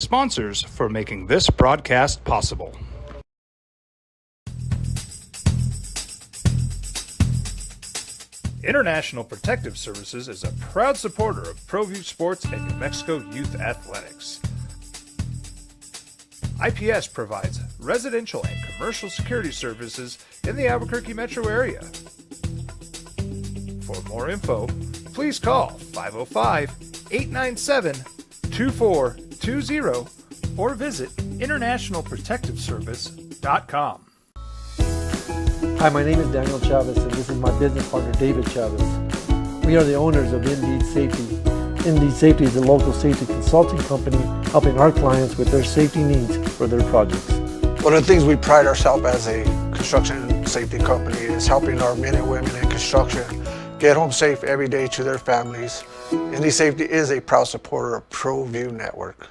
sponsors for making this broadcast possible. International Protective Services is a proud supporter of ProView Sports and New Mexico Youth Athletics. IPS provides residential and commercial security services in the Albuquerque metro area. For more info, please call 505-897-2420 or visit internationalprotectiveservice.com. Hi, my name is Daniel Chavez, and this is my business partner, David Chavez. We are the owners of Indeed Safety. Indeed Safety is a local safety consulting company helping our clients with their safety needs for their projects. One of the things we pride ourselves as a construction safety company is helping our men and women in construction get home safe every day to their families. Indeed Safety is a proud supporter of ProView Network.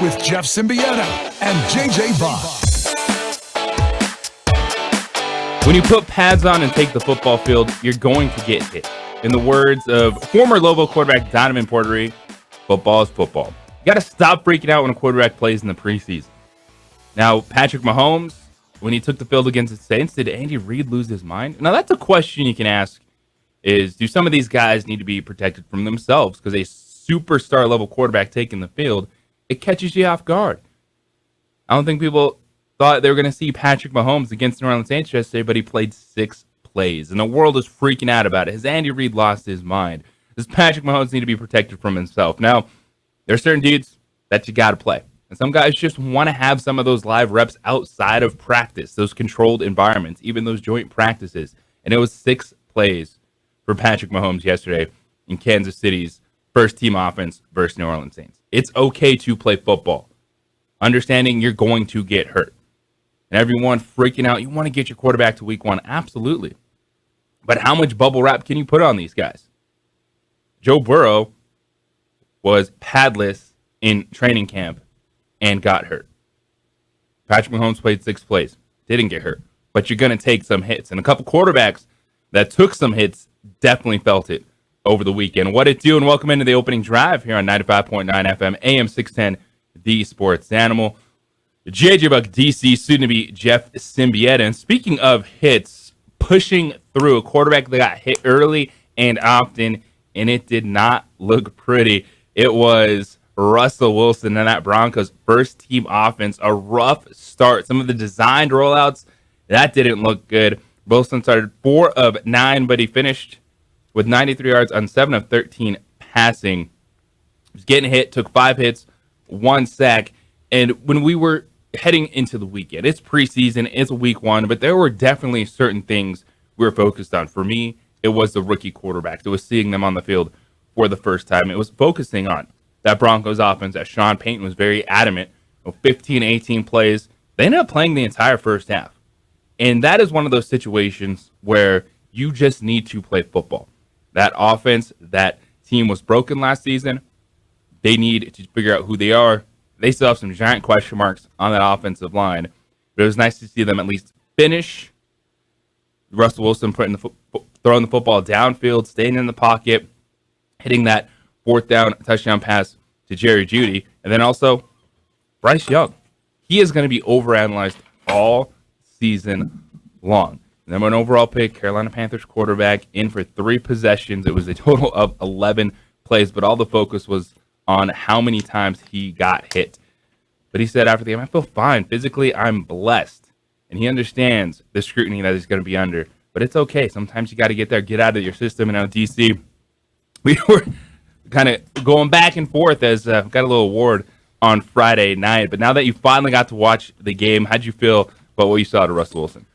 With Jeff Symbieta and JJ Bond. When you put pads on and take the football field, you're going to get hit. In the words of former Lobo quarterback Donovan Portery, football is football. You got to stop freaking out when a quarterback plays in the preseason. Now, Patrick Mahomes, when he took the field against the Saints, did Andy Reid lose his mind? Now, that's a question you can ask is, do some of these guys need to be protected from themselves? Because a superstar level quarterback taking the field, it catches you off guard. I don't think people thought they were going to see Patrick Mahomes against the New Orleans Saints yesterday, but he played 6 plays, and the world is freaking out about it. Has Andy Reid lost his mind? Does Patrick Mahomes need to be protected from himself? Now, there are certain dudes that you got to play, and some guys just want to have some of those live reps outside of practice, those controlled environments, even those joint practices, and it was 6 plays for Patrick Mahomes yesterday in Kansas City's first team offense versus New Orleans Saints. It's okay to play football, understanding you're going to get hurt. And everyone freaking out, you want to get your quarterback to week 1, absolutely. But how much bubble wrap can you put on these guys? Joe Burrow was padless in training camp and got hurt. Patrick Mahomes played 6 plays, didn't get hurt. But you're going to take some hits. And a couple quarterbacks that took some hits definitely felt it over the weekend. What it do, and welcome into the opening drive here on 95.9 FM, AM 610, The Sports Animal. JJ Buck DC, soon to be Jeff Symbieta. And speaking of hits, pushing through a quarterback that got hit early and often, and it did not look pretty. It was Russell Wilson and that Broncos first team offense. A rough start. Some of the designed rollouts, that didn't look good. Wilson started 4 of 9, but he finished with 93 yards on 7 of 13 passing. He was getting hit, took 5 hits, 1 sack. And when we were heading into the weekend, it's preseason, it's week 1, but there were definitely certain things we were focused on. For me, it was the rookie quarterbacks. It was seeing them on the field for the first time. It was focusing on that Broncos offense that Sean Payton was very adamant of 15, 18 plays. They ended up playing the entire first half. And that is one of those situations where you just need to play football. That offense, that team was broken last season. They need to figure out who they are. They still have some giant question marks on that offensive line. But it was nice to see them at least finish. Russell Wilson throwing the football downfield, staying in the pocket, hitting that 4th down touchdown pass to Jerry Jeudy. And then also Bryce Young. He is going to be overanalyzed all season long. Number 1 overall pick, Carolina Panthers quarterback, in for 3 possessions. It was a total of 11 plays, but all the focus was on how many times he got hit. But he said after the game, I feel fine. Physically, I'm blessed. And he understands the scrutiny that he's going to be under. But it's okay. Sometimes you got to get there, get out of your system. And now DC, we were kind of going back and forth as got a little award on Friday night. But now that you finally got to watch the game, how'd you feel about what you saw to Russell Wilson?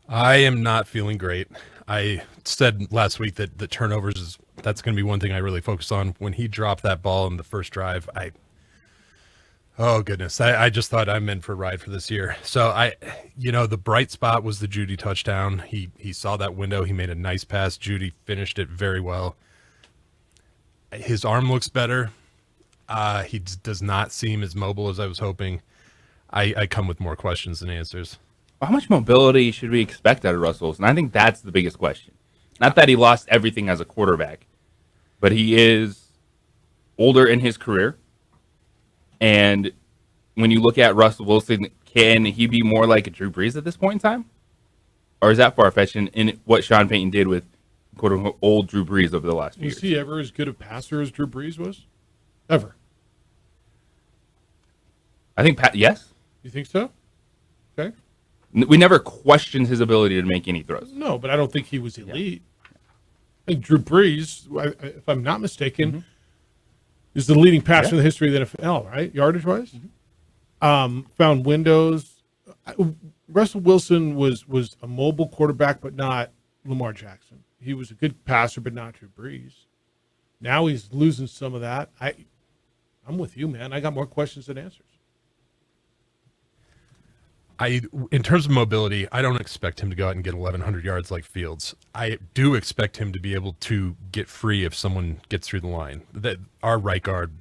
I am not feeling great. I said last week that the turnovers that's going to be one thing I really focus on. When he dropped that ball in the first drive, oh goodness, I just thought I'm in for a ride for this year. So the bright spot was the Judy touchdown. He saw that window. He made a nice pass. Judy finished it very well. His arm looks better. He does not seem as mobile as I was hoping. I come with more questions than answers. How much mobility should we expect out of Russell Wilson? I think that's the biggest question. Not that he lost everything as a quarterback, but he is older in his career. And when you look at Russell Wilson, can he be more like a Drew Brees at this point in time? Or is that far-fetched in what Sean Payton did with quote-unquote old Drew Brees over the last few years? Was he ever as good a passer as Drew Brees was? Ever? I think, yes. You think so? Okay. We never questioned his ability to make any throws. No, but I don't think he was elite. I think Drew Brees, if I'm not mistaken, is the leading passer in the history of the NFL, right? Yardage-wise? Found windows. Russell Wilson was a mobile quarterback, but not Lamar Jackson. He was a good passer, but not Drew Brees. Now he's losing some of that. I'm with you, man. I got more questions than answers. In terms of mobility, I don't expect him to go out and get 1,100 yards like Fields. I do expect him to be able to get free if someone gets through the line. That our right guard,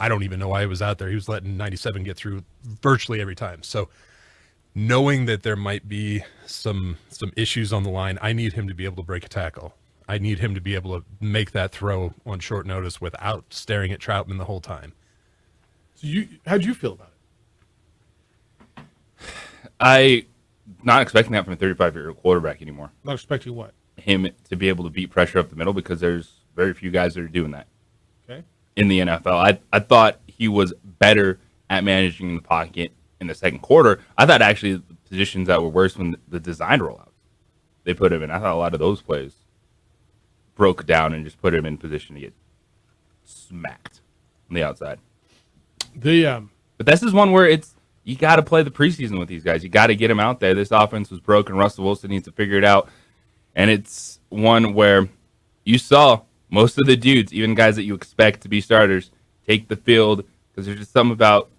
I don't even know why he was out there. He was letting 97 get through virtually every time. So knowing that there might be some issues on the line, I need him to be able to break a tackle. I need him to be able to make that throw on short notice without staring at Troutman the whole time. So how'd you feel about it? I not expecting that from a 35-year-old quarterback anymore. Not expecting what? Him to be able to beat pressure up the middle because there's very few guys that are doing that. Okay. In the NFL. I thought he was better at managing the pocket in the second quarter. I thought actually the positions that were worse when the designed rollouts they put him in. I thought a lot of those plays broke down and just put him in position to get smacked on the outside. But this is one where you got to play the preseason with these guys. You got to get them out there. This offense was broken. Russell Wilson needs to figure it out. And it's one where you saw most of the dudes, even guys that you expect to be starters, take the field because there's just something about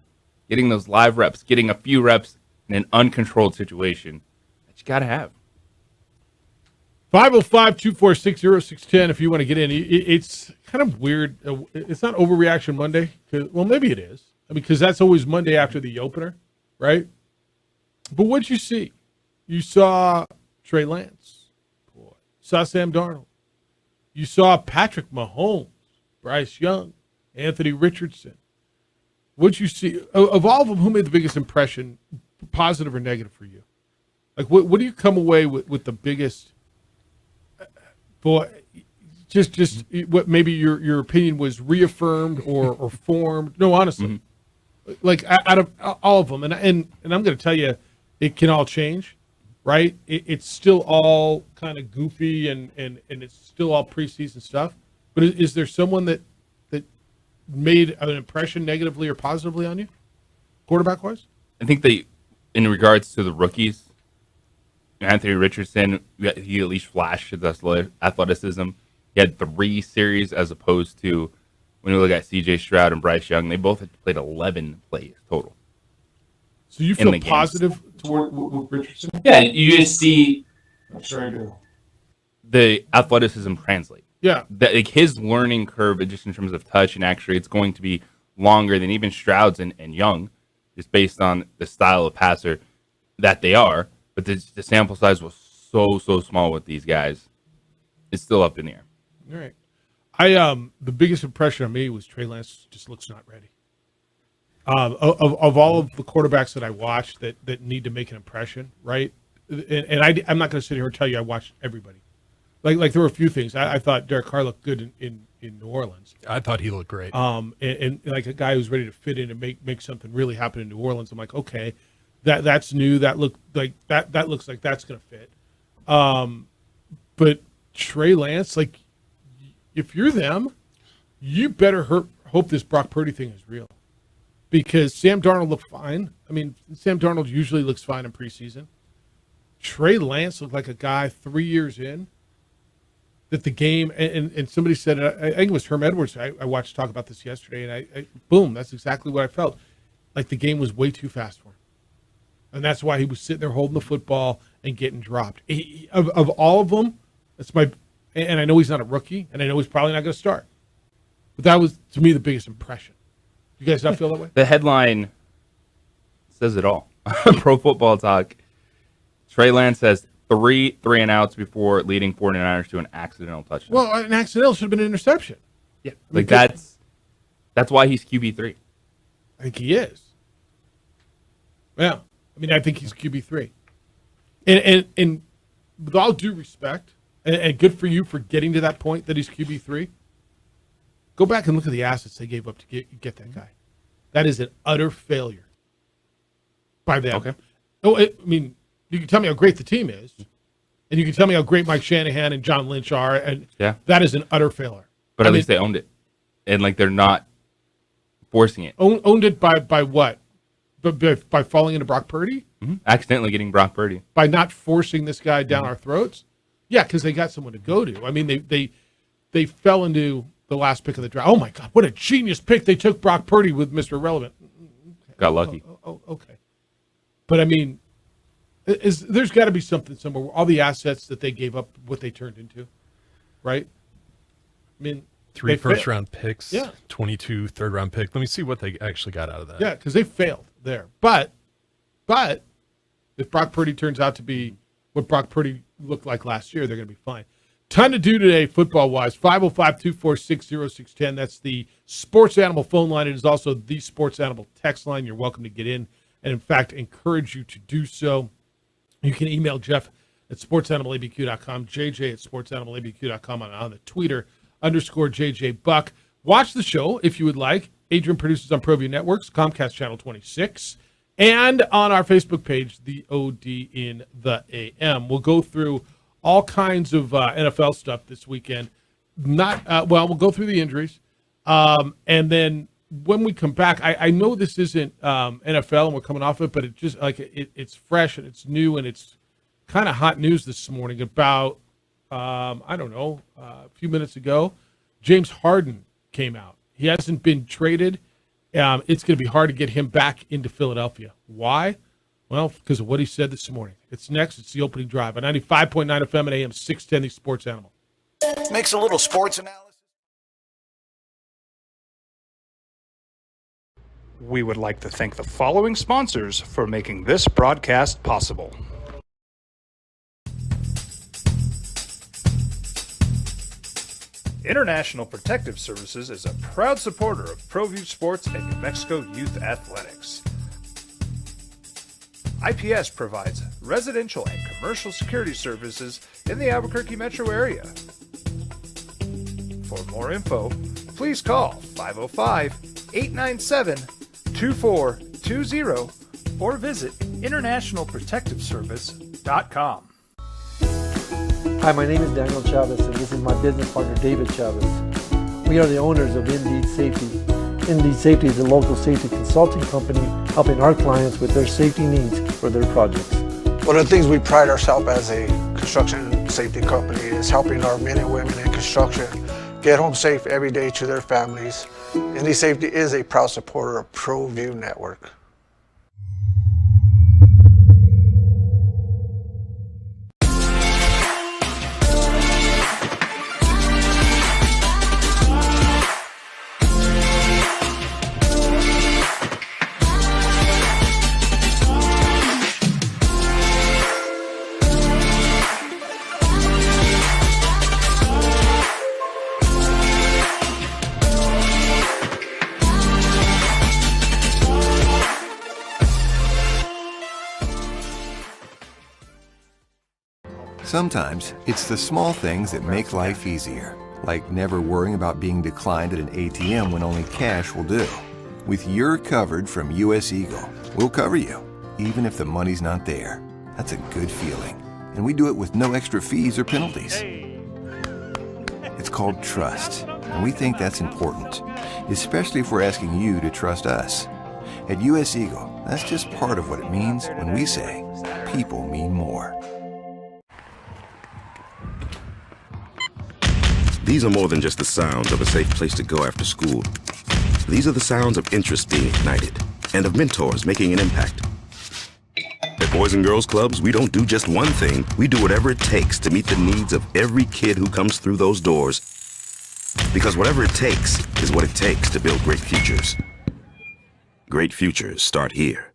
getting those live reps, getting a few reps in an uncontrolled situation that you got to have. 505-246-0610 if you want to get in. It's kind of weird. It's not Overreaction Monday. Well, maybe it is. Because that's always Monday after the opener, right? But what'd you see? You saw Trey Lance. Boy. You saw Sam Darnold. You saw Patrick Mahomes, Bryce Young, Anthony Richardson. What'd you see? Of all of them, who made the biggest impression, positive or negative for you? Like, what do you come away with the biggest? Boy, just what maybe your opinion was reaffirmed or formed. No, honestly. Mm-hmm. Like out of all of them, and I'm going to tell you, it can all change, right? It's still all kind of goofy and it's still all preseason stuff. But is there someone that made an impression negatively or positively on you, quarterback wise? I think in regards to the rookies, Anthony Richardson, he at least flashed his athleticism. He had 3 series as opposed to. When you look at C.J. Stroud and Bryce Young, they both had played 11 plays total. So you feel positive toward Richardson? Yeah, you just see the athleticism translate. Yeah. Like his learning curve, just in terms of touch and actually, it's going to be longer than even Stroud's and Young, just based on the style of passer that they are. But the sample size was so small with these guys. It's still up in the air. All right. The biggest impression on me was Trey Lance just looks not ready. Of all of the quarterbacks that I watched that need to make an impression, right? And I'm not going to sit here and tell you I watched everybody. Like there were a few things. I thought Derek Carr looked good in New Orleans. I thought he looked great. And like a guy who's ready to fit in and make something really happen in New Orleans. I'm like, okay, that's new. That looks like that's going to fit. But Trey Lance, like, if you're them, you better hope this Brock Purdy thing is real. Because Sam Darnold looked fine. I mean, Sam Darnold usually looks fine in preseason. Trey Lance looked like a guy 3 years in that the game, and somebody said, I think it was Herm Edwards, I watched talk about this yesterday, and boom, that's exactly what I felt. Like the game was way too fast for him. And that's why he was sitting there holding the football and getting dropped. Of all of them, that's and I know he's not a rookie, and I know he's probably not going to start. But that was, to me, the biggest impression. You guys not feel that way? The headline says it all. Pro Football Talk. Trey Lance has 3 3-and-outs before leading 49ers to an accidental touchdown. Well, an accidental should have been an interception. Yeah, like that's why he's QB3. I think he is. Yeah. I mean, I think he's QB3. And with all due respect, and good for you for getting to that point that he's QB3, go back and look at the assets they gave up to get that guy. That is an utter failure by them. Okay. Oh, I mean, you can tell me how great the team is, and you can tell me how great Mike Shanahan and John Lynch are, and that is an utter failure. But at least they owned it. And, like, they're not forcing it. Owned it by what? By falling into Brock Purdy? Mm-hmm. Accidentally getting Brock Purdy. By not forcing this guy down our throats? Yeah, because they got someone to go to. I mean, they fell into the last pick of the draft. Oh, my God, what a genius pick. They took Brock Purdy with Mr. Irrelevant. Okay. Got lucky. Okay. But, I mean, there's got to be something somewhere where all the assets that they gave up, what they turned into, right? I mean, 3 first-round picks, yeah. 22 third-round pick. Let me see what they actually got out of that. Yeah, because they failed there. But if Brock Purdy turns out to be what Brock Purdy looked like last year, they're going to be fine. Ton to do today football-wise. 505-246-0610. That's the Sports Animal phone line. It is also the Sports Animal text line. You're welcome to get in and, in fact, encourage you to do so. You can email Jeff at sportsanimалabq.com, JJ at sportsanimалabq.com on the Twitter, _JJ Buck. Watch the show if you would like. Adrian produces on ProView Networks, Comcast Channel 26, and on our Facebook page, the OD in the AM. We'll go through all kinds of NFL stuff this weekend. We'll go through the injuries. And then when we come back, I know this isn't NFL and we're coming off it, but it just it's fresh and it's new and it's kind of hot news this morning about, a few minutes ago, James Harden came out. He hasn't been traded. It's going to be hard to get him back into Philadelphia. Why? Well, because of what he said this morning. It's next. It's the opening drive on 95.9 FM and AM 610, the Sports Animal. Makes a little sports analysis. We would like to thank the following sponsors for making this broadcast possible. International Protective Services is a proud supporter of ProView Sports and New Mexico Youth Athletics. IPS provides residential and commercial security services in the Albuquerque metro area. For more info, please call 505-897-2420 or visit internationalprotectiveservice.com. Hi, my name is Daniel Chavez, and this is my business partner, David Chavez. We are the owners of Indeed Safety. Indeed Safety is a local safety consulting company helping our clients with their safety needs for their projects. One of the things we pride ourselves as a construction safety company is helping our men and women in construction get home safe every day to their families. Indeed Safety is a proud supporter of ProView Network. Sometimes it's the small things that make life easier, like never worrying about being declined at an ATM when only cash will do. With You're Covered from US Eagle, we'll cover you, even if the money's not there. That's a good feeling, and we do it with no extra fees or penalties. It's called trust, and we think that's important, especially if we're asking you to trust us. At US Eagle, that's just part of what it means when we say people mean more. These are more than just the sounds of a safe place to go after school. These are the sounds of interest being ignited and of mentors making an impact. At Boys and Girls Clubs, we don't do just one thing. We do whatever it takes to meet the needs of every kid who comes through those doors. Because whatever it takes is what it takes to build great futures. Great futures start here.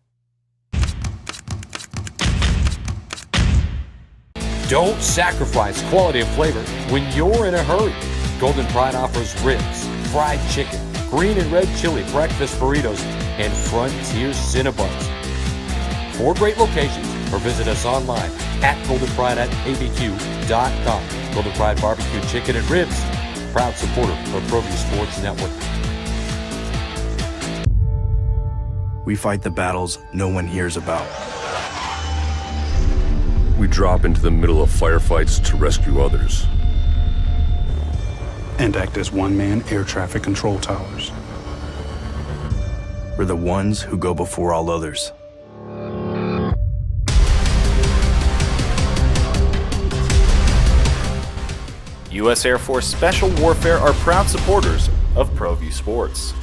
Don't sacrifice quality and flavor when you're in a hurry. Golden Pride offers ribs, fried chicken, green and red chili breakfast burritos, and Frontier Cinnabons. 4 great locations, or visit us online at goldenprideabq.com. Golden Pride Barbecue Chicken and Ribs, proud supporter of ProView Sports Network. We fight the battles no one hears about. We drop into the middle of firefights to rescue others. And act as one-man air traffic control towers. We're the ones who go before all others. U.S. Air Force Special Warfare are proud supporters of ProView Sports.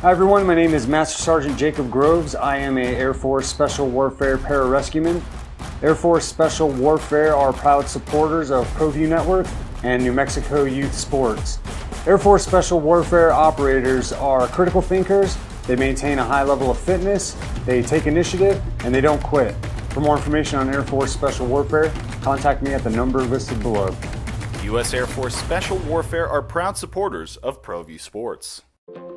Hi everyone, my name is Master Sergeant Jacob Groves. I am a Air Force Special Warfare pararescueman. Air Force Special Warfare are proud supporters of ProView Network and New Mexico Youth Sports. Air Force Special Warfare operators are critical thinkers. They maintain a high level of fitness, they take initiative, and they don't quit. For more information on Air Force Special Warfare, contact me at the number listed below. U.S. Air Force Special Warfare are proud supporters of ProView Sports.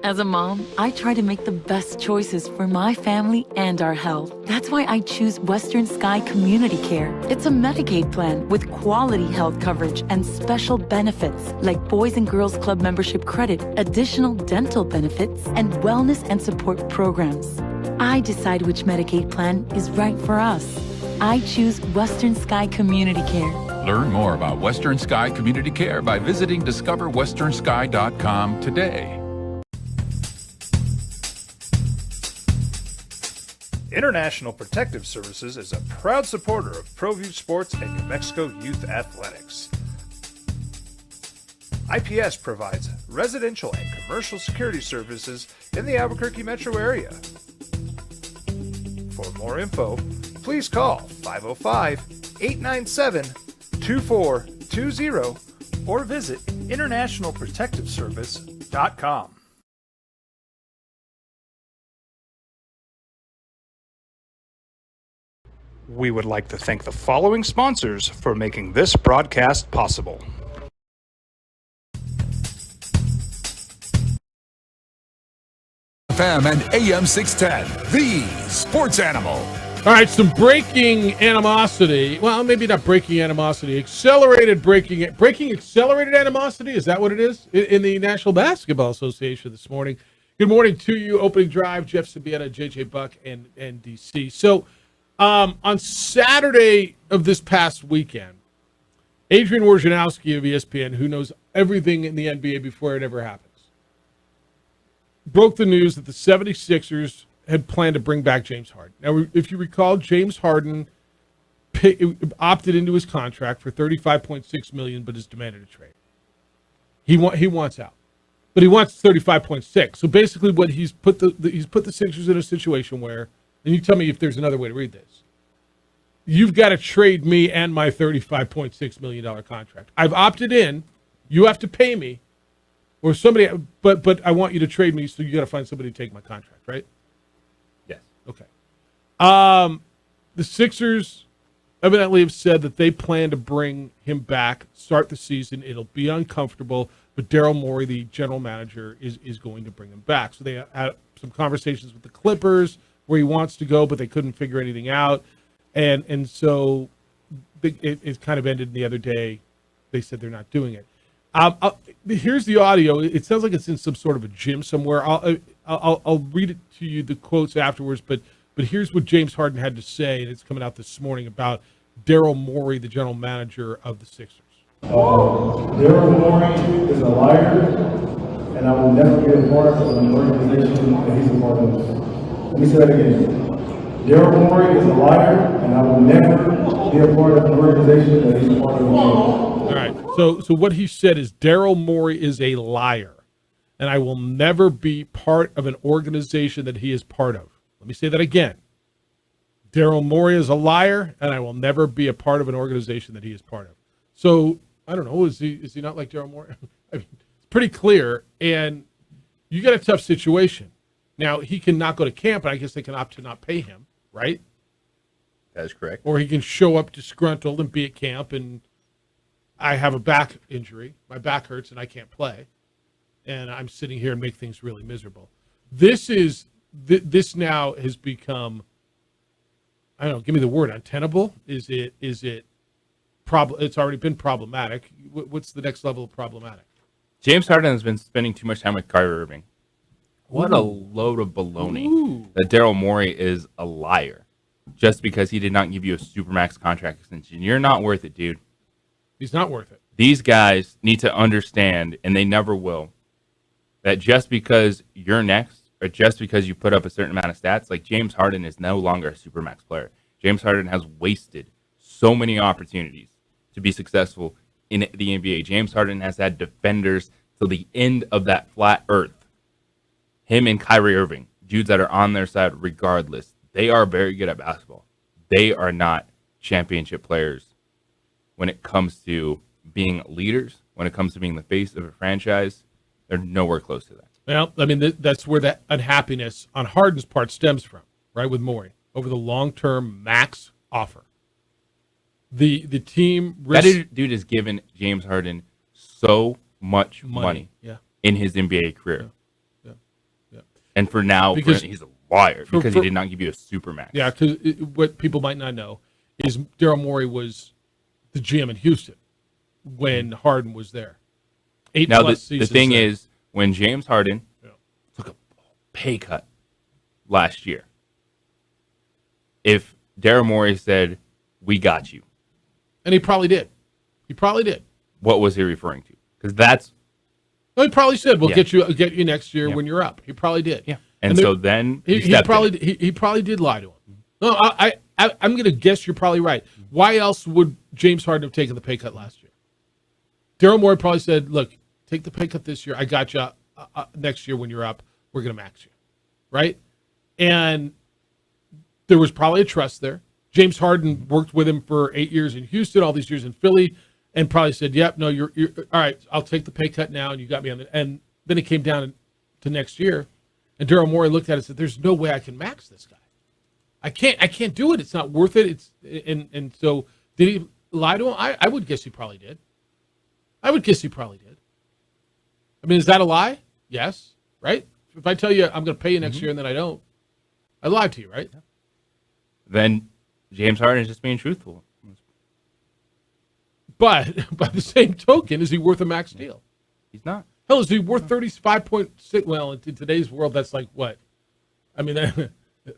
As a mom, I try to make the best choices for my family and our health. That's why I choose Western Sky Community Care. It's a Medicaid plan with quality health coverage and special benefits like Boys and Girls Club membership credit, additional dental benefits, and wellness and support programs. I decide which Medicaid plan is right for us. I choose Western Sky Community Care. Learn more about Western Sky Community Care by visiting discoverwesternsky.com today. International Protective Services is a proud supporter of ProView Sports and New Mexico Youth Athletics. IPS provides residential and commercial security services in the Albuquerque metro area. For more info, please call 505-897-2420 or visit internationalprotectiveservice.com. We would like to thank the following sponsors for making this broadcast possible. FM and AM 610, the sports animal. All right, some breaking animosity. Well, maybe not breaking animosity. Breaking accelerated animosity. Is that what it is? In the National Basketball Association this morning. Good morning to you. Opening drive, Jeff Sabieta, JJ Buck, and DC. So, on Saturday of this past weekend, Adrian Wojnarowski of ESPN, who knows everything in the NBA before it ever happens, broke the news that the 76ers had planned to bring back James Harden. Now, if you recall, James Harden opted into his contract for $35.6 million, but has demanded a trade. He wants out, but he wants $35.6. So basically, what he's put the Sixers in a situation where, and you tell me if there's another way to read this, you've got to trade me and my $35.6 million contract. I've opted in. You have to pay me, or somebody. But I want you to trade me, so you got to find somebody to take my contract, right? Yes. Okay. The Sixers evidently have said that they plan to bring him back, start the season. It'll be uncomfortable, but Daryl Morey, the general manager, is going to bring him back. So they had some conversations with the Clippers where he wants to go, but they couldn't figure anything out. And so it kind of ended the other day. They said they're not doing it. Here's the audio. It sounds like it's in some sort of a gym somewhere. I'll read it to you, the quotes afterwards, but here's what James Harden had to say, and it's coming out this morning about Daryl Morey, the general manager of the Sixers. Daryl Morey is a liar, and I will never be a part of an organization that he's a part of. Let me say that again. Daryl Morey is a liar, and I will never be a part of an organization that he's a part of. All right. So what he said is Daryl Morey is a liar, and I will never be part of an organization that he is part of. Let me say that again. Daryl Morey is a liar, and I will never be a part of an organization that he is part of. So I don't know. Is he not like Daryl Morey? I mean, it's pretty clear, and you got a tough situation. Now, he can not go to camp, and I guess they can opt to not pay him, right? That is correct. Or he can show up disgruntled and be at camp, and I have a back injury. My back hurts, and I can't play. And I'm sitting here and make things really miserable. This now has become, I don't know, give me the word, untenable? Is it it's already been problematic. What's the next level of problematic? James Harden has been spending too much time with Kyrie Irving. What a load of baloney that Daryl Morey is a liar just because he did not give you a supermax contract extension. You're not worth it, dude. He's not worth it. These guys need to understand, and they never will, that just because you're next or just because you put up a certain amount of stats, like James Harden is no longer a supermax player. James Harden has wasted so many opportunities to be successful in the NBA. James Harden has had defenders till the end of that flat earth. Him and Kyrie Irving, dudes that are on their side regardless, they are very good at basketball. They are not championship players when it comes to being leaders, when it comes to being the face of a franchise. They're nowhere close to that. Well, I mean, that's where that unhappiness on Harden's part stems from, right, with Morey, over the long-term max offer. The team... That dude has given James Harden so much money in his NBA career. Yeah. And for now, because he's a liar because he did not give you a supermax. Yeah, because what people might not know is Daryl Morey was the GM in Houston when Harden was there. Now, the thing is, when James Harden took a pay cut last year, if Daryl Morey said, "We got you," and he probably did, what was he referring to? Because that's he probably said, "We'll get you next year when you're up." He probably did. Yeah, and so then he probably did lie to him. No, I'm going to guess you're probably right. Why else would James Harden have taken the pay cut last year? Daryl Morey probably said, "Look, take the pay cut this year. I got you next year when you're up. We're going to max you," right? And there was probably a trust there. James Harden worked with him for 8 years in Houston, all these years in Philly, and probably said, "Yep, no, you're all right. I'll take the pay cut now, and you got me on the." And then it came down to next year, and Daryl Morey looked at it and said, "There's no way I can max this guy. I can't do it. It's not worth it." And so did he lie to him? I would guess he probably did. I mean, is that a lie? Yes, right? If I tell you I'm going to pay you next year and then I don't, I lied to you, right? Then James Harden is just being truthful. But by the same token, is he worth a max deal? He's not. Hell, is he worth 35.6? Well, in today's world, that's like what? I mean,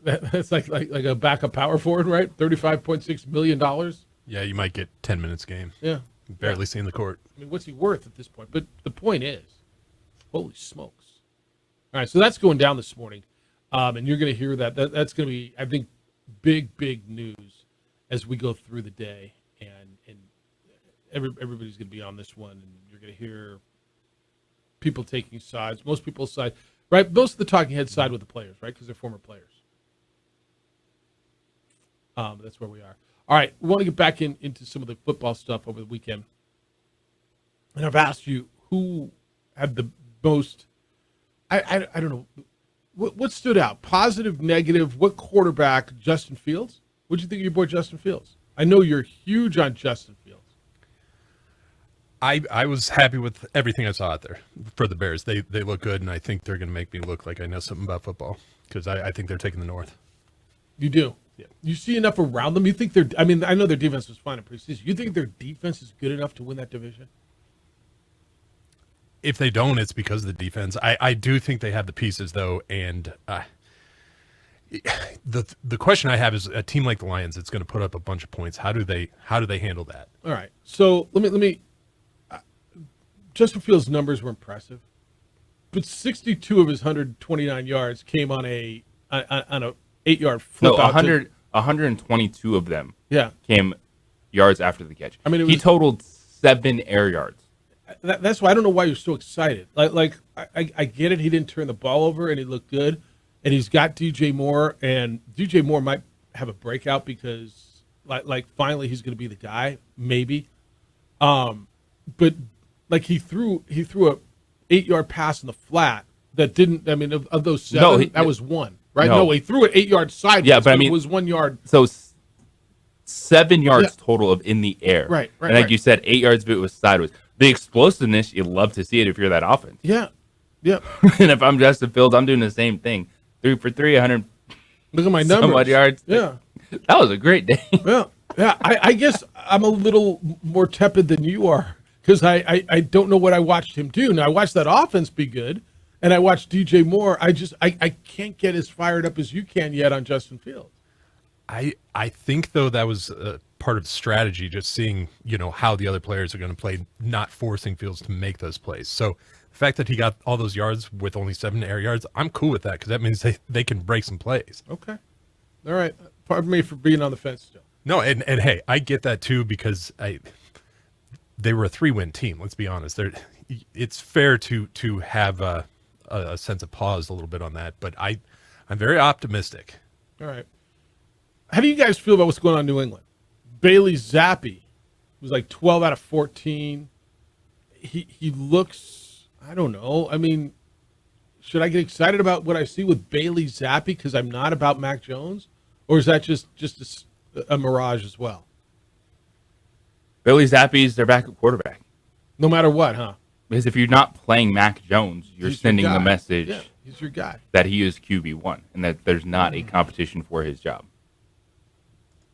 that's like a backup power forward, right? $35.6 million. Yeah, you might get 10 minutes game. Yeah. Barely seeing the court. I mean, what's he worth at this point? But the point is, holy smokes. All right, so that's going down this morning. And you're going to hear that. That's going to be, I think, big news as we go through the day. And everybody's going to be on this one. And you're going to hear people taking sides. Most people's side, right? Most of the talking heads side with the players, right? Because they're former players. That's where we are. All right, we want to get back into some of the football stuff over the weekend. And I've asked you who had the most, I don't know, what stood out? Positive, negative, what quarterback? Justin Fields? What did you think of your boy Justin Fields? I know you're huge on Justin Fields. I was happy with everything I saw out there for the Bears. They look good, and I think they're going to make me look like I know something about football because I think they're taking the North. You do? Yeah. You see enough around them? You think I mean, I know their defense was fine in preseason. You think their defense is good enough to win that division? If they don't, it's because of the defense. I do think they have the pieces, though, and the question I have is a team like the Lions that's going to put up a bunch of points. How do they handle that? All right. So let me. Justin Fields' numbers were impressive, but 62 of his 129 yards came on a 8-yard flip. No, 122 of them. Yeah. Came yards after the catch. I mean, he totaled 7 air yards. That's why I don't know why you're so excited. I get it. He didn't turn the ball over and he looked good, and he's got DJ Moore, and DJ Moore might have a breakout because finally he's going to be the guy, maybe. But like he threw a 8-yard pass in the flat that didn't. I mean, of those 7, that was one, right? No, he threw it 8 yards sideways. Yeah, but I mean, it was 1 yard. So 7 yards total of in the air, right. And like you said, 8 yards of it was sideways. The explosiveness, you love to see it if you're that offense. Yeah. And if I'm Justin Fields, I'm doing the same thing. 3 for 3, 100. Look at my numbers. So much yards. Yeah. That was a great day. Yeah. I guess I'm a little more tepid than you are because I don't know what I watched him do. Now I watched that offense be good, and I watched DJ Moore. I can't get as fired up as you can yet on Justin Fields. I think though that was part of the strategy, just seeing how the other players are going to play, not forcing Fields to make those plays. So the fact that he got all those yards with only 7 air yards, I'm cool with that because that means they can break some plays. Okay, all right. Pardon me for being on the fence still. No, and hey, I get that too because they were a 3-win team. Let's be honest. It's fair to have a sense of pause a little bit on that, but I'm very optimistic. All right. How do you guys feel about what's going on in New England? Bailey Zappi was like 12 out of 14. He looks, I don't know. I mean, should I get excited about what I see with Bailey Zappi because I'm not about Mac Jones? Or is that just a mirage as well? Bailey Zappi's their backup quarterback. No matter what, huh? Because if you're not playing Mac Jones, you're sending the message he's your guy. That he is QB1 and that there's not a competition for his job.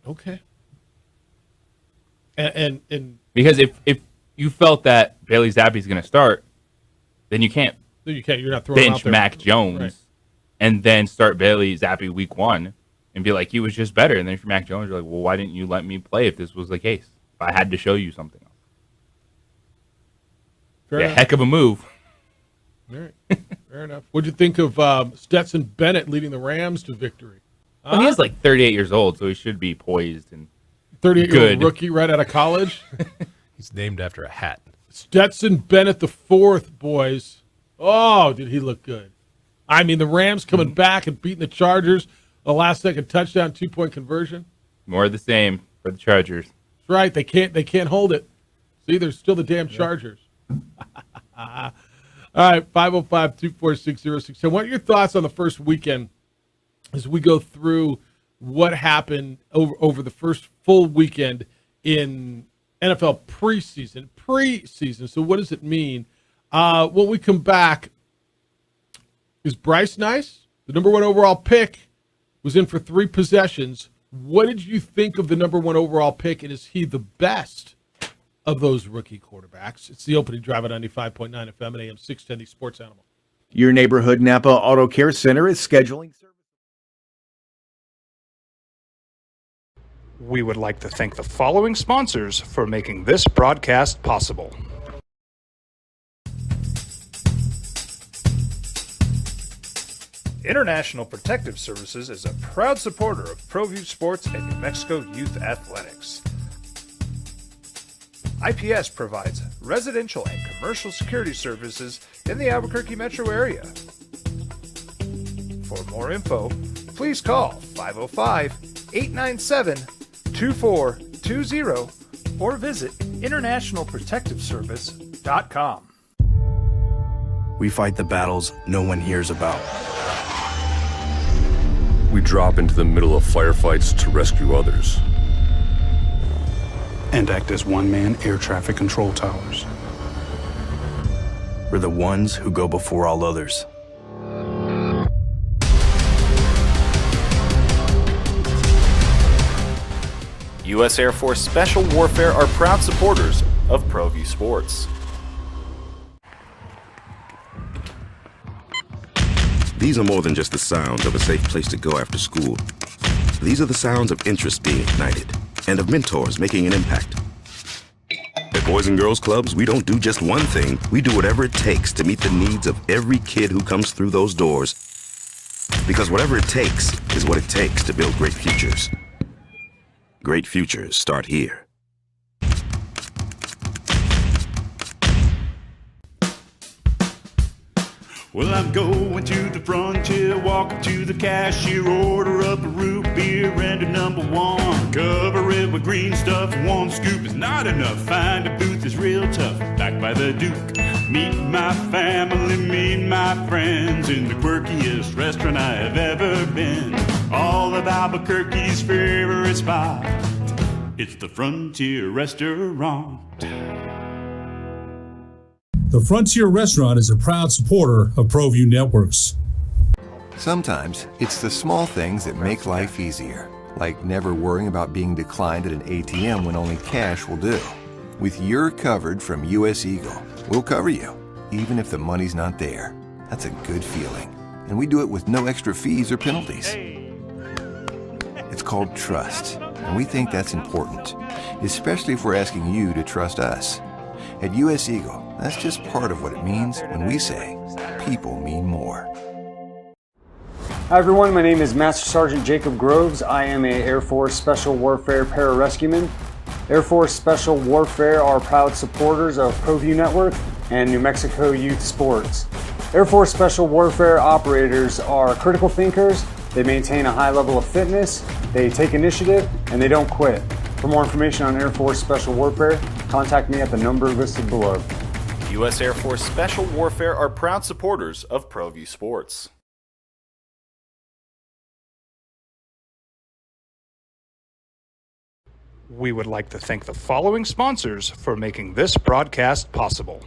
Okay. And because if you felt that Bailey Zappi's going to start, then you can't. No, you can't. You're not throwing bench out there. Mac Jones and then start Bailey Zappi week 1 and be like he was just better. And then if you're Mac Jones, you're like, well, why didn't you let me play if this was the case? If I had to show you something else. Fair enough. Heck of a move. All right. Fair enough. What'd you think of Stetson Bennett leading the Rams to victory? Well, he is like 38 years old, so he should be poised and 38-year-old rookie right out of college. He's named after a hat. Stetson Bennett the 4th, boys. Oh, did he look good? I mean, the Rams coming back and beating the Chargers. A last-second touchdown, 2-point conversion. More of the same for the Chargers. That's right. They can't hold it. See, they're still the damn Chargers. All right, 505-246-0610. What are your thoughts on the first weekend as we go through what happened over the first full weekend in NFL preseason? So what does it mean? When we come back, is Bryce nice? The number 1 overall pick was in for 3 possessions. What did you think of the number 1 overall pick, and is he the best of those rookie quarterbacks? It's the opening drive at 95.9 FM and AM 610, the Sports Animal. Your neighborhood Napa Auto Care Center is scheduling service. We would like to thank the following sponsors for making this broadcast possible. International Protective Services is a proud supporter of ProView Sports and New Mexico Youth Athletics. IPS provides residential and commercial security services in the Albuquerque metro area. For more info, please call 505-897-2420 or visit internationalprotectiveservice.com. We fight the battles no one hears about. We drop into the middle of firefights to rescue others. And act as one-man air traffic control towers. We're the ones who go before all others. U.S. Air Force Special Warfare are proud supporters of ProView Sports. These are more than just the sounds of a safe place to go after school. These are the sounds of interest being ignited and of mentors making an impact. At Boys and Girls Clubs, we don't do just one thing. We do whatever it takes to meet the needs of every kid who comes through those doors. Because whatever it takes is what it takes to build great futures. Great futures start here. Well, I'm going to the frontier, walk up to the cashier, order up a root beer and a #1. Cover it with green stuff, one scoop is not enough. Find a booth is real tough, back by the Duke. Meet my family, meet my friends in the quirkiest restaurant I have ever been. All of Albuquerque's favorite spot, it's the Frontier Restaurant. The Frontier Restaurant is a proud supporter of ProView Networks. Sometimes it's the small things that make life easier, like never worrying about being declined at an ATM when only cash will do. With your covered from US Eagle, we'll cover you, even if the money's not there. That's a good feeling. And we do it with no extra fees or penalties. It's called trust, and we think that's important, especially if we're asking you to trust us. At US Eagle, that's just part of what it means when we say people mean more. Hi everyone, my name is Master Sergeant Jacob Groves. I am a Air Force Special Warfare Pararescueman. Air Force Special Warfare are proud supporters of ProView Network and New Mexico Youth Sports. Air Force Special Warfare operators are critical thinkers. They maintain a high level of fitness, they take initiative, and they don't quit. For more information on Air Force Special Warfare, contact me at the number listed below. U.S. Air Force Special Warfare are proud supporters of ProView Sports. We would like to thank the following sponsors for making this broadcast possible.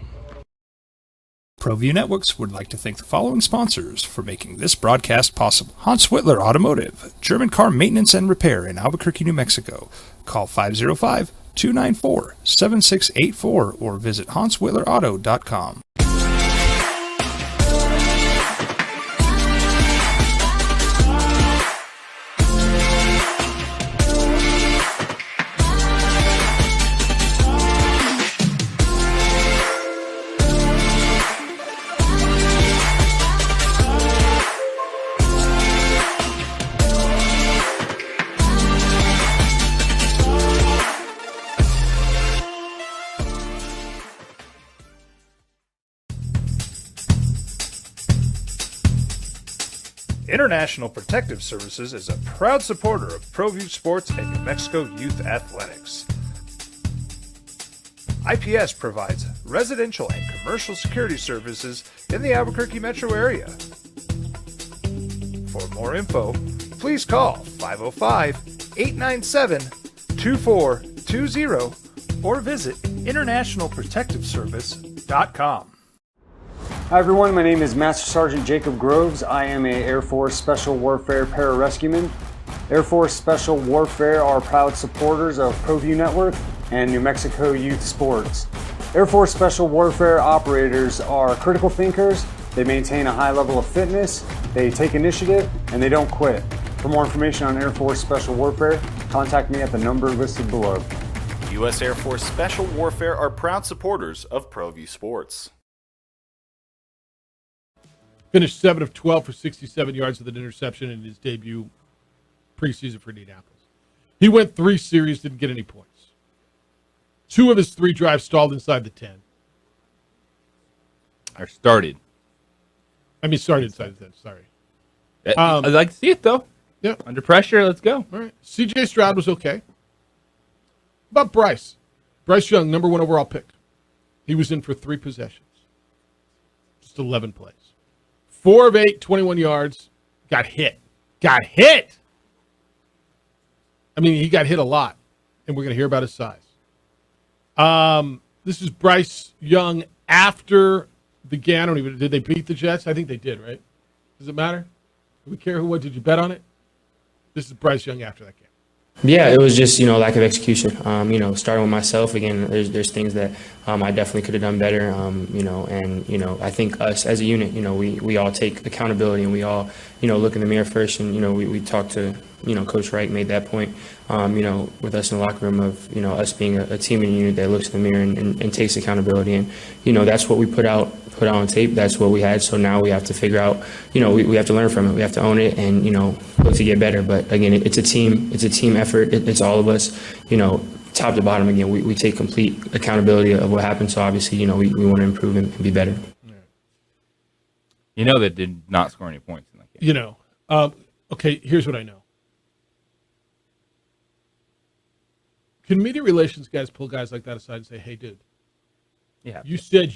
ProView Networks would like to thank the following sponsors for making this broadcast possible. Hans Whitler Automotive, German car maintenance and repair in Albuquerque, New Mexico. Call 505-294-7684 or visit hanswhitlerauto.com. International Protective Services is a proud supporter of ProView Sports and New Mexico Youth Athletics. IPS provides residential and commercial security services in the Albuquerque metro area. For more info, please call 505-897-2420 or visit internationalprotectiveservice.com. Hi everyone, my name is Master Sergeant Jacob Groves. I am a Air Force Special Warfare Pararescueman. Air Force Special Warfare are proud supporters of ProView Network and New Mexico Youth Sports. Air Force Special Warfare operators are critical thinkers. They maintain a high level of fitness, they take initiative, and they don't quit. For more information on Air Force Special Warfare, contact me at the number listed below. U.S. Air Force Special Warfare are proud supporters of ProView Sports. Finished 7 of 12 for 67 yards with an interception in his debut preseason for Indianapolis. He went 3 series, didn't get any points. 2 of his 3 drives stalled inside the 10. Or started. Started inside the 10, sorry. I'd like to see it, though. Yeah. Under pressure, let's go. All right. C.J. Stroud was okay. How about Bryce? Bryce Young, number 1 overall pick. He was in for 3 possessions. Just 11 plays. 4 of 8, 21 yards. Got hit. Got hit! He got hit a lot. And we're going to hear about his size. This is Bryce Young after the game. Did they beat the Jets? I think they did, right? Does it matter? Do we care what? Did you bet on it? This is Bryce Young after that game. Yeah, it was just, lack of execution. Starting with myself, again, there's things that I definitely could have done better, and I think us as a unit, we all take accountability and we all, look in the mirror first, and, we talked to, Coach Wright made that point, with us in the locker room of, us being a team and unit that looks in the mirror and takes accountability, and, that's what we put out on tape. That's what we had. So now we have to figure out, we have to learn from it. We have to own it and, look to get better. But again, it's a team effort. It's all of us, top to bottom. Again, we take complete accountability of what happened. So obviously, we want to improve and be better. You know that did not score any points in that game. You know, okay, here's what I know. Can media relations guys pull guys like that aside and say, hey, dude, Yeah. you said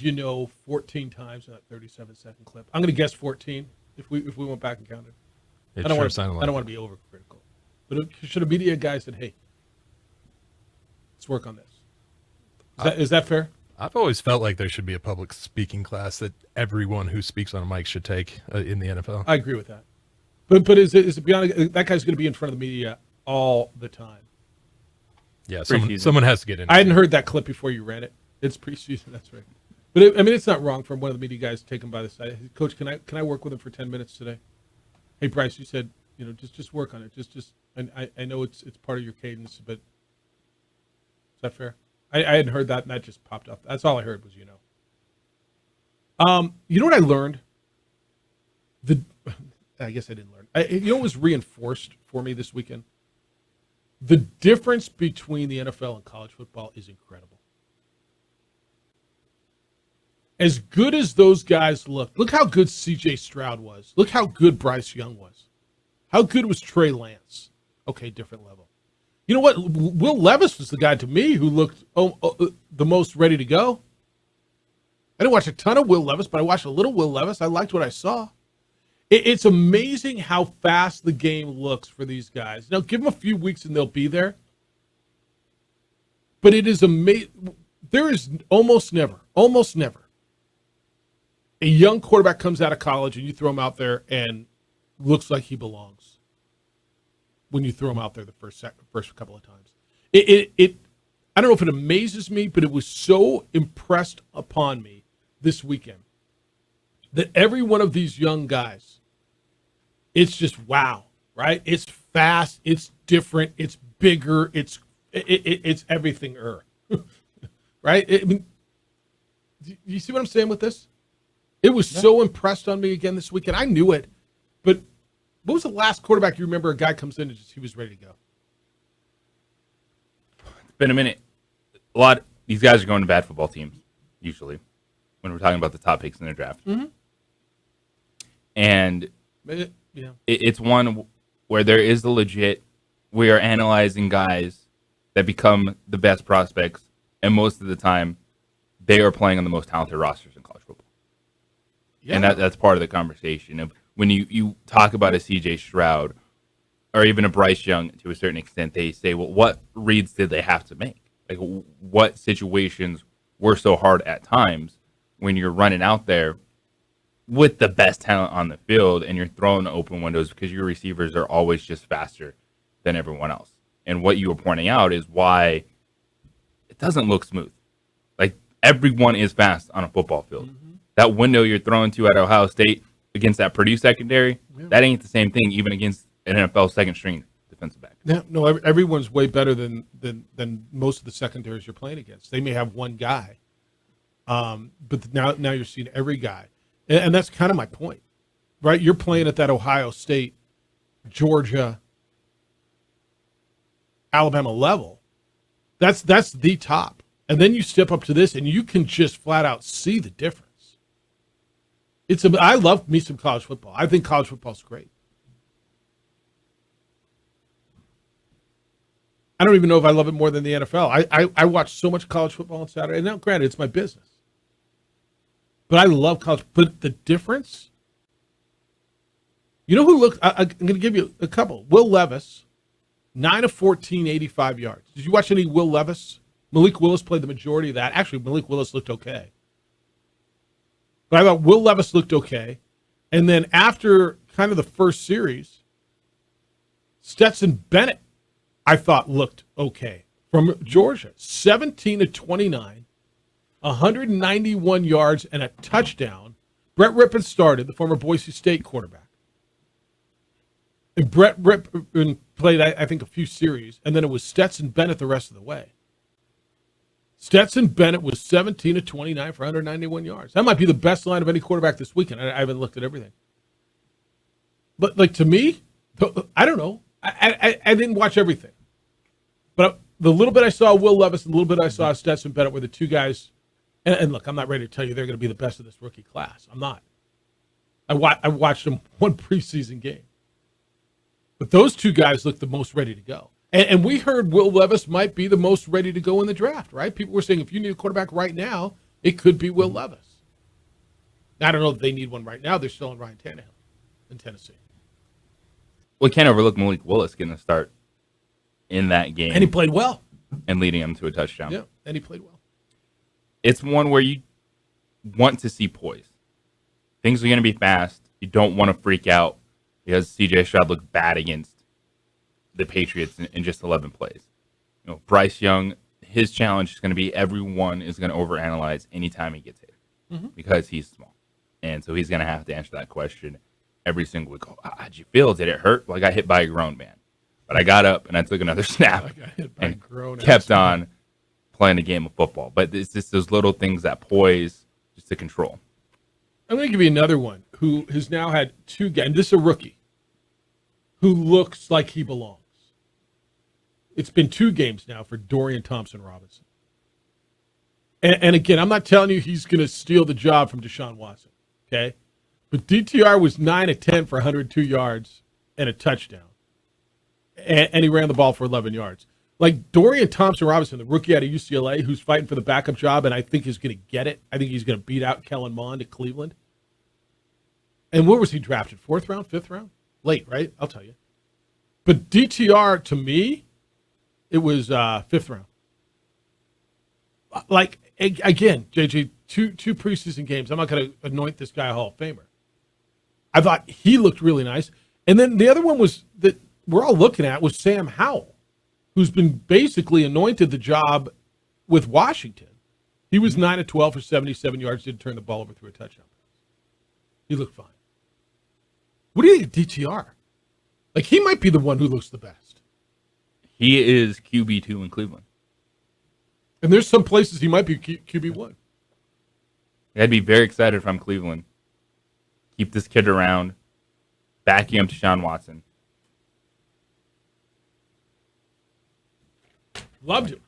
14 times in that 37-second clip. I'm going to guess 14 if we went back and counted. It I don't sure want sounded like to be overcritical. But should a media guy said, hey, let's work on this? Is that fair? I've always felt like there should be a public speaking class that everyone who speaks on a mic should take in the NFL. I agree with that. But is it beyond that guy's going to be in front of the media all the time? Yeah, someone has to get in. I hadn't heard that clip before you ran it. It's preseason, that's right. But it's not wrong for one of the media guys to take him by the side. Hey, Coach, can I work with him for 10 minutes today? Hey, Bryce, you said just work on it. Just I know it's part of your cadence, but is that fair? I hadn't heard that, and that just popped up. That's all I heard was. You know what I learned? I guess I didn't learn. You know what was reinforced for me this weekend? The difference between the NFL and college football is incredible. As good as those guys look how good C.J. Stroud was. Look how good Bryce Young was. How good was Trey Lance? Okay, different level. You know what? Will Levis was the guy to me who looked the most ready to go. I didn't watch a ton of Will Levis, but I watched a little Will Levis. I liked what I saw. It's amazing how fast the game looks for these guys. Now, give them a few weeks and they'll be there. But it is amazing. There is almost never a young quarterback comes out of college and you throw him out there and looks like he belongs when you throw him out there the first couple of times. I don't know if it amazes me, but it was so impressed upon me this weekend that every one of these young guys, it's just wow, right? It's fast, it's different, it's bigger, it's everything, right? I mean, you see what I'm saying with this? It was so impressed on me again this weekend. I knew it, but what was the last quarterback you remember a guy comes in and he was ready to go? It's been a minute. These guys are going to bad football teams usually when we're talking about the top picks in the draft. Mm-hmm. And it's one where there is the legit, we are analyzing guys that become the best prospects, and most of the time they are playing on the most talented rosters in college football. Yeah. And that's part of the conversation of when you talk about a CJ Stroud or even a Bryce Young to a certain extent, they say, well, what reads did they have to make? Like, what situations were so hard at times when you're running out there with the best talent on the field and you're throwing open windows because your receivers are always just faster than everyone else. And what you were pointing out is why it doesn't look smooth. Like, everyone is fast on a football field. Mm-hmm. That window you're throwing to at Ohio State against that Purdue secondary, that ain't the same thing even against an NFL second-string defensive back. No, everyone's way better than most of the secondaries you're playing against. They may have one guy, but now you're seeing every guy. And that's kind of my point, right? You're playing at that Ohio State, Georgia, Alabama level. That's the top. And then you step up to this, and you can just flat out see the difference. I love me some college football. I think college football is great. I don't even know if I love it more than the NFL. I watch so much college football on Saturday. And now, granted, it's my business. But I love college. But the difference, you know who looked, I'm going to give you a couple. Will Levis, 9 of 14, 85 yards. Did you watch any Will Levis? Malik Willis played the majority of that. Actually, Malik Willis looked okay. But I thought Will Levis looked okay. And then after kind of the first series, Stetson Bennett, I thought looked okay from Georgia. 17 to 29, 191 yards and a touchdown. Brett Rippon started, the former Boise State quarterback. And Brett Rippon played, I think, a few series, and then it was Stetson Bennett the rest of the way. Stetson Bennett was 17 to 29 for 191 yards. That might be the best line of any quarterback this weekend. I haven't looked at everything. But, like, to me, I don't know. I didn't watch everything. But the little bit I saw Will Levis and the little bit I saw Stetson Bennett were the two guys. And look, I'm not ready to tell you they're going to be the best of this rookie class. I'm not. I watched them one preseason game. But those two guys look the most ready to go. And we heard Will Levis might be the most ready to go in the draft, right? People were saying if you need a quarterback right now, it could be Will Levis. I don't know if they need one right now. They're still on Ryan Tannehill in Tennessee. We can't overlook Malik Willis getting a start in that game. And he played well. And leading him to a touchdown. Yeah, and he played well. It's one where you want to see poise. Things are going to be fast. You don't want to freak out because C.J. Stroud looked bad against the Patriots in just 11 plays. You know, Bryce Young, his challenge is going to be everyone is going to overanalyze anytime he gets hit because he's small. And so he's going to have to answer that question every single week. Oh, how'd you feel? Did it hurt? Well, I got hit by a grown man. But I got up and I took another snap and kept on playing a game of football. But it's just those little things that poise just to control. I'm going to give you another one who has now had two games. This is a rookie who looks like he belongs. It's been 2 games now for Dorian Thompson-Robinson. And again, I'm not telling you he's going to steal the job from Deshaun Watson, okay? But DTR was 9 of 10 for 102 yards and a touchdown. And he ran the ball for 11 yards. Like Dorian Thompson-Robinson, the rookie out of UCLA, who's fighting for the backup job, and I think is going to get it. I think he's going to beat out Kellen Mond at Cleveland. And where was he drafted? 4th round, 5th round? Late, right? I'll tell you. But DTR, to me, it was 5th round. Like, again, JJ, two preseason games. I'm not going to anoint this guy a Hall of Famer. I thought he looked really nice. And then the other one was that we're all looking at was Sam Howell, who's been basically anointed the job with Washington. He was 9 of 12 for 77 yards, did turn the ball over through a touchdown. He looked fine. What do you think of DTR? Like, he might be the one who looks the best. He is QB2 in Cleveland. And there's some places he might be QB1. I'd be very excited if I'm Cleveland. Keep this kid around, backing up Deshaun Watson. Loved him.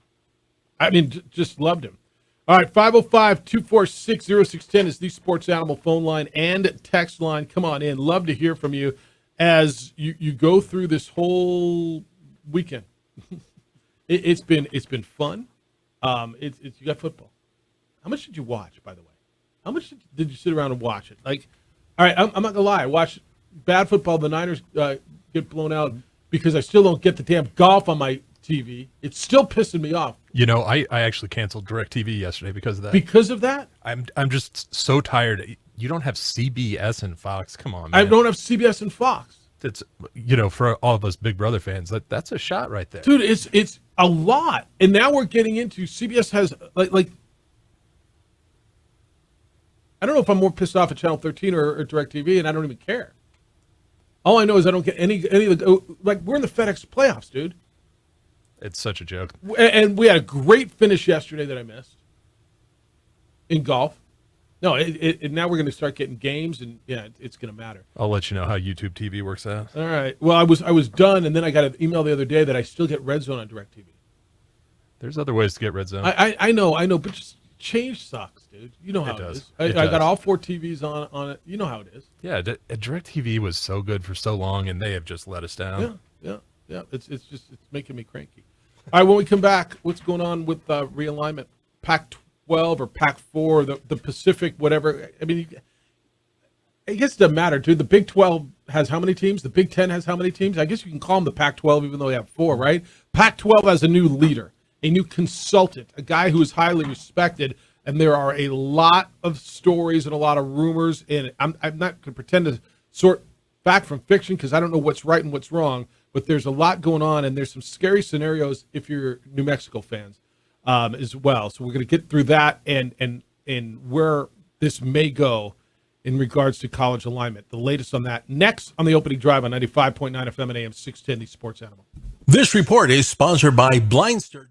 I mean, just loved him. All right, 505-246-0610 is the Sports Animal phone line and text line. Come on in. Love to hear from you as you go through this whole weekend. It's been fun. You got football. How much did you watch, by the way? How much did you sit around and watch it? Like, all right, I'm not gonna lie. I watched bad football. The Niners get blown out because I still don't get the damn golf on my TV. It's still pissing me off. You know, I actually canceled DirecTV yesterday because of that. Because of that? I'm just so tired. You don't have CBS and Fox. Come on, man. I don't have CBS and Fox. It's, you know, for all of us Big Brother fans, that's a shot right there. Dude, it's a lot. And now we're getting into CBS has like I don't know if I'm more pissed off at Channel 13 or DirecTV, and I don't even care. All I know is I don't get any of the like we're in the FedEx playoffs, dude. It's such a joke. And we had a great finish yesterday that I missed in golf. No, now we're going to start getting games, and yeah, it's going to matter. I'll let you know how YouTube TV works out. All right. Well, I was done, and then I got an email the other day that I still get Red Zone on DirecTV. There's other ways to get Red Zone. I know, but just change sucks, dude. You know how it is. I got all 4 TVs on it. You know how it is. Yeah, DirecTV was so good for so long, and they have just let us down. Yeah. It's making me cranky. All right, when we come back, what's going on with realignment? Pac-12 or Pac-4, the Pacific, whatever. I mean, I guess it doesn't matter, dude. The Big 12 has how many teams? The Big 10 has how many teams? I guess you can call them the Pac-12 even though they have 4, right? Pac-12 has a new leader, a new consultant, a guy who is highly respected, and there are a lot of stories and a lot of rumors, and I'm not going to pretend to sort fact from fiction because I don't know what's right and what's wrong, but there's a lot going on, and there's some scary scenarios if you're New Mexico fans as well. So we're going to get through that and where this may go in regards to college alignment. The latest on that next on the opening drive on 95.9 FM and AM 610, the Sports Animal. This report is sponsored by Blindster.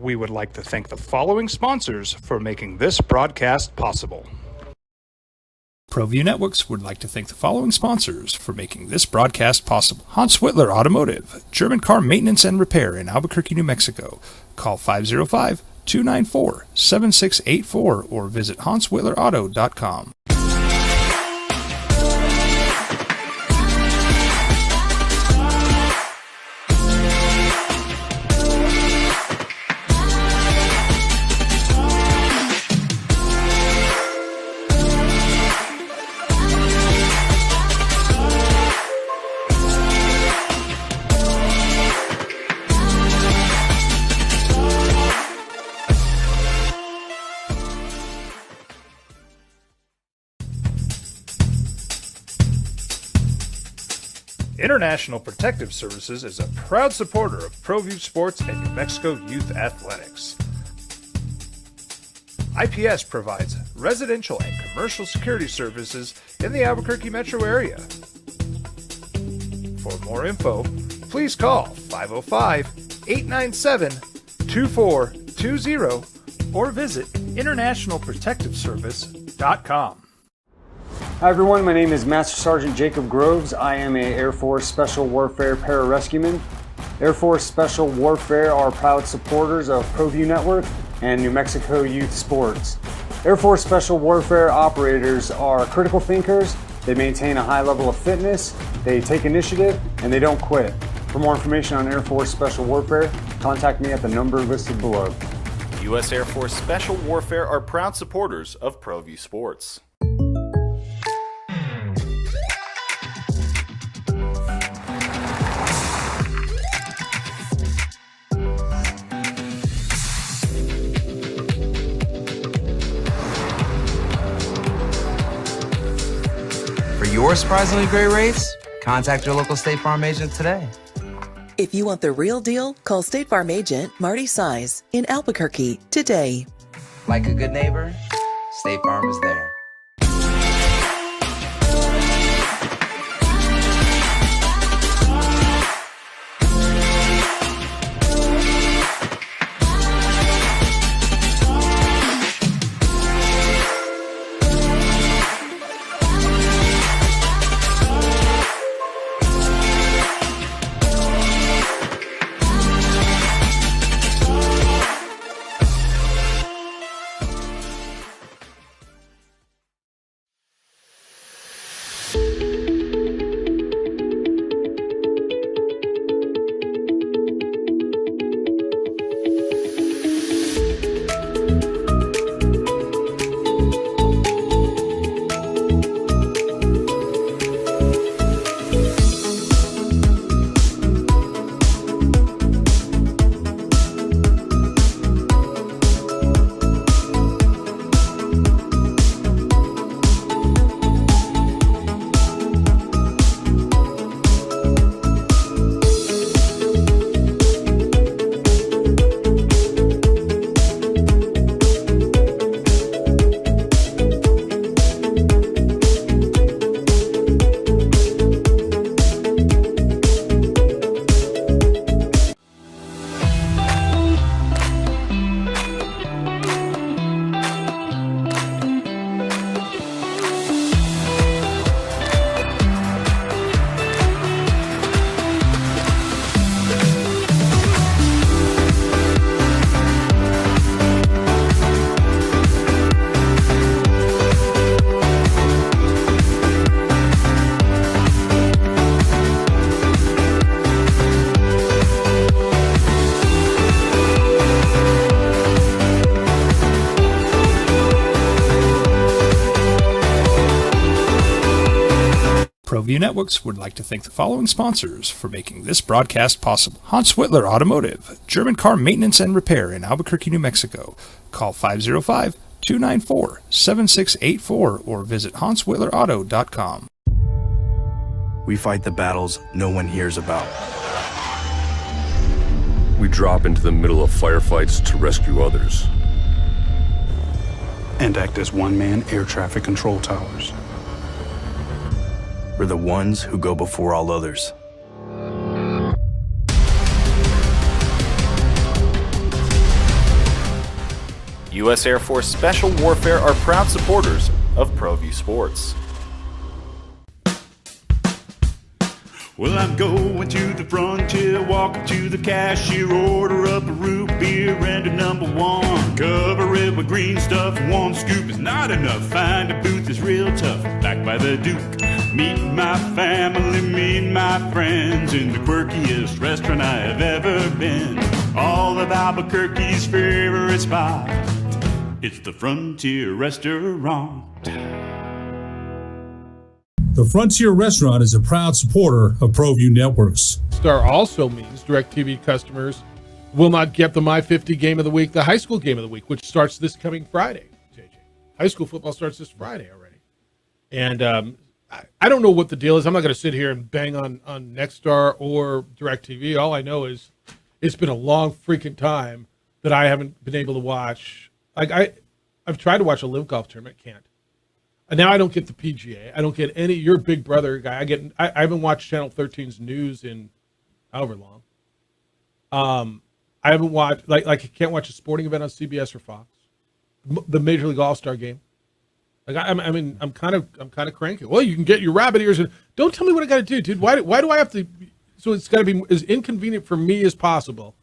We would like to thank the following sponsors for making this broadcast possible. ProView Networks would like to thank the following sponsors for making this broadcast possible. Hans Whitler Automotive, German car maintenance and repair in Albuquerque, New Mexico. Call 505-294-7684 or visit hanswhitlerauto.com. International Protective Services is a proud supporter of ProView Sports and New Mexico Youth Athletics. IPS provides residential and commercial security services in the Albuquerque metro area. For more info, please call 505-897-2420 or visit internationalprotectiveservice.com. Hi everyone, my name is Master Sergeant Jacob Groves. I am a Air Force Special Warfare Pararescueman. Air Force Special Warfare are proud supporters of ProView Network and New Mexico Youth Sports. Air Force Special Warfare operators are critical thinkers. They maintain a high level of fitness, they take initiative, and they don't quit. For more information on Air Force Special Warfare, contact me at the number listed below. U.S. Air Force Special Warfare are proud supporters of ProView Sports. For your surprisingly great rates, contact your local State Farm agent today. If you want the real deal, call State Farm agent Marty Size in Albuquerque today. Like a good neighbor, State Farm is there. ProView Networks would like to thank the following sponsors for making this broadcast possible. Hans Whitler Automotive, German car maintenance and repair in Albuquerque, New Mexico. Call 505-294-7684 or visit hanswhitlerauto.com. We fight the battles no one hears about. We drop into the middle of firefights to rescue others. And act as one-man air traffic control towers. We're the ones who go before all others. U.S. Air Force Special Warfare are proud supporters of ProView Sports. Well, I'm going to the frontier, walking to the cashier, order up a root beer and a number one. Cover it with green stuff, one scoop is not enough. Find a booth is real tough, back by the Duke. Meet my family, meet my friends in the quirkiest restaurant I have ever been. All of Albuquerque's favorite spot, it's the Frontier Restaurant. The Frontier Restaurant is a proud supporter of ProView Networks. Star also means DirecTV customers will not get the My 50 Game of the Week, the high school game of the week, which starts this coming Friday, JJ. High school football starts this Friday already. And I don't know what the deal is. I'm not going to sit here and bang on Nexstar or DirecTV. All I know is it's been a long freaking time that I haven't been able to watch. Like I've tried to watch a live golf tournament, can't. And now I don't get the PGA. I don't get any. You're a Big Brother guy. I haven't watched Channel 13's news in however long. I haven't watched like I can't watch a sporting event on CBS or Fox. The Major League All-Star Game. Like I'm kind of cranky. Well, you can get your rabbit ears and don't tell me what I got to do, dude. Why do I have to? So it's got to be as inconvenient for me as possible.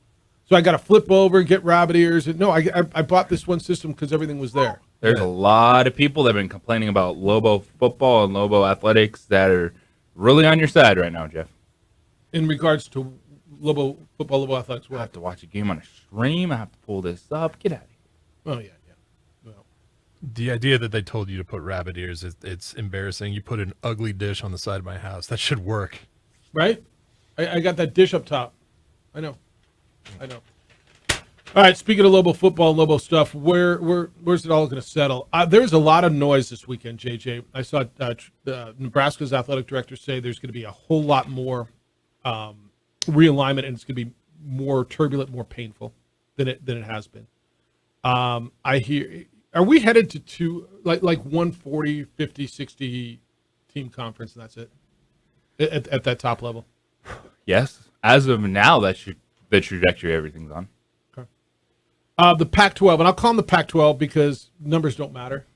So I got to flip over and get rabbit ears. And no, I bought this one system because everything was there. There's a lot of people that have been complaining about Lobo football and Lobo athletics that are really on your side right now, Jeff. In regards to Lobo football, Lobo athletics, I have to watch a game on a stream. I have to pull this up. Get out of here. Oh, yeah. Well, the idea that they told you to put rabbit ears, it's embarrassing. You put an ugly dish on the side of my house. That should work. Right? I got that dish up top. I know. All right, speaking of Lobo football and Lobo stuff, where's it all going to settle? There's a lot of noise this weekend, JJ. I saw Nebraska's athletic director say there's going to be a whole lot more realignment, and it's going to be more turbulent, more painful than it has been. I hear, are we headed to two, like 140, 50, 60 team conference, and that's it? At that top level? Yes. As of now, that's the trajectory everything's on. The Pac-12, and I'll call them the Pac-12 because numbers don't matter.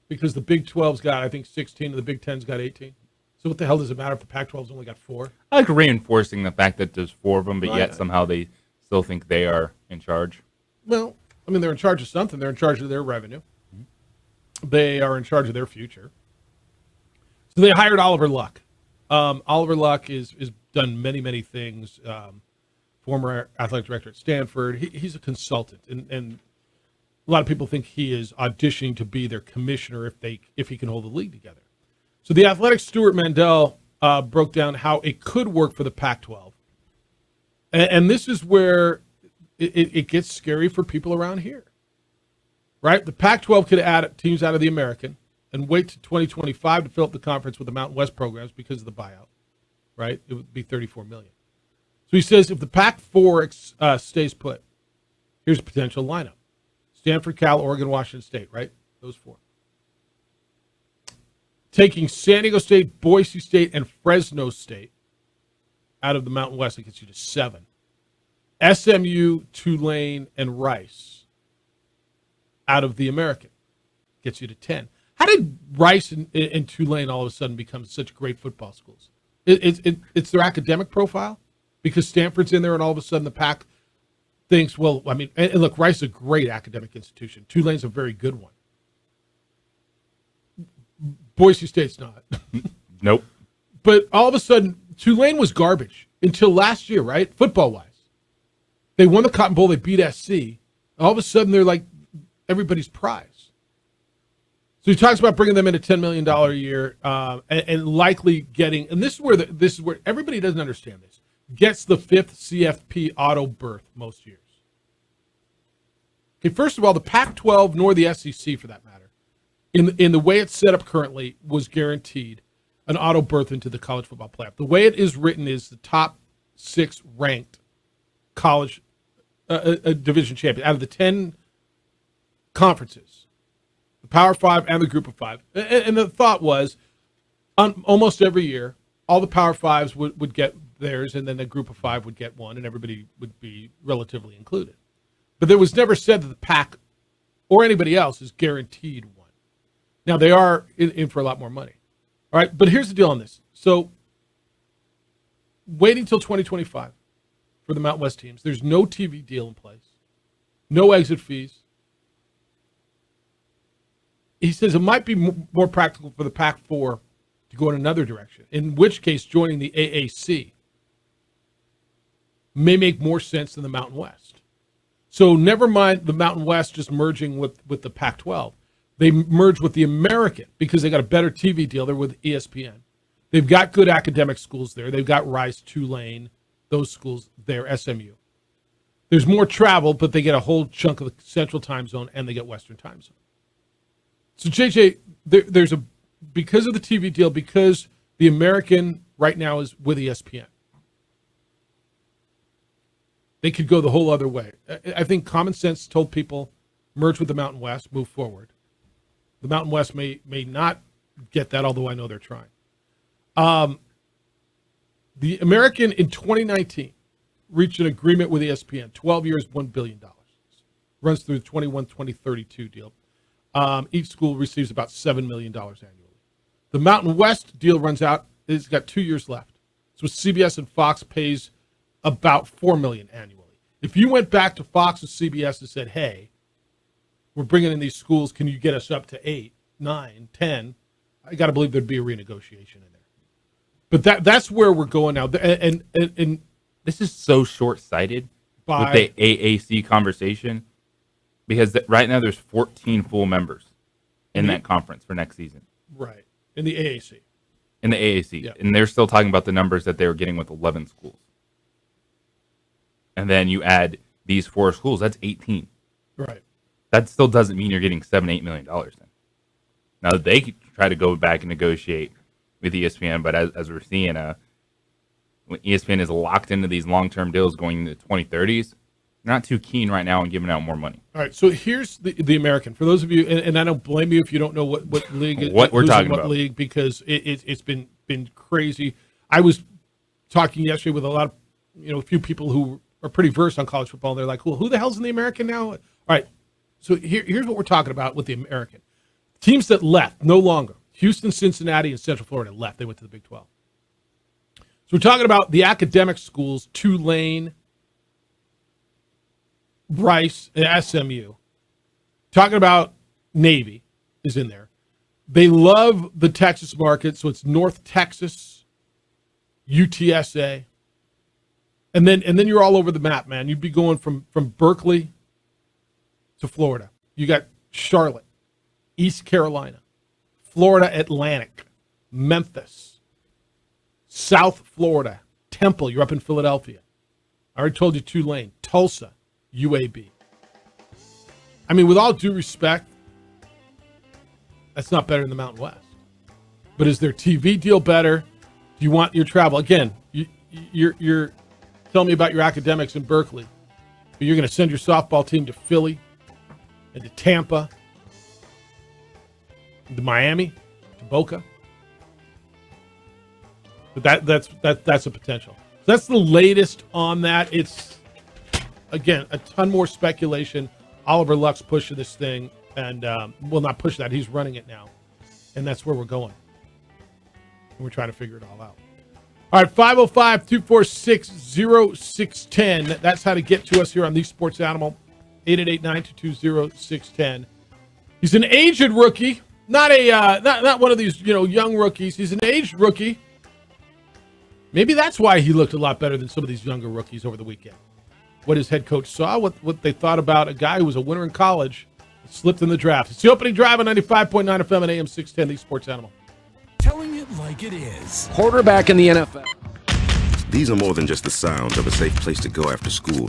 Because the Big 12's got, I think, 16, and the Big 10's got 18. So what the hell does it matter if the Pac-12's only got 4? I like reinforcing the fact that there's 4 of them, but yet somehow they still think they are in charge. Well, I mean, they're in charge of something. They're in charge of their revenue. They are in charge of their future. So they hired Oliver Luck. Oliver Luck is done many, many things. Former athletic director at Stanford. He's a consultant, and a lot of people think he is auditioning to be their commissioner if he can hold the league together. So the athletic Stuart Mandel broke down how it could work for the Pac-12, and this is where it gets scary for people around here. Right, the Pac-12 could add teams out of the American and wait to 2025 to fill up the conference with the Mountain West programs because of the buyout. Right, it would be $34 million. So he says if the Pac-4 stays put, here's a potential lineup. Stanford, Cal, Oregon, Washington State, right? Those 4. Taking San Diego State, Boise State, and Fresno State out of the Mountain West, it gets you to 7. SMU, Tulane, and Rice out of the American gets you to 10. How did Rice and Tulane all of a sudden become such great football schools? It's their academic profile? Because Stanford's in there, and all of a sudden the Pac thinks, well, I mean, and look, Rice is a great academic institution. Tulane's a very good one. Boise State's not. Nope. But all of a sudden, Tulane was garbage until last year, right? Football-wise. They won the Cotton Bowl. They beat SC. All of a sudden, they're like everybody's prize. So he talks about bringing them in at $10 million a year and likely getting, and this is where everybody doesn't understand this, gets the 5th CFP auto berth most years. Okay, first of all, the Pac-12 nor the SEC, for that matter, in the way it's set up currently, was guaranteed an auto berth into the college football playoff. The way it is written is the top 6 ranked college division champion out of the 10 conferences, the Power 5 and the Group of 5. And the thought was, almost every year, all the Power 5s would get theirs, and then the Group of 5 would get one, and everybody would be relatively included. But there was never said that the Pac or anybody else is guaranteed one. Now, they are in for a lot more money. All right, but here's the deal on this. So, waiting till 2025 for the Mountain West teams. There's no TV deal in place, no exit fees. He says it might be more practical for the Pac-4 to go in another direction, in which case joining the AAC may make more sense than the Mountain West. So never mind the Mountain West just merging with the Pac-12. They merge with the American because they got a better TV deal there with ESPN. They've got good academic schools there. They've got Rice, Tulane, those schools there, SMU. There's more travel, but they get a whole chunk of the Central Time Zone and they get Western Time Zone. So, JJ, there's a because of the TV deal, because the American right now is with ESPN. They could go the whole other way. I think common sense told people merge with the Mountain West, move forward. The Mountain West may not get that, although I know they're trying. The American in 2019 reached an agreement with ESPN, 12 years, $1 billion. Runs through the 2032 deal. Each school receives about $7 million annually. The Mountain West deal runs out. It's got 2 years left. So CBS and Fox pays about $4 million annually. If you went back to Fox or CBS and said, hey, we're bringing in these schools, can you get us up to 8, 9, 10? I got to believe there'd be a renegotiation in there. But that's where we're going now. And this is so short-sighted with the AAC conversation because right now there's 14 full members in that conference for next season. Right. In the AAC. In the AAC. Yeah. And they're still talking about the numbers that they were getting with 11 schools. And then you add these 4 schools, that's 18. Right. That still doesn't mean you're getting $7-8 million then. Now, they could try to go back and negotiate with ESPN, but as we're seeing, when ESPN is locked into these long-term deals going into the 2030s, they're not too keen right now on giving out more money. All right, so here's the American. For those of you, and I don't blame you if you don't know what league what we're talking about, league, because it's been crazy. I was talking yesterday with a few people who are pretty versed on college football. And they're like, well, who the hell's in the American now? All right, so here's what we're talking about with the American. Teams that left, no longer. Houston, Cincinnati, and Central Florida left. They went to the Big 12. So we're talking about the academic schools, Tulane, Rice, and SMU. Talking about Navy is in there. They love the Texas market, so it's North Texas, UTSA. And then you're all over the map, man. You'd be going from Berkeley to Florida. You got Charlotte, East Carolina, Florida Atlantic, Memphis, South Florida, Temple, you're up in Philadelphia. I already told you Tulane, Tulsa, UAB. I mean, with all due respect, that's not better than the Mountain West. But is their TV deal better? Do you want your travel? Again, you're telling me about your academics in Berkeley. But you're going to send your softball team to Philly and to Tampa, to Miami, to Boca. But that's a potential. So that's the latest on that. It's, again, a ton more speculation. Oliver Luck's pushing this thing, and not push that. He's running it now, and that's where we're going. And we're trying to figure it all out. All right, 505-246-0610. That's how to get to us here on The Sports Animal. 888-922-0610. He's an aged rookie. Not one of these, young rookies. He's an aged rookie. Maybe that's why he looked a lot better than some of these younger rookies over the weekend. What his head coach saw, what they thought about a guy who was a winner in college, slipped in the draft. It's the opening drive on 95.9 FM and AM 610, The Sports Animal. Telling it like it is. Quarterback in the NFL. These are more than just the sounds of a safe place to go after school.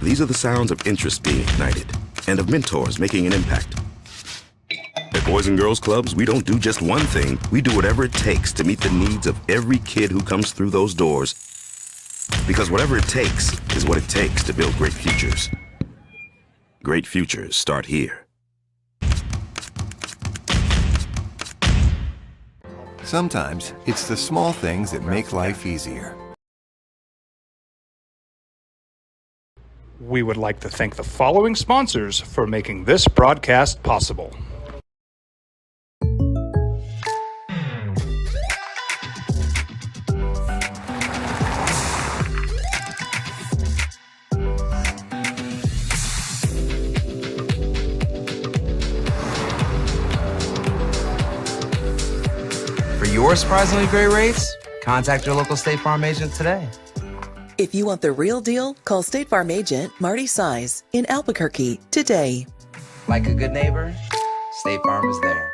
These are the sounds of interest being ignited and of mentors making an impact. At Boys and Girls Clubs, we don't do just one thing. We do whatever it takes to meet the needs of every kid who comes through those doors. Because whatever it takes is what it takes to build great futures. Great futures start here. Sometimes it's the small things that make life easier. We would like to thank the following sponsors for making this broadcast possible. For your surprisingly great rates, contact your local State Farm agent today. If you want the real deal, call State Farm agent Marty Size in Albuquerque today. Like a good neighbor, State Farm is there.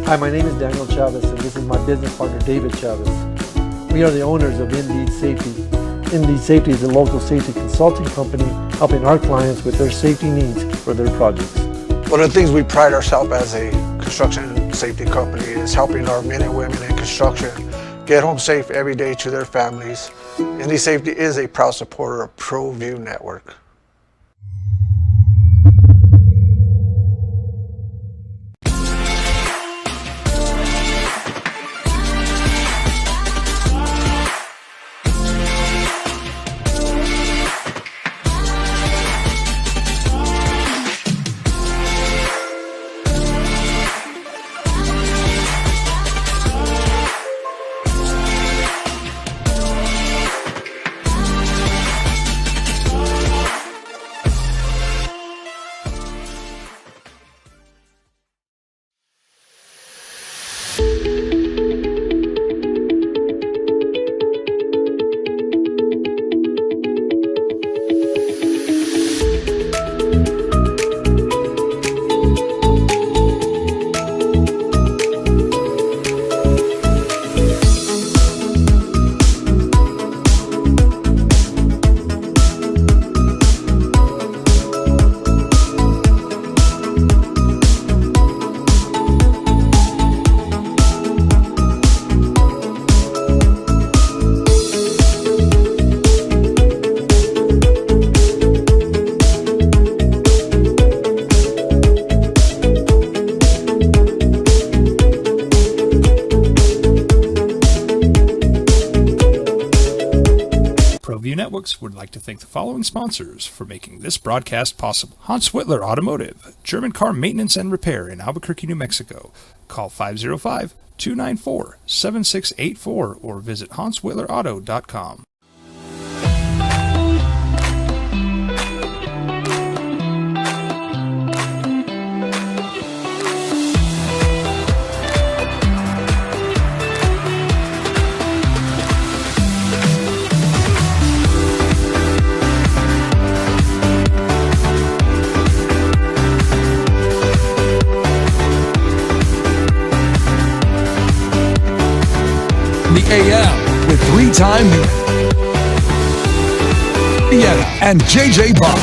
Hi, my name is Daniel Chavez, and this is my business partner, David Chavez. We are the owners of Indeed Safety. Indeed Safety is a local safety consulting company helping our clients with their safety needs for their projects. One of the things we pride ourselves as a construction safety company is helping our men and women in construction get home safe every day to their families. Indeed Safety is a proud supporter of ProView Network. ProView Networks would like to thank the following sponsors for making this broadcast possible. Hans Whitler Automotive, German car maintenance and repair in Albuquerque, New Mexico. Call 505-294-7684 or visit hanswhitlerauto.com. The AM with three-time Vienna and JJ Buck.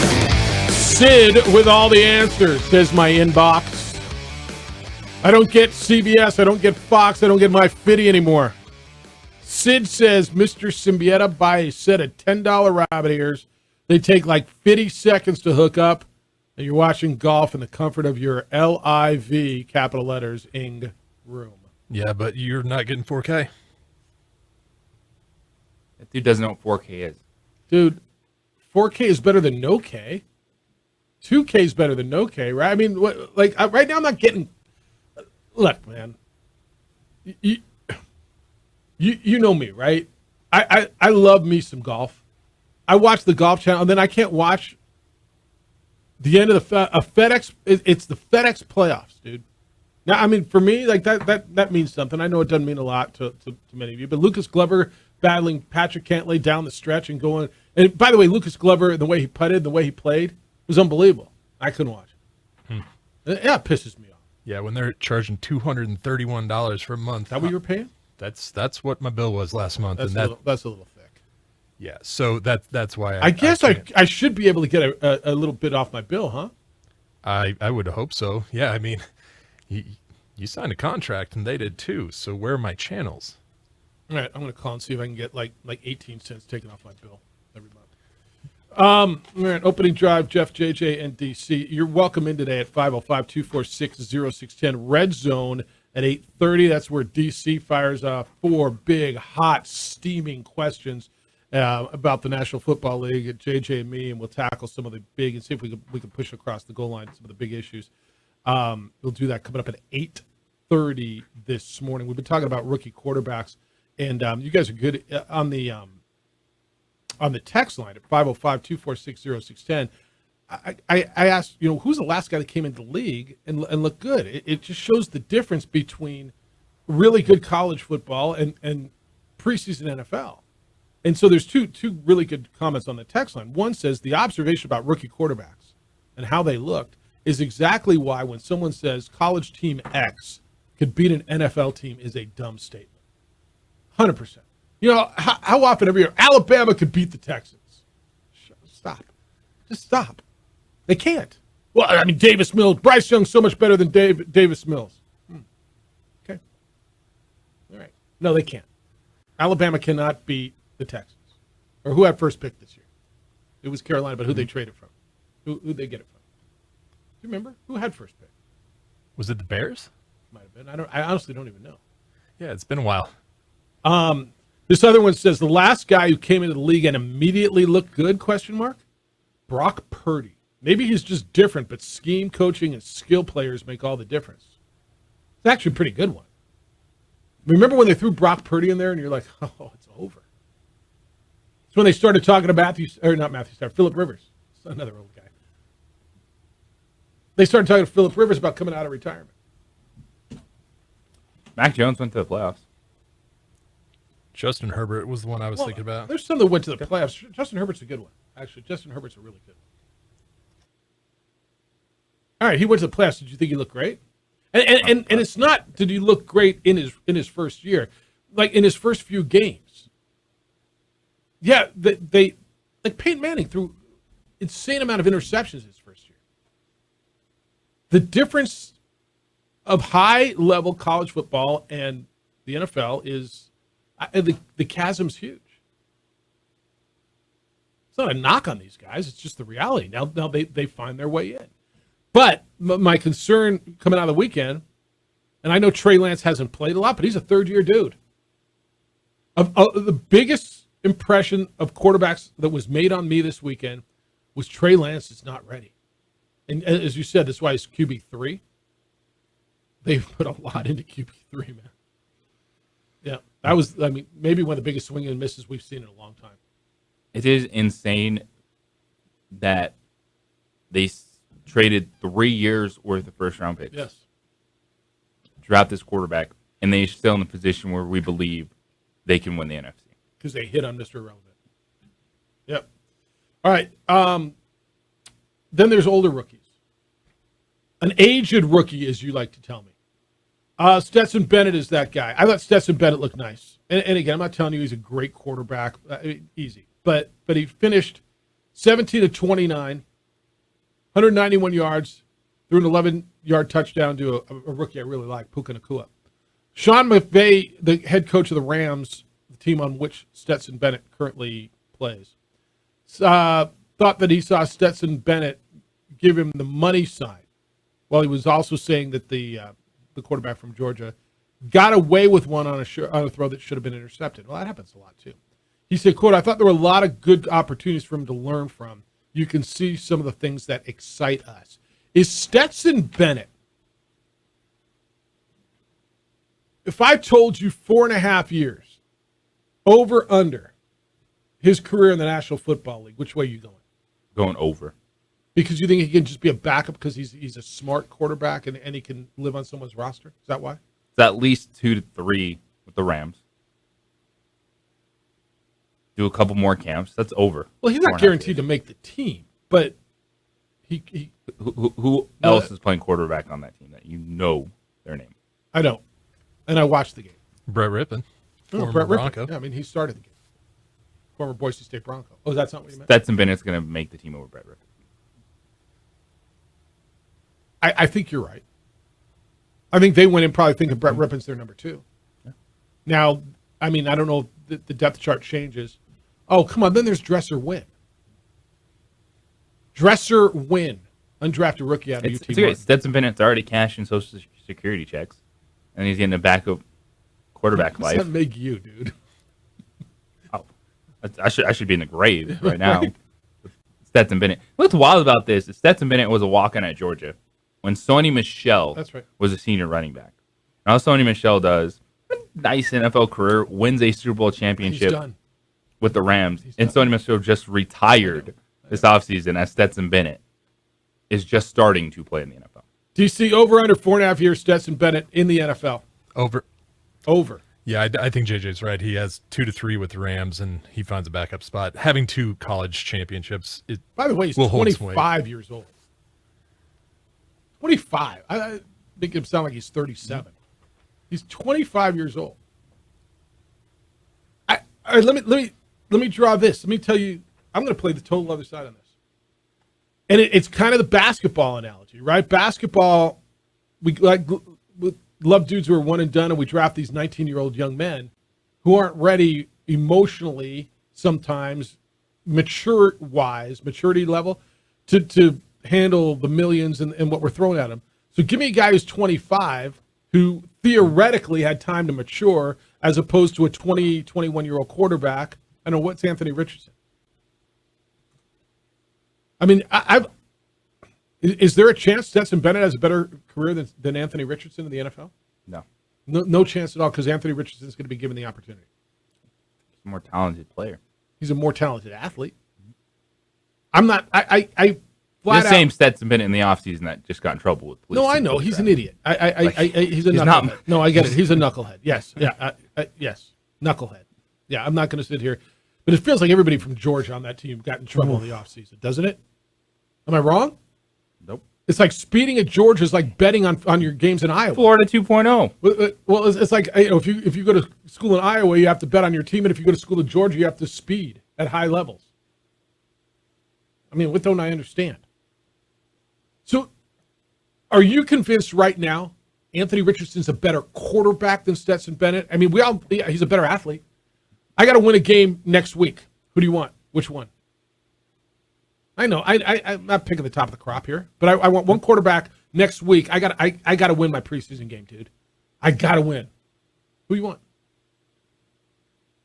Sid with all the answers, says my inbox. I don't get CBS, I don't get Fox, I don't get my Fitty anymore. Sid says Mr. Symbieta buy a set of $10 rabbit ears. They take like 50 seconds to hook up, and you're watching golf in the comfort of your LIV, capital letters, ing room. Yeah, but you're not getting 4K. That dude doesn't know what 4K is. Dude, 4K is better than no K. 2K is better than no K, right? I mean, right now I'm not getting. Look, man, you know me, right? I love me some golf. I watch the Golf Channel, and then I can't watch the end of the FedEx. It's the FedEx playoffs, dude. Now, I mean, for me, like that means something. I know it doesn't mean a lot to many of you, but Lucas Glover battling Patrick Cantlay down the stretch and going. And by the way, Lucas Glover, the way he putted, the way he played, was unbelievable. I couldn't watch it. Yeah, it pisses me off. Yeah, when they're charging $231 for a month. Is that what you were paying? That's what my bill was last month. That's and that's a little thick. Yeah, so that's why I guess I should be able to get a little bit off my bill, huh? I would hope so. Yeah, I mean, you signed a contract and they did too. So where are my channels? All right, I'm going to call and see if I can get like 18 cents taken off my bill every month. All right, opening drive, Jeff, JJ, and DC. You're welcome in today at 505-246-0610. Red Zone at 8:30. That's where DC fires 4 big, hot, steaming questions about the National Football League at JJ and me, and we'll tackle some of the big and see if we can push across the goal line some of the big issues. We'll do that coming up at 8:30 this morning. We've been talking about rookie quarterbacks, and you guys are good on the text line at 505-246-0610. I asked, who's the last guy that came into the league and looked good? It just shows the difference between really good college football and preseason NFL. And so there's two really good comments on the text line. One says the observation about rookie quarterbacks and how they looked is exactly why when someone says college team X could beat an NFL team is a dumb statement. 100%. How often every year Alabama could beat the Texans? Stop. Just stop. They can't. Well, I mean, Davis Mills, Bryce Young's so much better than Davis Mills. Okay. All right. No, they can't. Alabama cannot beat the Texans. Or who had first pick this year? It was Carolina, but who they traded from? Who they get it from? Do you remember? Who had first pick? Was it the Bears? Might have been. I honestly don't even know. Yeah, it's been a while. This other one says the last guy who came into the league and immediately looked good, ? Brock Purdy. Maybe he's just different, but scheme, coaching, and skill players make all the difference. It's actually a pretty good one. Remember when they threw Brock Purdy in there and you're like, oh, it's over. It's when they started talking to Phillip Rivers. It's another old guy. They started talking to Phillip Rivers about coming out of retirement. Mac Jones went to the playoffs. Justin Herbert was the one I was thinking about. There's some that went to the playoffs. Justin Herbert's a good one. Actually, Justin Herbert's a really good one. All right, he went to the playoffs. Did you think he looked great? And it's not did he look great in his first year, like in his first few games. Yeah, they like Peyton Manning threw insane amount of interceptions his first year. The difference of high level college football and the NFL is the chasm's huge. It's not a knock on these guys. It's just the reality. Now they find their way in. But my concern coming out of the weekend, and I know Trey Lance hasn't played a lot, but he's a third-year dude. The biggest impression of quarterbacks that was made on me this weekend was Trey Lance is not ready. And as you said, that's why he's QB3. They've put a lot into QB3, man. Yeah, that was, maybe one of the biggest swing and misses we've seen in a long time. It is insane that they traded 3 years worth of first-round picks. Yes. Draft this quarterback, and they're still in a position where we believe they can win the NFC. Because they hit on Mr. Irrelevant. Yep. All right. Then there's older rookies. An aged rookie, as you like to tell me. Stetson Bennett is that guy. I thought Stetson Bennett looked nice. And again, I'm not telling you he's a great quarterback. Easy. But he finished 17 of 29, 191 yards, threw an 11-yard touchdown to a rookie I really like, Puka Nacua. Sean McVay, the head coach of the Rams, the team on which Stetson Bennett currently plays, thought that he saw Stetson Bennett give him the money sign, while he was also saying that the quarterback from Georgia got away with one on a throw that should have been intercepted. Well, that happens a lot too. He said, quote, I thought there were a lot of good opportunities for him to learn from. You can see some of the things that excite us. Is Stetson Bennett, if I told you 4.5 years, over, under, his career in the National Football League, which way are you going? Going over. Because you think he can just be a backup because he's a smart quarterback and he can live on someone's roster? Is that why? It's at least 2 to 3 with the Rams. Do a couple more camps. That's over. Well, he's not guaranteed to make the team, but he who else is playing quarterback on that team that you know their name? I don't. And I watched the game. Brett Rippon. Brett Rippon. Bronco. Yeah, he started the game. Former Boise State Bronco. Oh, that's not what you meant? Stetson Bennett's going to make the team over Brett Rippon. I think you're right. I think they went in probably thinking Brett Rippon's their number 2. Yeah. Now, I don't know if the depth chart changes. Oh, come on. Then there's Dresser Wynn. Dresser Wynn, undrafted rookie out of UT Martin. Stetson Bennett's already cashing Social Security checks, and he's getting a backup quarterback life. What does that make you, dude? Oh. I should be in the grave right now. Stetson Bennett. What's wild about this is Stetson Bennett was a walk-on at Georgia when Sony Michel was a senior running back. Now Sony Michel does a nice NFL career, wins a Super Bowl championship with the Rams, and Sony Michel just retired this offseason as Stetson Bennett is just starting to play in the NFL. DC, over under 4.5 years, Stetson Bennett in the NFL. Over. Yeah, I think JJ's right. He has 2 to 3 with the Rams, and he finds a backup spot. Having 2 college championships, by the way, he's 25 years old. 25. I make him sound like he's 37. He's 25 years old. All right, let me draw this. Let me tell you, I'm going to play the total other side on this. And it's kind of the basketball analogy, right? Basketball, we love dudes who are one and done, and we draft these 19-year-old young men who aren't ready emotionally, sometimes maturity level, to handle the millions and what we're throwing at them. So give me a guy who's 25 who theoretically had time to mature as opposed to a 20, 21-year-old quarterback. I know, what's Anthony Richardson? I mean, is there a chance Stetson Bennett has a better career than Anthony Richardson in the NFL? No chance at all, because Anthony Richardson is going to be given the opportunity. He's a more talented player. He's a more talented athlete. I'm not. I flat the same Stetson Bennett in the offseason that just got in trouble with police. No, I know he's an idiot. He's a knucklehead. No, I get it. He's a knucklehead. Yes, yeah, yes, knucklehead. Yeah, I'm not going to sit here, but it feels like everybody from Georgia on that team got in trouble in the offseason, doesn't it? Am I wrong? Nope. It's like speeding at Georgia is like betting on your games in Iowa. Florida 2.0. Well, it's like, if you go to school in Iowa, you have to bet on your team, and if you go to school in Georgia, you have to speed at high levels. I mean, what don't I understand? So, are you convinced right now Anthony Richardson's a better quarterback than Stetson Bennett? I mean, he's a better athlete. I got to win a game next week. Who do you want? Which one? I know. I'm not picking the top of the crop here, but I want one quarterback next week. I got to win my preseason game, dude. I got to win. Who do you want?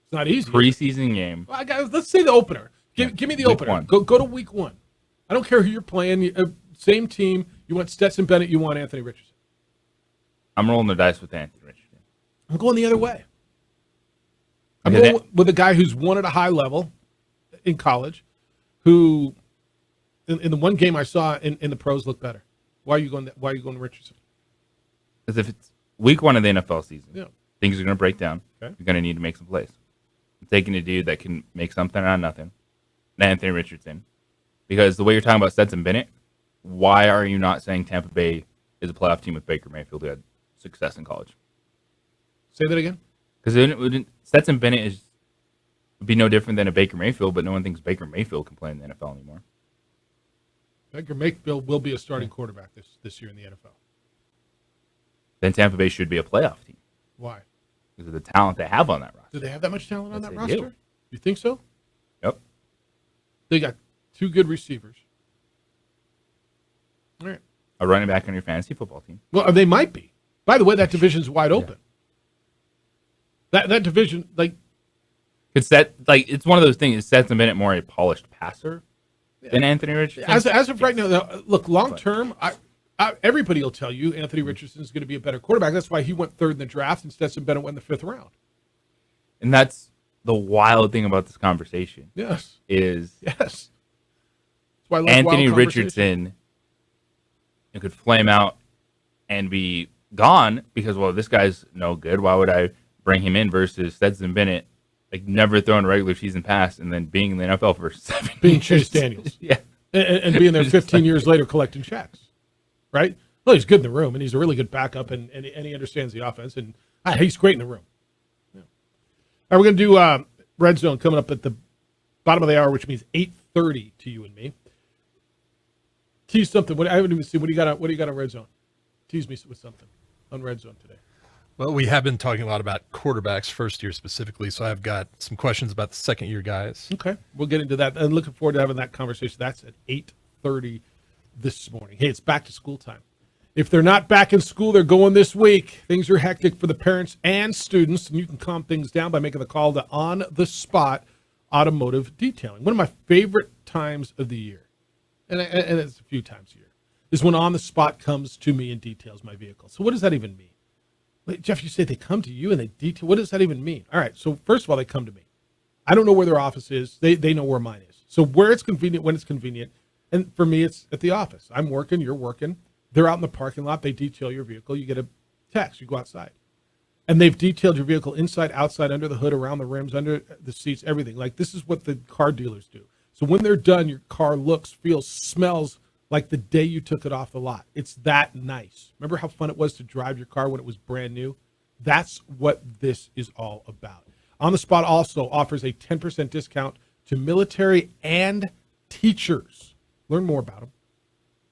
It's not easy. Preseason game. Well, let's say the opener. Give me the opener. Go to week 1. I don't care who you're playing. Same team. You want Stetson Bennett. You want Anthony Richardson. I'm rolling the dice with Anthony Richardson. I'm going the other way. I'm going with a guy who's won at a high level in college, who in the one game I saw in the pros looked better. Why are you going to Richardson? Because if it's week 1 of the NFL season, yeah, things are going to break down. Okay. You're going to need to make some plays. I'm taking a dude that can make something out of nothing, Anthony Richardson. Because the way you're talking about Stetson Bennett, why are you not saying Tampa Bay is a playoff team with Baker Mayfield who had success in college? Say that again? Because Stetson Bennett would be no different than a Baker Mayfield, but no one thinks Baker Mayfield can play in the NFL anymore. Baker Mayfield will be a starting quarterback this year in the NFL. Then Tampa Bay should be a playoff team. Why? Because of the talent they have on that roster. Do they have that much talent on that roster? Do. You think so? Yep. They got 2 good receivers. All right. A running back on your fantasy football team. Well, they might be. By the way, that division's wide open. That division, it's one of those things. Is Stetson Bennett more a polished passer than Anthony Richardson? As of right now, look, long term, everybody will tell you Anthony Richardson is going to be a better quarterback. That's why he went 3rd in the draft and Stetson Bennett went in the 5th round. And that's the wild thing about this conversation. Yes. Is that's why I love Anthony wild Richardson could flame out and be gone because, well, this guy's no good. Why would I bring him in versus Stetson Bennett, never throwing a regular season pass and then being in the NFL for 7 years. Being Chase Daniels. Yeah. And being there 15 years later collecting checks. Right? Well, he's good in the room, and he's a really good backup, and he understands the offense, and he's great in the room. Yeah. All right, we're going to do Red Zone coming up at the bottom of the hour, which means 8:30 to you and me. Tease something. I haven't even seen. What do you got on Red Zone? Tease me with something on Red Zone today. Well, we have been talking a lot about quarterbacks first year specifically, so I've got some questions about the second year guys. Okay, we'll get into that. And looking forward to having that conversation. That's at 8:30 this morning. Hey, it's back to school time. If they're not back in school, they're going this week. Things are hectic for the parents and students, and you can calm things down by making the call to On the Spot Automotive Detailing. One of my favorite times of the year, and it's a few times a year, is when On the Spot comes to me and details my vehicle. So what does that even mean? Wait, Jeff, you say they come to you and they detail. What does that even mean? All right, so first of all, they come to me. I don't know where their office is. They know where mine is. So where it's convenient, when it's convenient, and for me, it's at the office. I'm working, you're working. They're out in the parking lot. They detail your vehicle. You get a text. You go outside. And they've detailed your vehicle inside, outside, under the hood, around the rims, under the seats, everything. Like, this is what the car dealers do. So when they're done, your car looks, feels, smells like the day you took it off the lot. It's that nice. Remember how fun it was to drive your car when it was brand new? That's what this is all about. On the Spot also offers a 10% discount to military and teachers. Learn more about them.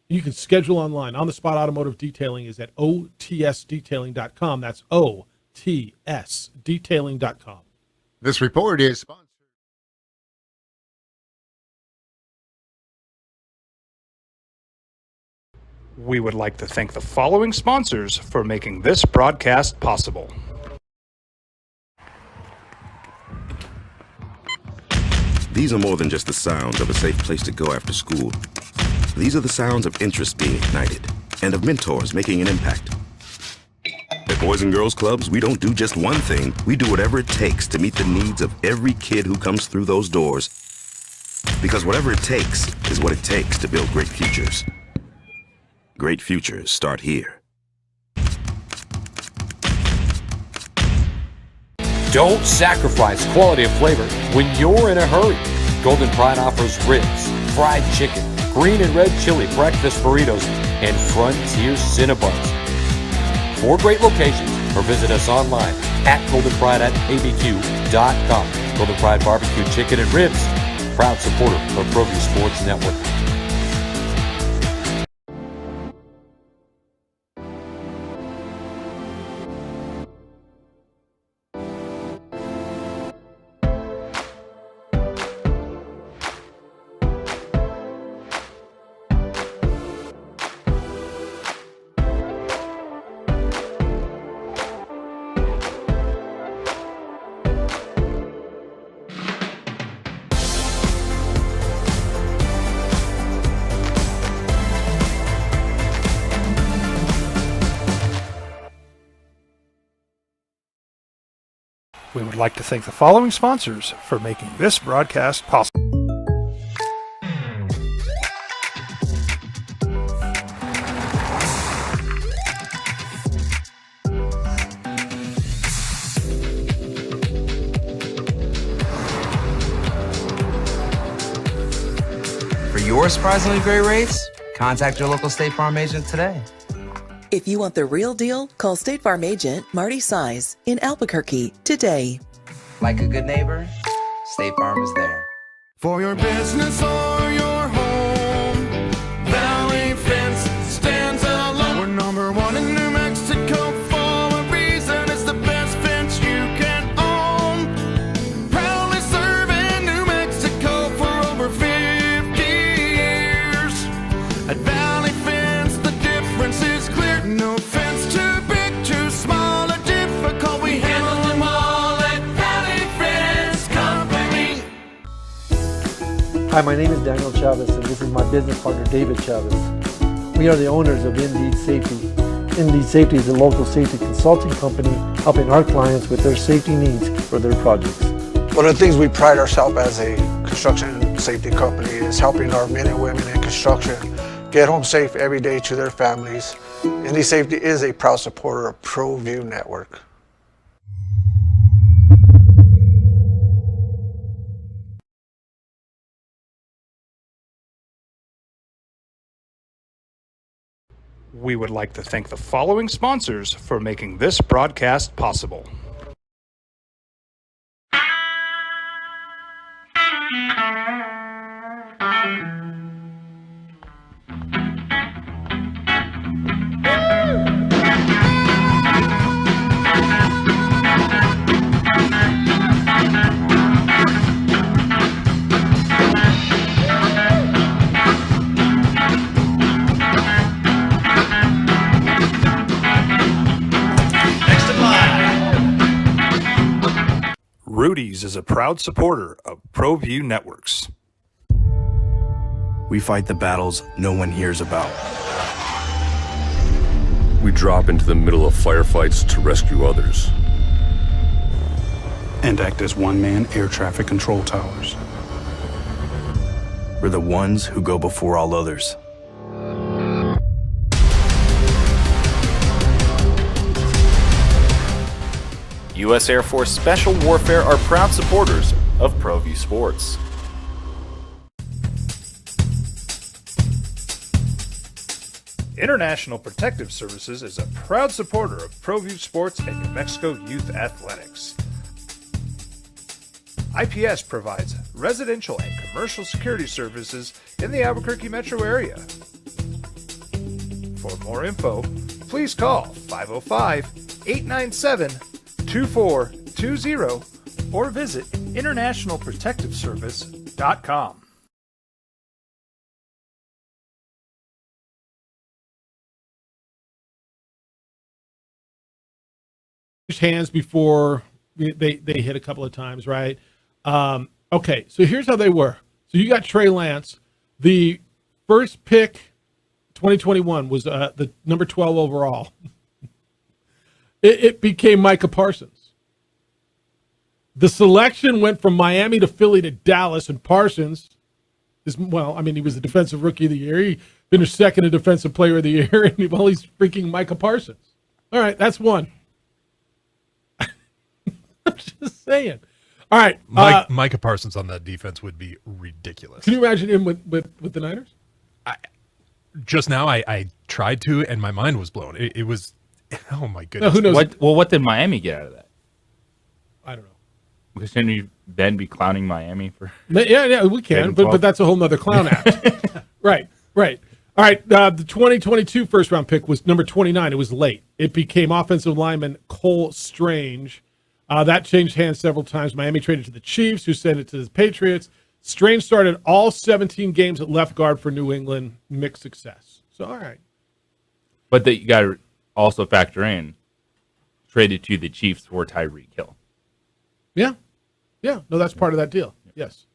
You can schedule online. On the Spot Automotive Detailing is at otsdetailing.com. That's otsdetailing.com. This report is sponsored. We would like to thank the following sponsors for making this broadcast possible. These are more than just the sounds of a safe place to go after school. These are the sounds of interest being ignited and of mentors making an impact. At Boys and Girls Clubs, we don't do just one thing. We do whatever it takes to meet the needs of every kid who comes through those doors. Because whatever it takes is what it takes to build great futures. Great futures start here. Don't sacrifice quality of flavor when you're in a hurry. Golden Pride offers ribs, fried chicken, green and red chili breakfast burritos, and Frontier Cinnabons. 4 great locations, or visit us online at goldenpride@abq.com. Golden Pride Barbecue Chicken and Ribs, proud supporter of ProView Sports Network. We would like to thank the following sponsors for making this broadcast possible. For your surprisingly great rates, contact your local State Farm agent today. If you want the real deal, call State Farm agent Marty Size in Albuquerque today. Like a good neighbor, State Farm is there. For your business or your home, Valley Fence stands alone. We're number 1 in New Mexico for a reason. It's the best fence you can own. Proudly serving New Mexico for over 50 years. At Valley Fence, the difference is clear. No fence too big, too small, or difficult. We handle them all at Valley Fence Company. Hi, my name is Daniel Chavez, and this is my business partner, David Chavez. We are the owners of Indeed Safety. Indeed Safety is a local safety consulting company helping our clients with their safety needs for their projects. One of the things we pride ourselves as a construction safety company is helping our men and women in construction get home safe every day to their families. Indeed Safety is a proud supporter of ProView Network. We would like to thank the following sponsors for making this broadcast possible. Next in line, Industries is a proud supporter of ProView Networks. We fight the battles no one hears about. We drop into the middle of firefights to rescue others. And act as one-man air traffic control towers. We're the ones who go before all others. U.S. Air Force Special Warfare are proud supporters of ProView Sports. International Protective Services is a proud supporter of ProView Sports and New Mexico Youth Athletics. IPS provides residential and commercial security services in the Albuquerque metro area. For more info, please call 505-897-2420 or visit internationalprotectiveservice.com. Hands before they hit a couple of times, right? Okay, so here's how they were. So you got Trey Lance. The first pick, 2021, was the number 12 overall. It became Micah Parsons. The selection went from Miami to Philly to Dallas, and Parsons is, well, I mean, he was the defensive rookie of the year. He finished second in defensive player of the year, and well, he's freaking Micah Parsons. All right, that's one. I'm just saying. All right. Micah Parsons on that defense would be ridiculous. Can you imagine him with the Niners? Just now, I tried to, and my mind was blown. It was, oh my goodness. No, who knows? What did Miami get out of that? I don't know. Because shouldn't you then be clowning Miami for? Yeah, we can, but that's a whole nother clown act. Right. All right, the 2022 first-round pick was number 29. It was late. It became offensive lineman Cole Strange. That changed hands several times. Miami traded to the Chiefs, who sent it to the Patriots. Strange started all 17 games at left guard for New England. Mixed success. So, all right. But you got to also factor in traded to the Chiefs for Tyreek Hill. Yeah. No, that's part of that deal. Yes.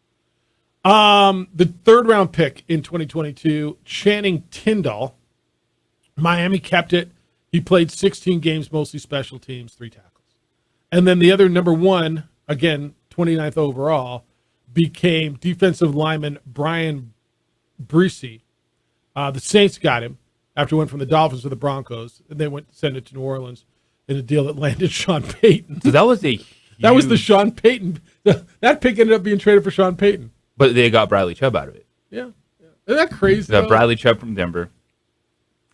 The third-round pick in 2022, Channing Tindall. Miami kept it. He played 16 games, mostly special teams, 3 tackles. And then the other number one, again, 29th overall, became defensive lineman Brian Breesy. The Saints got him after he went from the Dolphins to the Broncos, and they went to send it to New Orleans in a deal that landed Sean Payton. So that was the Sean Payton. That pick ended up being traded for Sean Payton. But they got Bradley Chubb out of it. Yeah. Isn't that crazy? They got Bradley Chubb from Denver,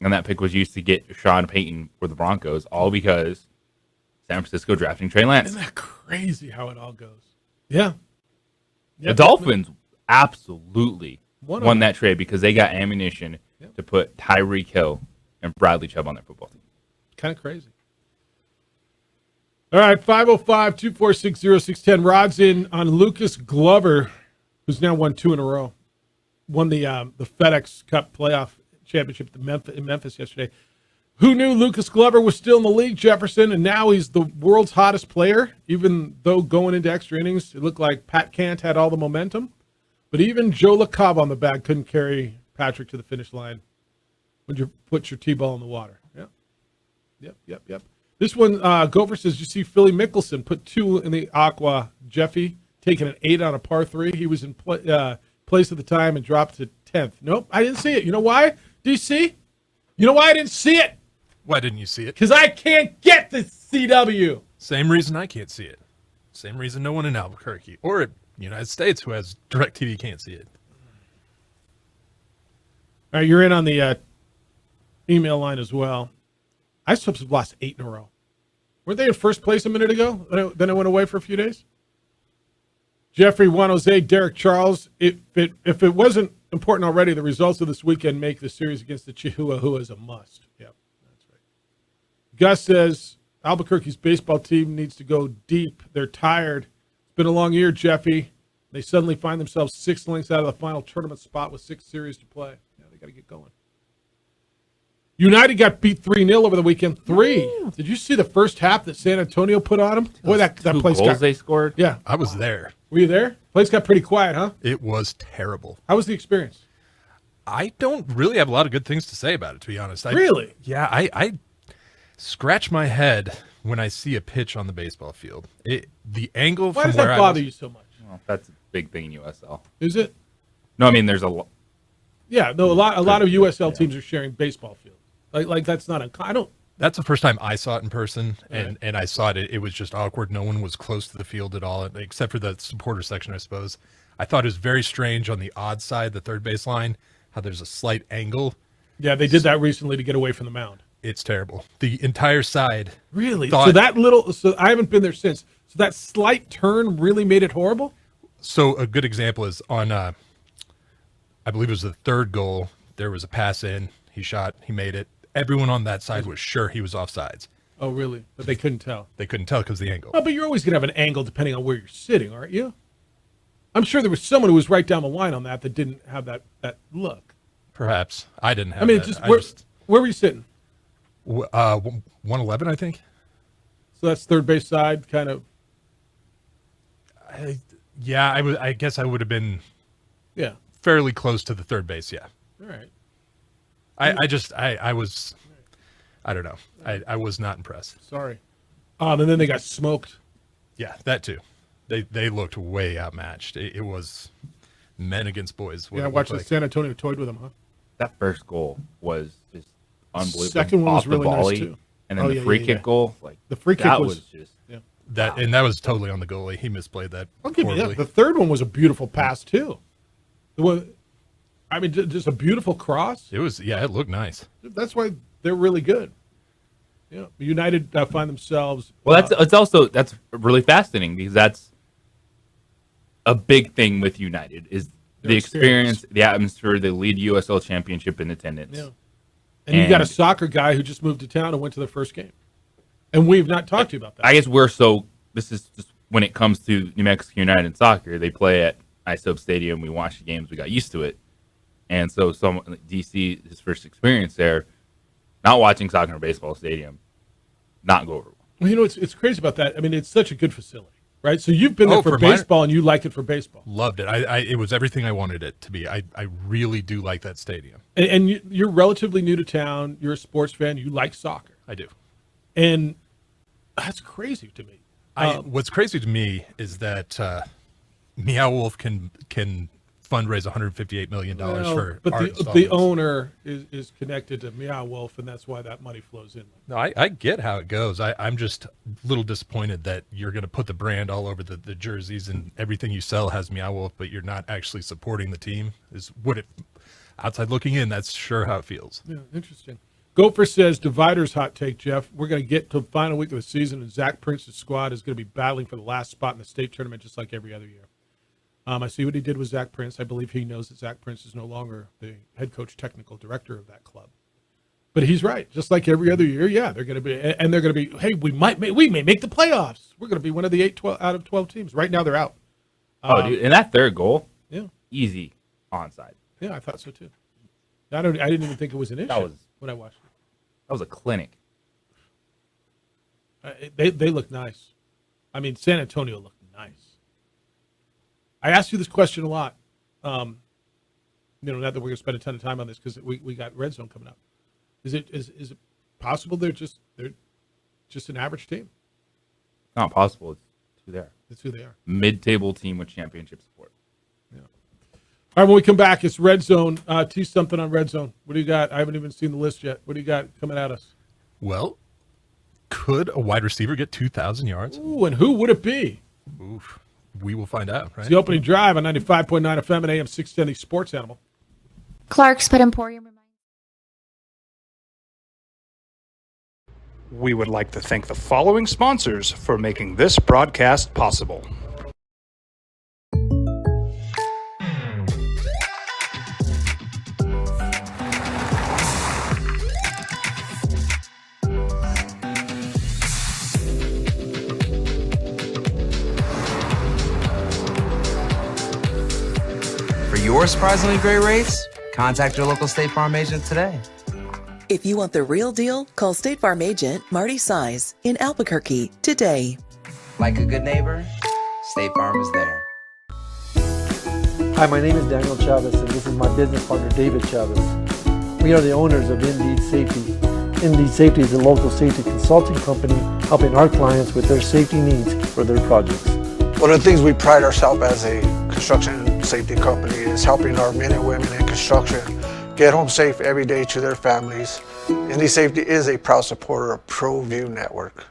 and that pick was used to get Sean Payton for the Broncos, all because San Francisco drafting Trey Lance. Isn't that crazy how it all goes? Yeah. The Dolphins absolutely won that trade because they got ammunition to put Tyreek Hill and Bradley Chubb on their football team. Kind of crazy. All right, 505-246-0610. Rod's in on Lucas Glover, who's now won 2 in a row. Won the FedEx Cup playoff championship in Memphis yesterday. Who knew Lucas Glover was still in the league, Jefferson, and now he's the world's hottest player, even though going into extra innings, it looked like Pat Cant had all the momentum. But even Joe LaCava on the bag couldn't carry Patrick to the finish line when you put your T-ball in the water. Yep. This one, Gopher says, you see Philly Mickelson put 2 in the Aqua. Jeffy taking an 8 on a par 3. He was in place at the time and dropped to 10th. Nope, I didn't see it. You know why, DC? You know why I didn't see it? Why didn't you see it? Because I can't get the CW. Same reason I can't see it. Same reason no one in Albuquerque or United States who has DirecTV can't see it. All right, you're in on the email line as well. Ice Tubs have lost 8 in a row. Weren't they in first place a minute ago? Then it went away for a few days? Jeffrey, Juan Jose, Derek Charles. If it wasn't important already, the results of this weekend make the series against the Chihuahuas a must. Yep, that's right. Gus says Albuquerque's baseball team needs to go deep. They're tired. It's been a long year, Jeffy. They suddenly find themselves 6 links out of the final tournament spot with 6 series to play. Yeah, they got to get going. United got beat 3-0 over the weekend. 3. Did you see the first half that San Antonio put on them? Boy, that place goals got... they scored? Yeah. I was there. Were you there? Place got pretty quiet, huh? It was terrible. How was the experience? I don't really have a lot of good things to say about it, to be honest. Really? Yeah, I scratch my head when I see a pitch on the baseball field. The angle Why from does where that I bother was, you so much? Well, that's a big thing in USL. Is it? No, I mean, there's a lot. Yeah, no, a lot of USL teams are sharing baseball fields. Like that's not I don't. That's the first time I saw it in person, and I saw it. It was just awkward. No one was close to the field at all, except for the supporter section, I suppose. I thought it was very strange on the odd side, the third base line, how there's a slight angle. Yeah, they did that recently to get away from the mound. It's terrible. The entire side. Really? So I haven't been there since. So that slight turn really made it horrible? So a good example is on, I believe it was the third goal. There was a pass in. He shot. He made it. Everyone on that side was sure he was offsides. Oh, really? But they couldn't tell. They couldn't tell because of the angle. Oh, but you're always going to have an angle depending on where you're sitting, aren't you? I'm sure there was someone who was right down the line on that didn't have that look. Perhaps. I didn't have I mean, that. Where were you sitting? 111, I think. So that's third base side, kind of. I guess I would have been fairly close to the third base, yeah. All right. I was, I don't know. I was not impressed. Sorry. And then they got smoked. Yeah, that too. They looked way outmatched. It was men against boys. Yeah, I watched the San Antonio toyed with them, huh? That first goal was just unbelievable. Second one was really nice too. And then the free kick goal, the free kick was just and that was totally on the goalie. He misplayed that. I'll give you that. The third one was a beautiful pass too. Just a beautiful cross. It was, it looked nice. That's why they're really good. Yeah, United find themselves. Well, that's really fascinating because that's a big thing with United is the experience, the atmosphere. They lead USL Championship in attendance. Yeah, and you got a soccer guy who just moved to town and went to the first game, and we've not talked to you about that. I guess this is just when it comes to New Mexico United and soccer. They play at ISOB Stadium. We watch the games. We got used to it. And so DC, his first experience there, not watching soccer in a baseball stadium, not go over well. Well, it's crazy about that. I mean, it's such a good facility, right? So you've been there for baseball, and you like it for baseball. Loved it. It was everything I wanted it to be. I really do like that stadium. And you're relatively new to town. You're a sports fan. You like soccer. I do. And that's crazy to me. What's crazy to me is that Meow Wolf can fundraise $158 million for art. But the owner is connected to Meow Wolf, and that's why that money flows in. No, I get how it goes. I'm just a little disappointed that you're going to put the brand all over the jerseys and everything you sell has Meow Wolf, but you're not actually supporting the team. Outside looking in, that's sure how it feels. Yeah, interesting. Gopher says, Divider's hot take, Jeff. We're going to get to the final week of the season, and Zach Prince's squad is going to be battling for the last spot in the state tournament just like every other year. I see what he did with Zach Prince. I believe he knows that Zach Prince is no longer the head coach, technical director of that club. But he's right. Just like every other year, they're going to be, and they're going to be. Hey, we may make the playoffs. We're going to be one of the 12 out of 12 teams. Right now, they're out. Dude, and that third goal, easy onside. Yeah, I thought so too. I didn't even think it was an issue when I watched it. That was a clinic. They look nice. I mean, San Antonio looked nice. I asked you this question a lot. Not that we're going to spend a ton of time on this because we got Red Zone coming up. Is it possible they're just an average team? Not possible. It's who they are. It's who they are. Mid-table team with championship support. Yeah. All right, when we come back, it's Red Zone. Tease something on Red Zone. What do you got? I haven't even seen the list yet. What do you got coming at us? Well, could a wide receiver get 2,000 yards? Ooh, and who would it be? Oof. We will find out, right? It's the opening drive on 95.9 FM and AM 670 Sports Animal. Clark's Pet Emporium. We would like to thank the following sponsors for making this broadcast possible. For your surprisingly great rates, contact your local State Farm agent today. If you want the real deal, call State Farm agent Marty Size in Albuquerque today. Like a good neighbor, State Farm is there. Hi, my name is Daniel Chavez, and this is my business partner, David Chavez. We are the owners of Indeed Safety. Indeed Safety is a local safety consulting company helping our clients with their safety needs for their projects. One of the things we pride ourselves as a construction safety company is helping our men and women in construction get home safe every day to their families. Indeed Safety is a proud supporter of ProView Network.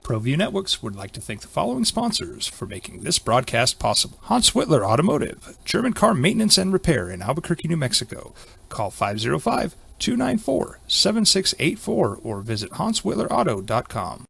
ProView Networks would like to thank the following sponsors for making this broadcast possible. Hans Whitler Automotive, German car maintenance and repair in Albuquerque, New Mexico. Call 505-294-7684 or visit hanswhitlerauto.com.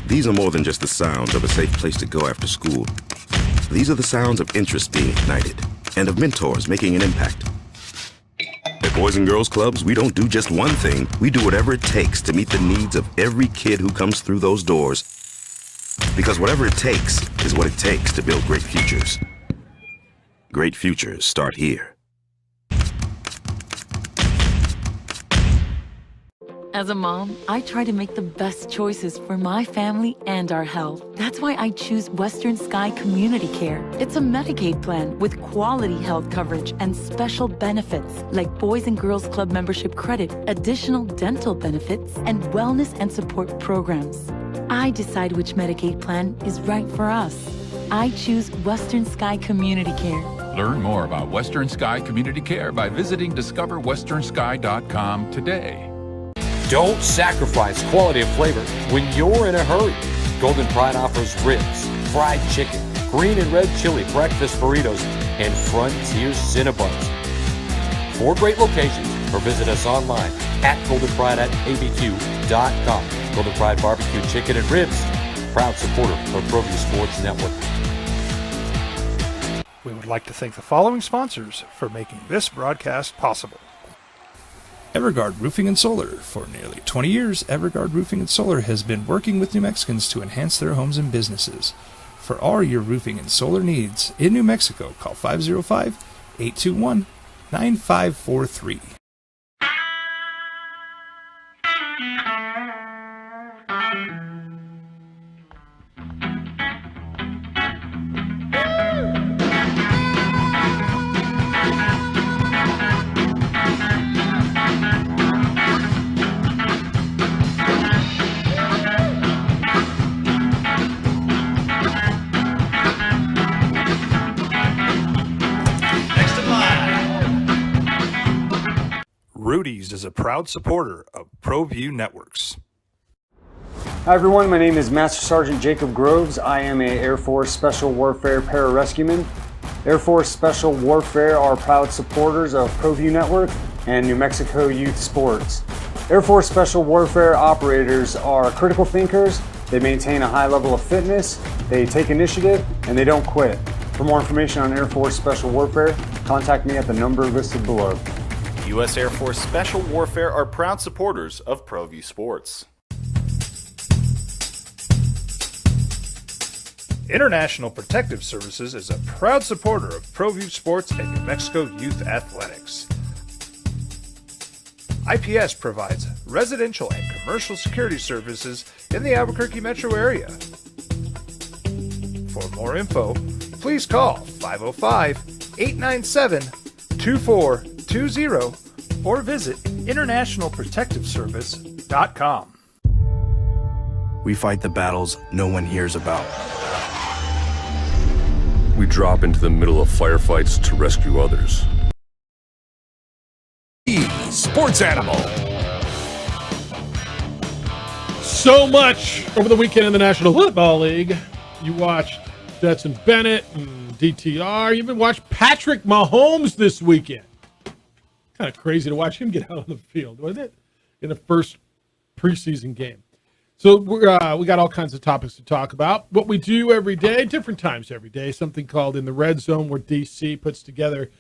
These are more than just the sounds of a safe place to go after school. These are the sounds of interest being ignited and of mentors making an impact. At Boys and Girls Clubs, we don't do just one thing. We do whatever it takes to meet the needs of every kid who comes through those doors. Because whatever it takes is what it takes to build great futures. Great futures start here. As a mom, I try to make the best choices for my family and our health. That's why I choose Western Sky Community Care. It's a Medicaid plan with quality health coverage and special benefits like Boys and Girls Club membership credit, additional dental benefits, and wellness and support programs. I decide which Medicaid plan is right for us. I choose Western Sky Community Care. Learn more about Western Sky Community Care by visiting discoverwesternsky.com today. Don't sacrifice quality of flavor when you're in a hurry. Golden Pride offers ribs, fried chicken, green and red chili breakfast burritos, and Frontier Cinnabons. 4 great locations, or visit us online at goldenpride@abq.com. Golden Pride Barbecue Chicken and Ribs, proud supporter of ProView Sports Network. We would like to thank the following sponsors for making this broadcast possible. Evergard Roofing and Solar. For nearly 20 years, Evergard Roofing and Solar has been working with New Mexicans to enhance their homes and businesses. For all your roofing and solar needs in New Mexico, call 505-821-9543. Used is a proud supporter of ProView Networks. Hi everyone, my name is Master Sergeant Jacob Groves. I am a Air Force Special Warfare pararescueman. Air Force Special Warfare are proud supporters of ProView Network and New Mexico Youth Sports. Air Force Special Warfare operators are critical thinkers. They maintain a high level of fitness, they take initiative, and they don't quit. For more information on Air Force Special Warfare, contact me at the number listed below. U.S. Air Force Special Warfare are proud supporters of ProView Sports. International Protective Services is a proud supporter of ProView Sports and New Mexico Youth Athletics. IPS provides residential and commercial security services in the Albuquerque metro area. For more info, please call 505-897-2420 or visit internationalprotectiveservice.com. We fight the battles no one hears about. We drop into the middle of firefights to rescue others. Sports Animal. So much over the weekend in the National Football League. You watched Stetson Bennett and DTR. You even watched Patrick Mahomes this weekend. Kind of crazy to watch him get out on the field, wasn't it? In the first preseason game. So we got all kinds of topics to talk about. What we do every day, different times every day, something called In the Red Zone, where DC puts together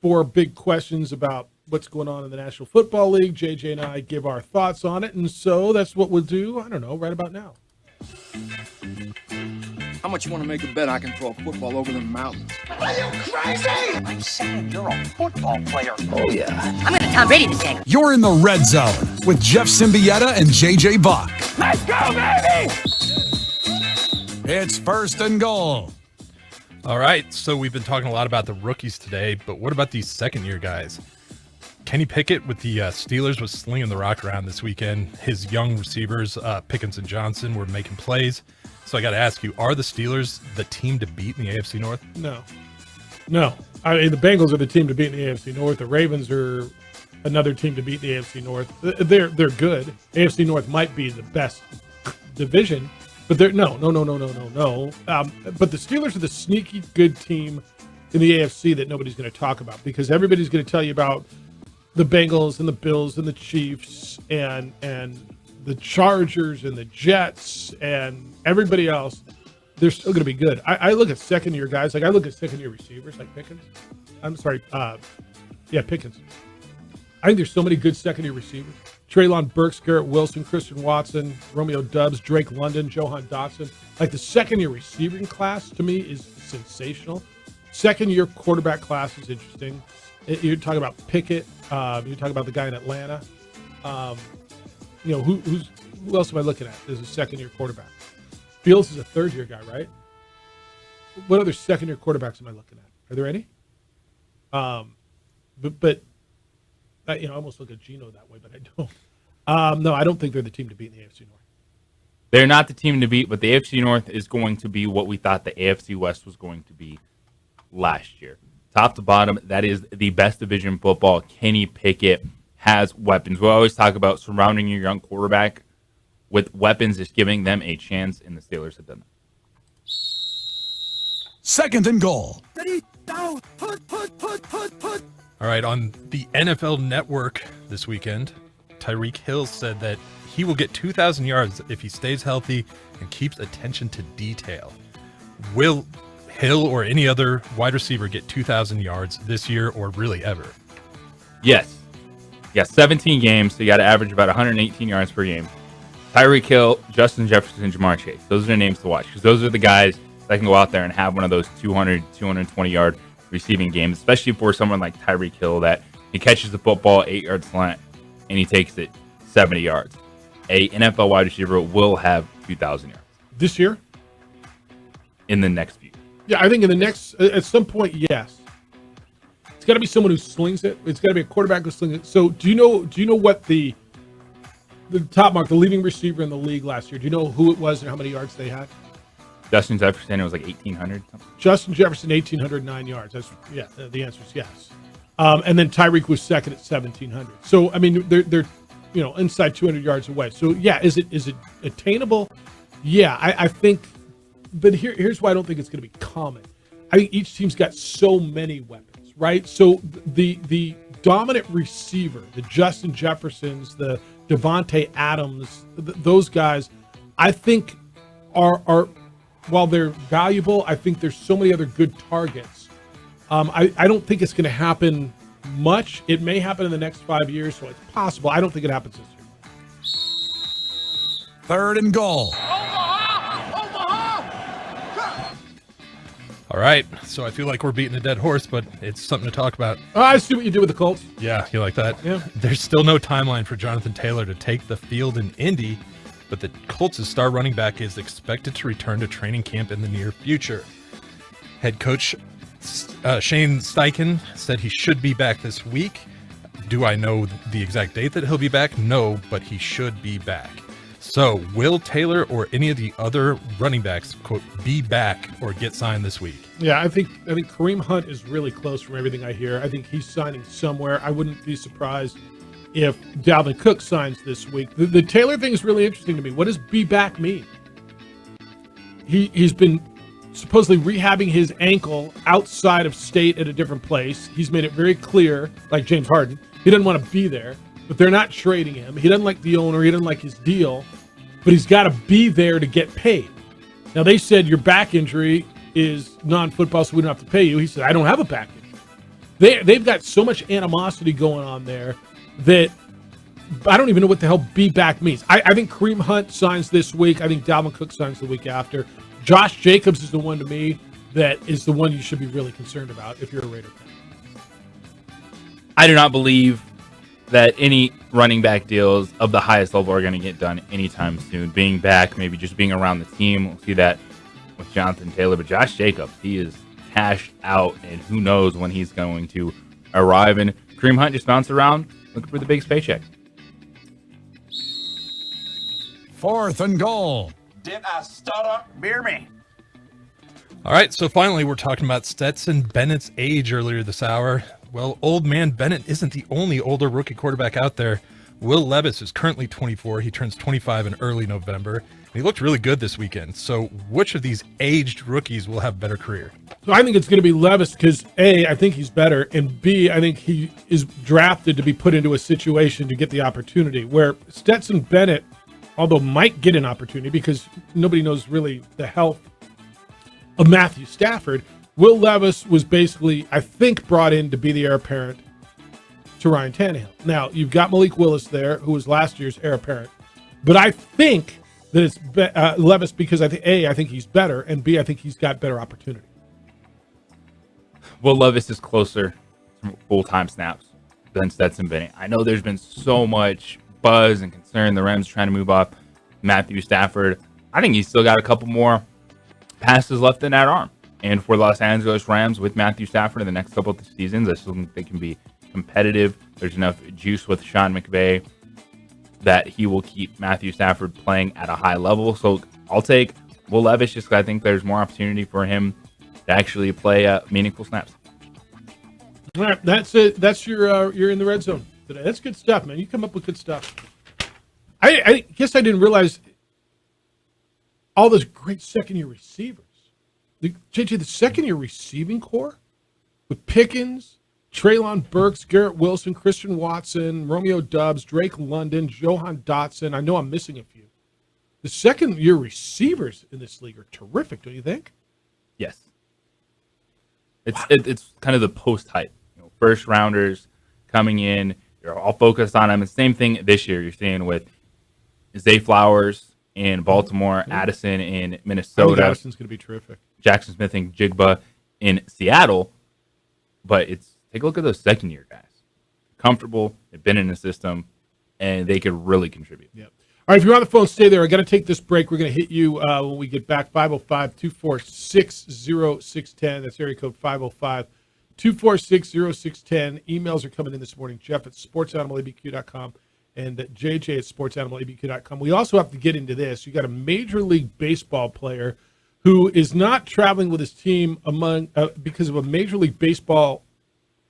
4 big questions about what's going on in the National Football League. JJ and I give our thoughts on it, and so that's what we'll do, I don't know, right about now. How much you want to make a bet I can throw a football over the mountains? Are you crazy? I'm saying you're a football player. Oh, yeah. I'm going to Tom Brady this game. You're in the Red Zone with Jeff Symbieta and JJ Bach. Let's go, baby! It's first and goal. All right, so we've been talking a lot about the rookies today, but what about these second-year guys? Kenny Pickett with the Steelers was slinging the rock around this weekend. His young receivers, Pickens and Johnson, were making plays. So I got to ask you, are the Steelers the team to beat in the AFC North? No. I mean, the Bengals are the team to beat in the AFC North. The Ravens are another team to beat in the AFC North. They're good. AFC North might be the best division, but they're no. But the Steelers are the sneaky good team in the AFC that nobody's going to talk about, because everybody's going to tell you about the Bengals and the Bills and the Chiefs and the Chargers and the Jets and everybody else. They're still going to be good. I look at second-year guys. Like, I look at second-year receivers like Pickens. Pickens. I think there's so many good second-year receivers. Treylon Burks, Garrett Wilson, Christian Watson, Romeo Doubs, Drake London, Johan Dotson. Like, the second-year receiving class, to me, is sensational. Second-year quarterback class is interesting. You're talking about Pickett. You're talking about the guy in Atlanta. Who else am I looking at as a second-year quarterback? Fields is a third-year guy, right? What other second-year quarterbacks am I looking at? Are there any? I almost look at Geno that way, but I don't. No, I don't think they're the team to beat in the AFC North. They're not the team to beat, but the AFC North is going to be what we thought the AFC West was going to be last year. Top to bottom, that is the best division football. Kenny Pickett has weapons. We always talk about surrounding your young quarterback with weapons, just giving them a chance, and the Steelers have done that. Second and goal. All right, on the NFL Network this weekend, Tyreek Hill said that he will get 2,000 yards if he stays healthy and keeps attention to detail. Will Hill or any other wide receiver get 2,000 yards this year or really ever? Yes. Yeah, 17 games, so you got to average about 118 yards per game. Tyreek Hill, Justin Jefferson, and Jamar Chase. Those are the names to watch, because those are the guys that can go out there and have one of those 200, 220-yard receiving games, especially for someone like Tyreek Hill, that he catches the football 8-yard slant and he takes it 70 yards. A NFL wide receiver will have 2,000 yards. This year? In the next few. Yeah, I think in the next, at some point, yes. It's got to be someone who slings it. It's got to be a quarterback who slings it. So do you know what the top mark, the leading receiver in the league last year, do you know who it was and how many yards they had? Justin Jefferson, it was like 1,800 something. Justin Jefferson, 1,809 yards. The answer is yes. And then Tyreek was second at 1,700. So, I mean, they're inside 200 yards away. So, yeah, is it attainable? Yeah, I think. But here's why I don't think it's going to be common. I think each team's got so many weapons, right? So the dominant receiver, the Justin Jeffersons, the Devontae Adams, those guys, I think are while they're valuable, I think there's so many other good targets. I don't think it's going to happen much. It may happen in the next 5 years, so it's possible. I don't think it happens this year. 3rd and goal. All right, so I feel like we're beating a dead horse, but it's something to talk about. I see what you did with the Colts. Yeah, you like that? Yeah. There's still no timeline for Jonathan Taylor to take the field in Indy, but the Colts' star running back is expected to return to training camp in the near future. Head coach Shane Steichen said he should be back this week. Do I know the exact date that he'll be back? No, but he should be back. So, will Taylor or any of the other running backs, quote, be back or get signed this week? Yeah, I think Kareem Hunt is really close from everything I hear. I think he's signing somewhere. I wouldn't be surprised if Dalvin Cook signs this week. The Taylor thing is really interesting to me. What does be back mean? He's been supposedly rehabbing his ankle outside of state at a different place. He's made it very clear, like James Harden, he doesn't want to be there. But they're not trading him. He doesn't like the owner. He doesn't like his deal. But he's got to be there to get paid. Now, they said your back injury is non-football, so we don't have to pay you. He said, I don't have a back injury. They've got so much animosity going on there that I don't even know what the hell be back means. I think Kareem Hunt signs this week. I think Dalvin Cook signs the week after. Josh Jacobs is the one to me that is the one you should be really concerned about if you're a Raider fan. I do not believe that any running back deals of the highest level are going to get done anytime soon. Being back, maybe just being around the team. We'll see that with Jonathan Taylor. But Josh Jacobs, he is cashed out, and who knows when he's going to arrive. And Kareem Hunt just bounced around looking for the biggest paycheck. 4th and goal. Did I stutter? Beer me. All right, so finally we're talking about Stetson Bennett's age earlier this hour. Well, old man Bennett isn't the only older rookie quarterback out there. Will Levis is currently 24. He turns 25 in early November. And he looked really good this weekend. So which of these aged rookies will have a better career? So I think it's going to be Levis because, A, I think he's better, and B, I think he is drafted to be put into a situation to get the opportunity, where Stetson Bennett, although might get an opportunity because nobody knows really the health of Matthew Stafford, Will Levis was basically, I think, brought in to be the heir apparent to Ryan Tannehill. Now, you've got Malik Willis there, who was last year's heir apparent. But I think that it's Levis because, I think he's better, and B, I think he's got better opportunity. Will Levis is closer to full-time snaps than Stetson Bennett. I know there's been so much buzz and concern. The Rams trying to move off Matthew Stafford. I think he's still got a couple more passes left in that arm. And for Los Angeles Rams with Matthew Stafford in the next couple of seasons, I still think they can be competitive. There's enough juice with Sean McVay that he will keep Matthew Stafford playing at a high level. So I'll take Will Levis just because I think there's more opportunity for him to actually play meaningful snaps. All right, that's it. That's you're in the red zone today. That's good stuff, man. You come up with good stuff. I guess I didn't realize all those great second-year receivers. JJ, the second-year receiving core with Pickens, Treylon Burks, Garrett Wilson, Christian Watson, Romeo Doubs, Drake London, Johan Dotson. I know I'm missing a few. The second-year receivers in this league are terrific, don't you think? Yes. It's kind of the post-hype. First rounders coming in, you're all focused on them. And same thing this year you're seeing with Zay Flowers in Baltimore, Addison in Minnesota. Addison's going to be terrific. Jackson Smith and Jigba in Seattle. But take a look at those second-year guys. Comfortable, they've been in the system, and they could really contribute. Yep. All right, if you're on the phone, stay there. I got to take this break. We're going to hit you when we get back. 505-246-0610. That's area code 505-246-0610. Emails are coming in this morning. Jeff at sportsanimalabq.com and JJ at sportsanimalabq.com. We also have to get into this. You got a Major League Baseball player who is not traveling with his team because of a Major League Baseball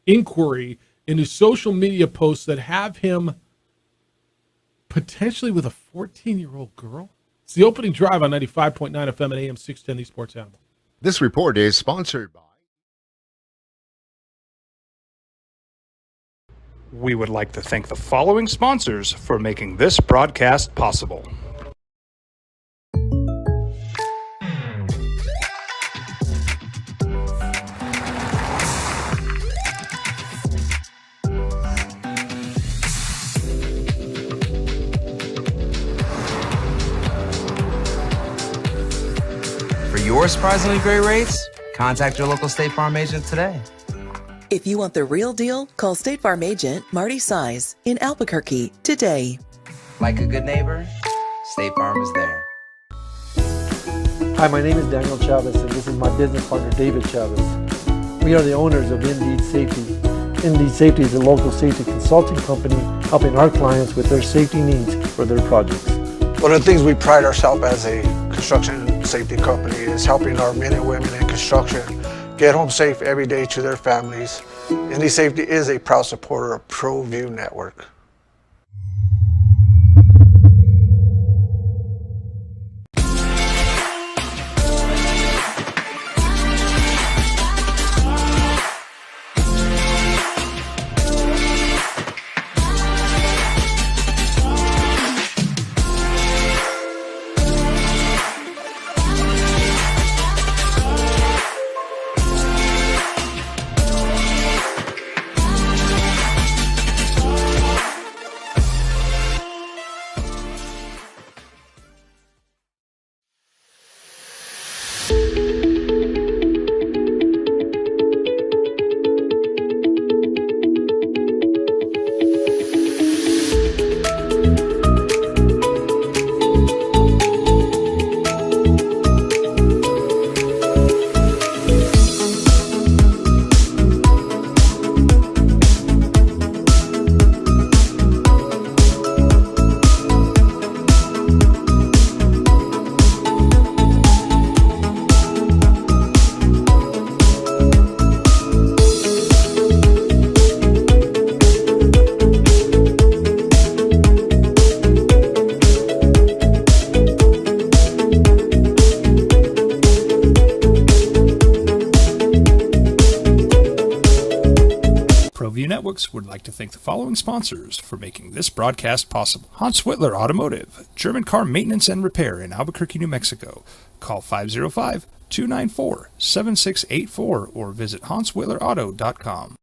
inquiry into social media posts that have him potentially with a 14-year-old girl. It's the opening drive on 95.9 FM and AM 610, the Sports Animal. This report is sponsored by... We would like to thank the following sponsors for making this broadcast possible. For your surprisingly great rates, contact your local State Farm agent today. If you want the real deal, call State Farm agent Marty Size in Albuquerque today. Like a good neighbor, State Farm is there. Hi, my name is Daniel Chavez, and this is my business partner, David Chavez. We are the owners of Indeed Safety. Indeed Safety is a local safety consulting company helping our clients with their safety needs for their projects. One of the things we pride ourselves as a construction safety company is helping our men and women in construction get home safe every day to their families. Indeed Safety is a proud supporter of ProView Network. ProView Networks would like to thank the following sponsors for making this broadcast possible. Hans Whitler Automotive, German car maintenance and repair in Albuquerque, New Mexico. Call 505-294-7684 or visit hanswhitlerauto.com.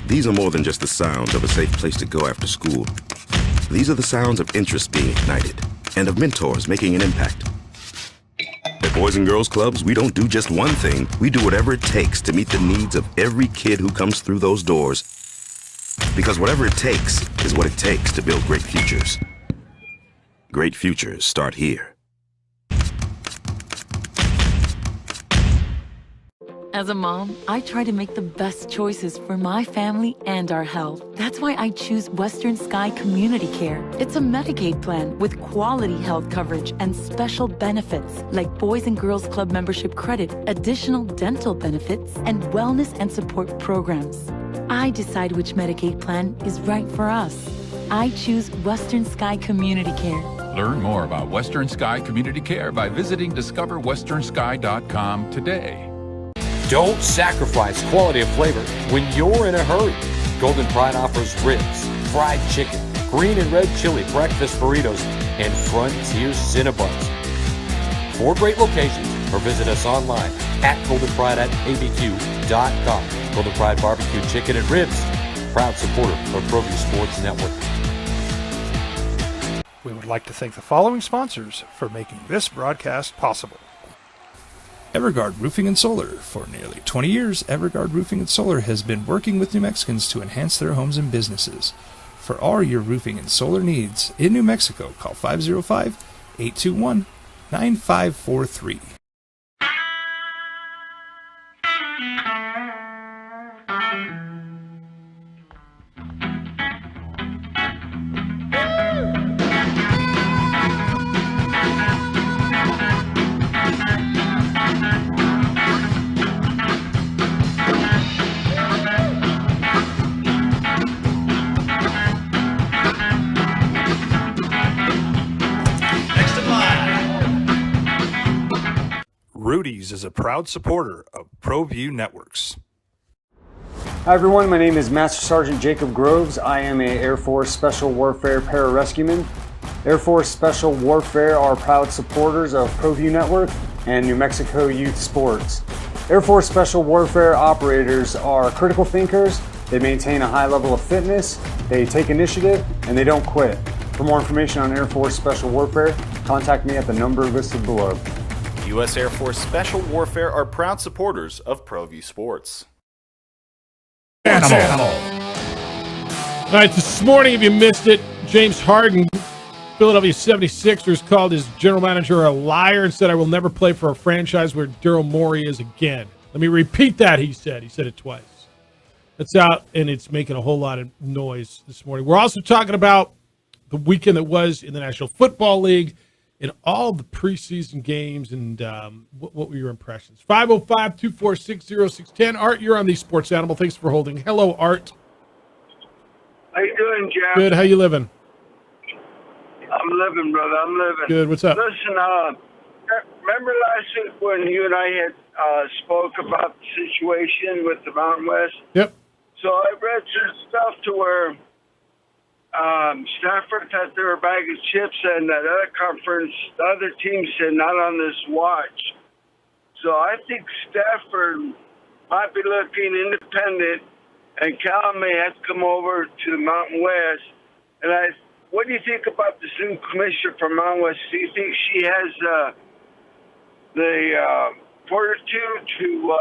These are more than just the sounds of a safe place to go after school. These are the sounds of interest being ignited and of mentors making an impact. At Boys and Girls Clubs, we don't do just one thing. We do whatever it takes to meet the needs of every kid who comes through those doors. Because whatever it takes is what it takes to build great futures. Great futures start here. As a mom, I try to make the best choices for my family and our health. That's why I choose Western Sky Community Care. It's a Medicaid plan with quality health coverage and special benefits like Boys and Girls Club membership credit, additional dental benefits, and wellness and support programs. I decide which Medicaid plan is right for us. I choose Western Sky Community Care. Learn more about Western Sky Community Care by visiting discoverwesternsky.com today. Don't sacrifice quality of flavor when you're in a hurry. Golden Pride offers ribs, fried chicken, green and red chili breakfast burritos, and Frontier Cinnabons. 4 great locations, or visit us online at goldenpride@abq.com. Golden Pride Barbecue Chicken and Ribs, proud supporter of ProView Sports Network. We would like to thank the following sponsors for making this broadcast possible. Everguard Roofing and Solar. For nearly 20 years, Everguard Roofing and Solar has been working with New Mexicans to enhance their homes and businesses. For all your roofing and solar needs in New Mexico, call 505-821-9543. Rudy's is a proud supporter of ProView Networks. Hi everyone, my name is Master Sergeant Jacob Groves. I am a Air Force Special Warfare Pararescueman. Air Force Special Warfare are proud supporters of ProView Network and New Mexico Youth Sports. Air Force Special Warfare operators are critical thinkers. They maintain a high level of fitness, they take initiative, and they don't quit. For more information on Air Force Special Warfare, contact me at the number listed below. U.S. Air Force Special Warfare are proud supporters of ProView Sports. All right, this morning, if you missed it, James Harden, Philadelphia 76ers, called his general manager a liar and said, "I will never play for a franchise where Daryl Morey is again." Let me repeat that, he said. He said it twice. It's out, and it's making a whole lot of noise this morning. We're also talking about the weekend that was in the National Football League and all the preseason games, and what were your impressions? 505-246-0610. Art, you're on the Sports Animal. Thanks for holding. Hello, Art. How you doing, Jeff? Good. How you living? I'm living, brother. I'm living. Good. What's up? Listen, remember last week when you and I had spoke about the situation with the Mountain West? Yep. So I read some stuff to where Stafford thought they were a bag of chips, and that other conference, the other team said not on this watch. So I think Stafford might be looking independent, and Cal may have to come over to the Mountain West. And what do you think about this new commissioner from Mountain West? Do you think she has the fortitude to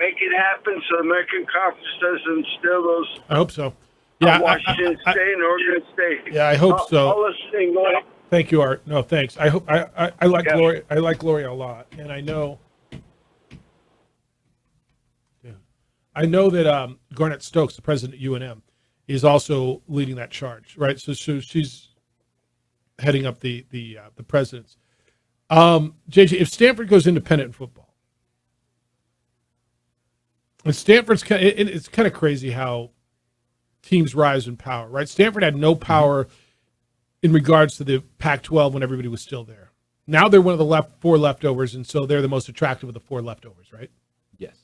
make it happen so the American Conference doesn't steal those? I hope so. Yeah, Washington State and Oregon State. Yeah, I hope so. All listening. Thank you, Art. No, thanks. I hope I like Gloria. I like Gloria a lot, and I know. Yeah, I know that Garnett Stokes, the president of UNM, is also leading that charge, right? So she's heading up the presidents. JJ, if Stanford goes independent in football, and Stanford's it's kind of crazy how teams rise in power, right? Stanford had no power in regards to the Pac-12 when everybody was still there. Now they're one of the four leftovers, and so they're the most attractive of the four leftovers, right? Yes.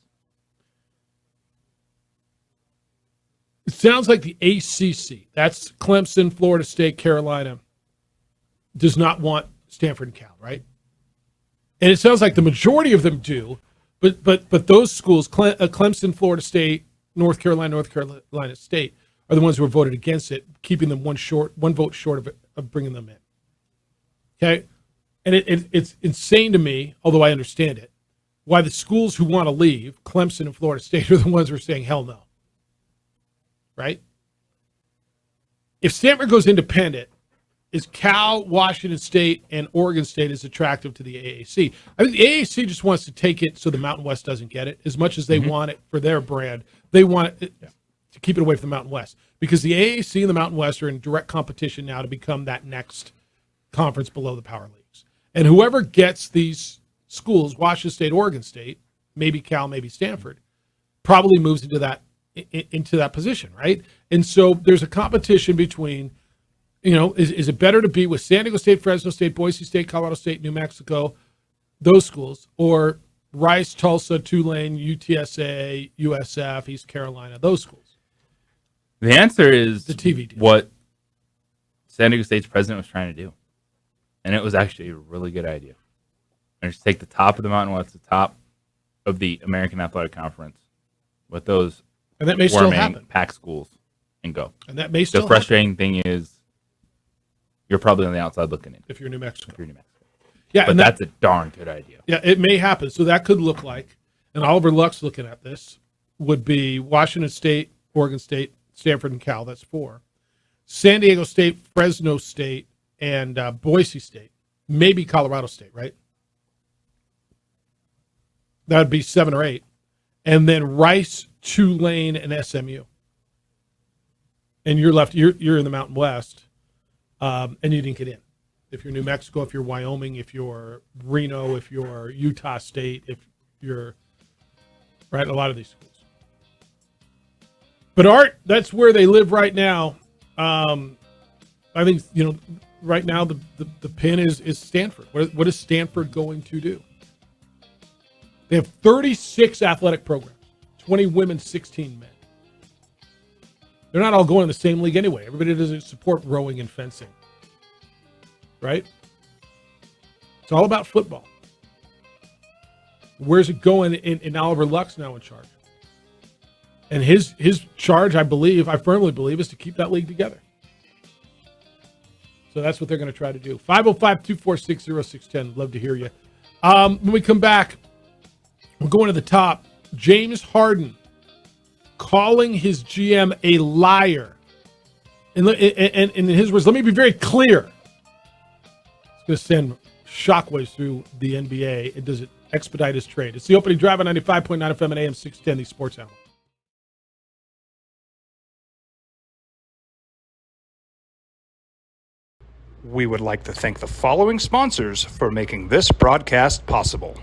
It sounds like the ACC, that's Clemson, Florida State, Carolina, does not want Stanford and Cal, right? And it sounds like the majority of them do, but those schools, Clemson, Florida State, North Carolina State, are the ones who have voted against it, keeping them one vote short of bringing them in. Okay? And it's insane to me, although I understand it, why the schools who want to leave, Clemson and Florida State, are the ones who are saying, hell no. Right? If Stanford goes independent, is Cal, Washington State, and Oregon State as attractive to the AAC? I think the AAC just wants to take it so the Mountain West doesn't get it. As much as they want it for their brand, they want it to keep it away from the Mountain West. Because the AAC and the Mountain West are in direct competition now to become that next conference below the power leagues. And whoever gets these schools, Washington State, Oregon State, maybe Cal, maybe Stanford, probably moves into that position, right? And so there's a competition between, is it better to be with San Diego State, Fresno State, Boise State, Colorado State, New Mexico, those schools, or Rice, Tulsa, Tulane, UTSA, USF, East Carolina, those schools? The answer is the TV deal. What San Diego State's president was trying to do. And it was actually a really good idea. And just take the top of the Mountain West, the top of the American Athletic Conference, with those And that may still warming, happen. pack schools, and go. And that may still The frustrating thing is you're probably on the outside looking in. if you're New Mexico. If you're New Mexico. Yeah, But and that's a darn good idea. Yeah, it may happen. So that could look like, and Oliver Luck's looking at this, would be Washington State, Oregon State, Stanford, and Cal. That's 4. San Diego State, Fresno State, and Boise State. Maybe Colorado State, right? That would be 7 or 8. And then Rice, Tulane, and SMU. And you're left, you're in the Mountain West, and you didn't get in. If you're New Mexico, if you're Wyoming, if you're Reno, if you're Utah State, if you're, right, a lot of these schools. But Art, that's where they live right now. I think, right now the pin is Stanford. What is Stanford going to do? They have 36 athletic programs, 20 women, 16 men. They're not all going in the same league anyway. Everybody doesn't support rowing and fencing. Right? It's all about football. Where's it going in Oliver Luck's now in charge? And his charge, I firmly believe, is to keep that league together. So that's what they're going to try to do. 505-246-0610. Love to hear you. When we come back, we're going to the top. James Harden calling his GM a liar. And in his words, let me be very clear. It's going to send shockwaves through the NBA. Does it expedite his trade? It's the opening drive on 95.9 FM and AM 610, the Sports Hour. We would like to thank the following sponsors for making this broadcast possible.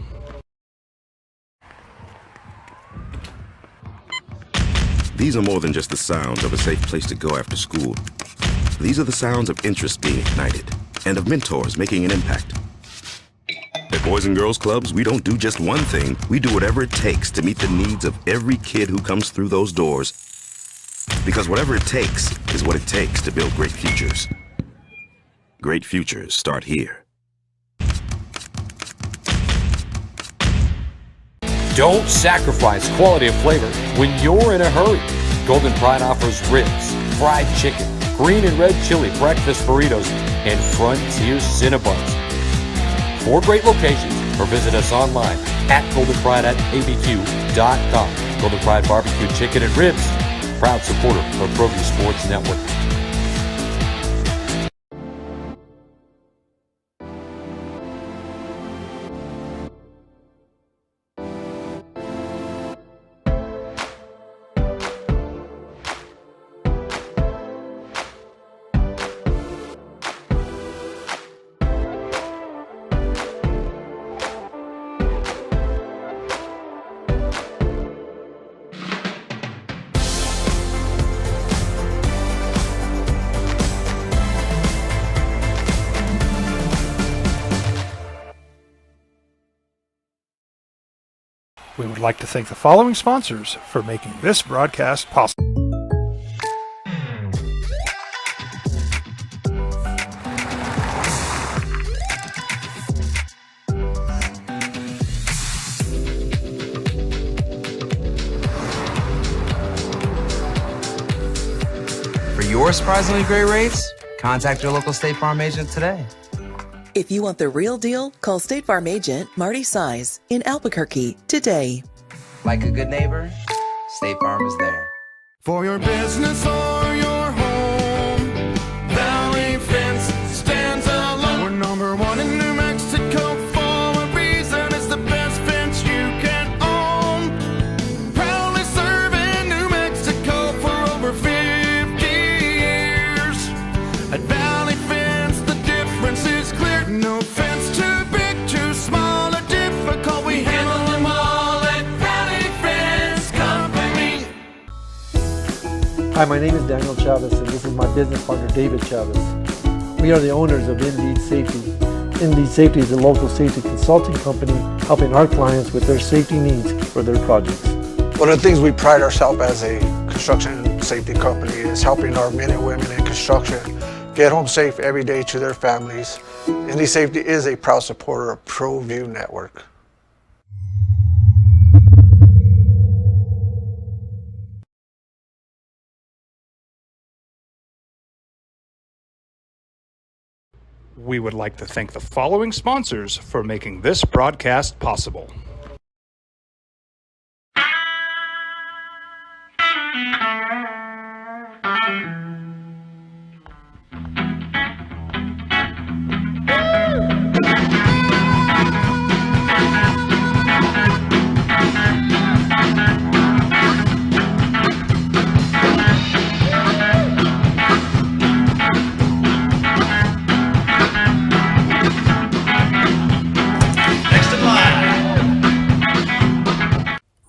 These are more than just the sounds of a safe place to go after school. These are the sounds of interest being ignited and of mentors making an impact. At Boys and Girls Clubs, we don't do just one thing. We do whatever it takes to meet the needs of every kid who comes through those doors. Because whatever it takes is what it takes to build great futures. Great futures start here. Don't sacrifice quality of flavor when you're in a hurry. Golden Pride offers ribs, fried chicken, green and red chili breakfast burritos, and Frontier Cinnabons. 4 great locations, or visit us online at goldenpride@abq.com. Golden Pride Barbecue Chicken and Ribs, proud supporter of ProView Sports Network. We would like to thank the following sponsors for making this broadcast possible. For your surprisingly great rates, contact your local State Farm agent today. If you want the real deal, call State Farm agent Marty Size in Albuquerque today. Like a good neighbor, State Farm is there. For your business or your home, Valley Fence stands alone. We're number 1 in New Mexico for a reason. It's the best fence you can own. Proudly serving New Mexico for over 50 years. At Valley Fence, the difference is clear. No fence too big, too small, or difficult. We handle them all at Valley Fence Company. Hi, my name is Daniel Chavez, and this is my business partner, David Chavez. We are the owners of Indeed Safety. Indeed Safety is a local safety consulting company helping our clients with their safety needs for their projects. One of the things we pride ourselves as a construction safety company is helping our men and women in construction get home safe every day to their families. Indeed Safety is a proud supporter of ProView Network. We would like to thank the following sponsors for making this broadcast possible.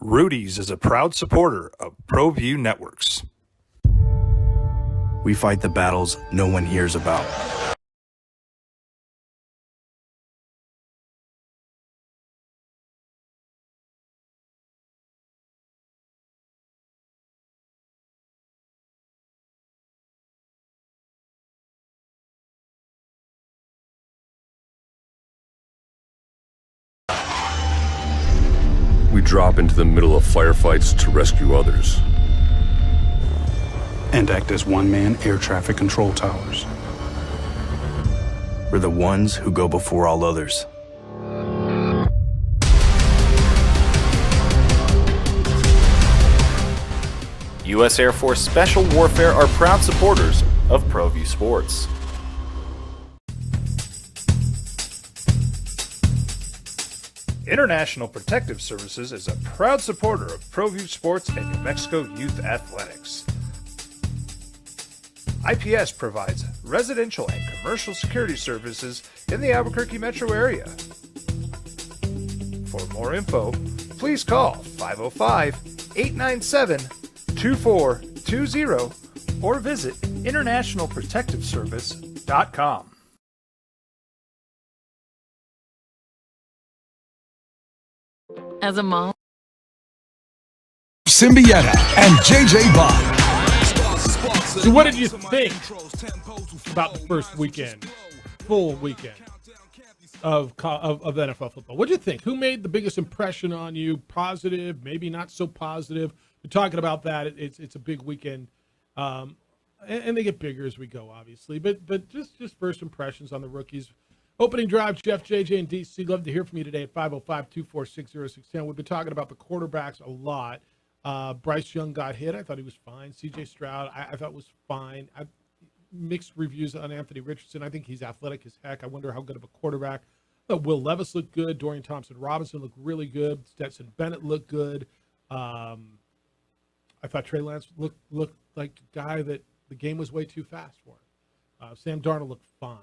Rudy's is a proud supporter of ProView Networks. We fight the battles no one hears about. We drop into the middle of firefights to rescue others. And act as one-man air traffic control towers. We're the ones who go before all others. U.S. Air Force Special Warfare are proud supporters of ProView Sports. International Protective Services is a proud supporter of ProView Sports and New Mexico Youth Athletics. IPS provides residential and commercial security services in the Albuquerque metro area. For more info, please call 505-897-2420 or visit internationalprotectiveservice.com. As a mom, Symbieta and JJ Bob. So what did you think about the first weekend, full weekend of NFL football? What did you think? Who made the biggest impression on you? Positive, maybe not so positive. We're talking about that. It's a big weekend, and they get bigger as we go, obviously. But just first impressions on the rookies. Opening drive, Jeff, JJ, and DC. Love to hear from you today at 505-246-0610. We've been talking about the quarterbacks a lot. Bryce Young got hit. I thought he was fine. C.J. Stroud, I thought was fine. Mixed reviews on Anthony Richardson. I think he's athletic as heck. I wonder how good of a quarterback. I thought Will Levis looked good. Dorian Thompson-Robinson looked really good. Stetson Bennett looked good. I thought Trey Lance looked like a guy that the game was way too fast for him. Sam Darnold looked fine.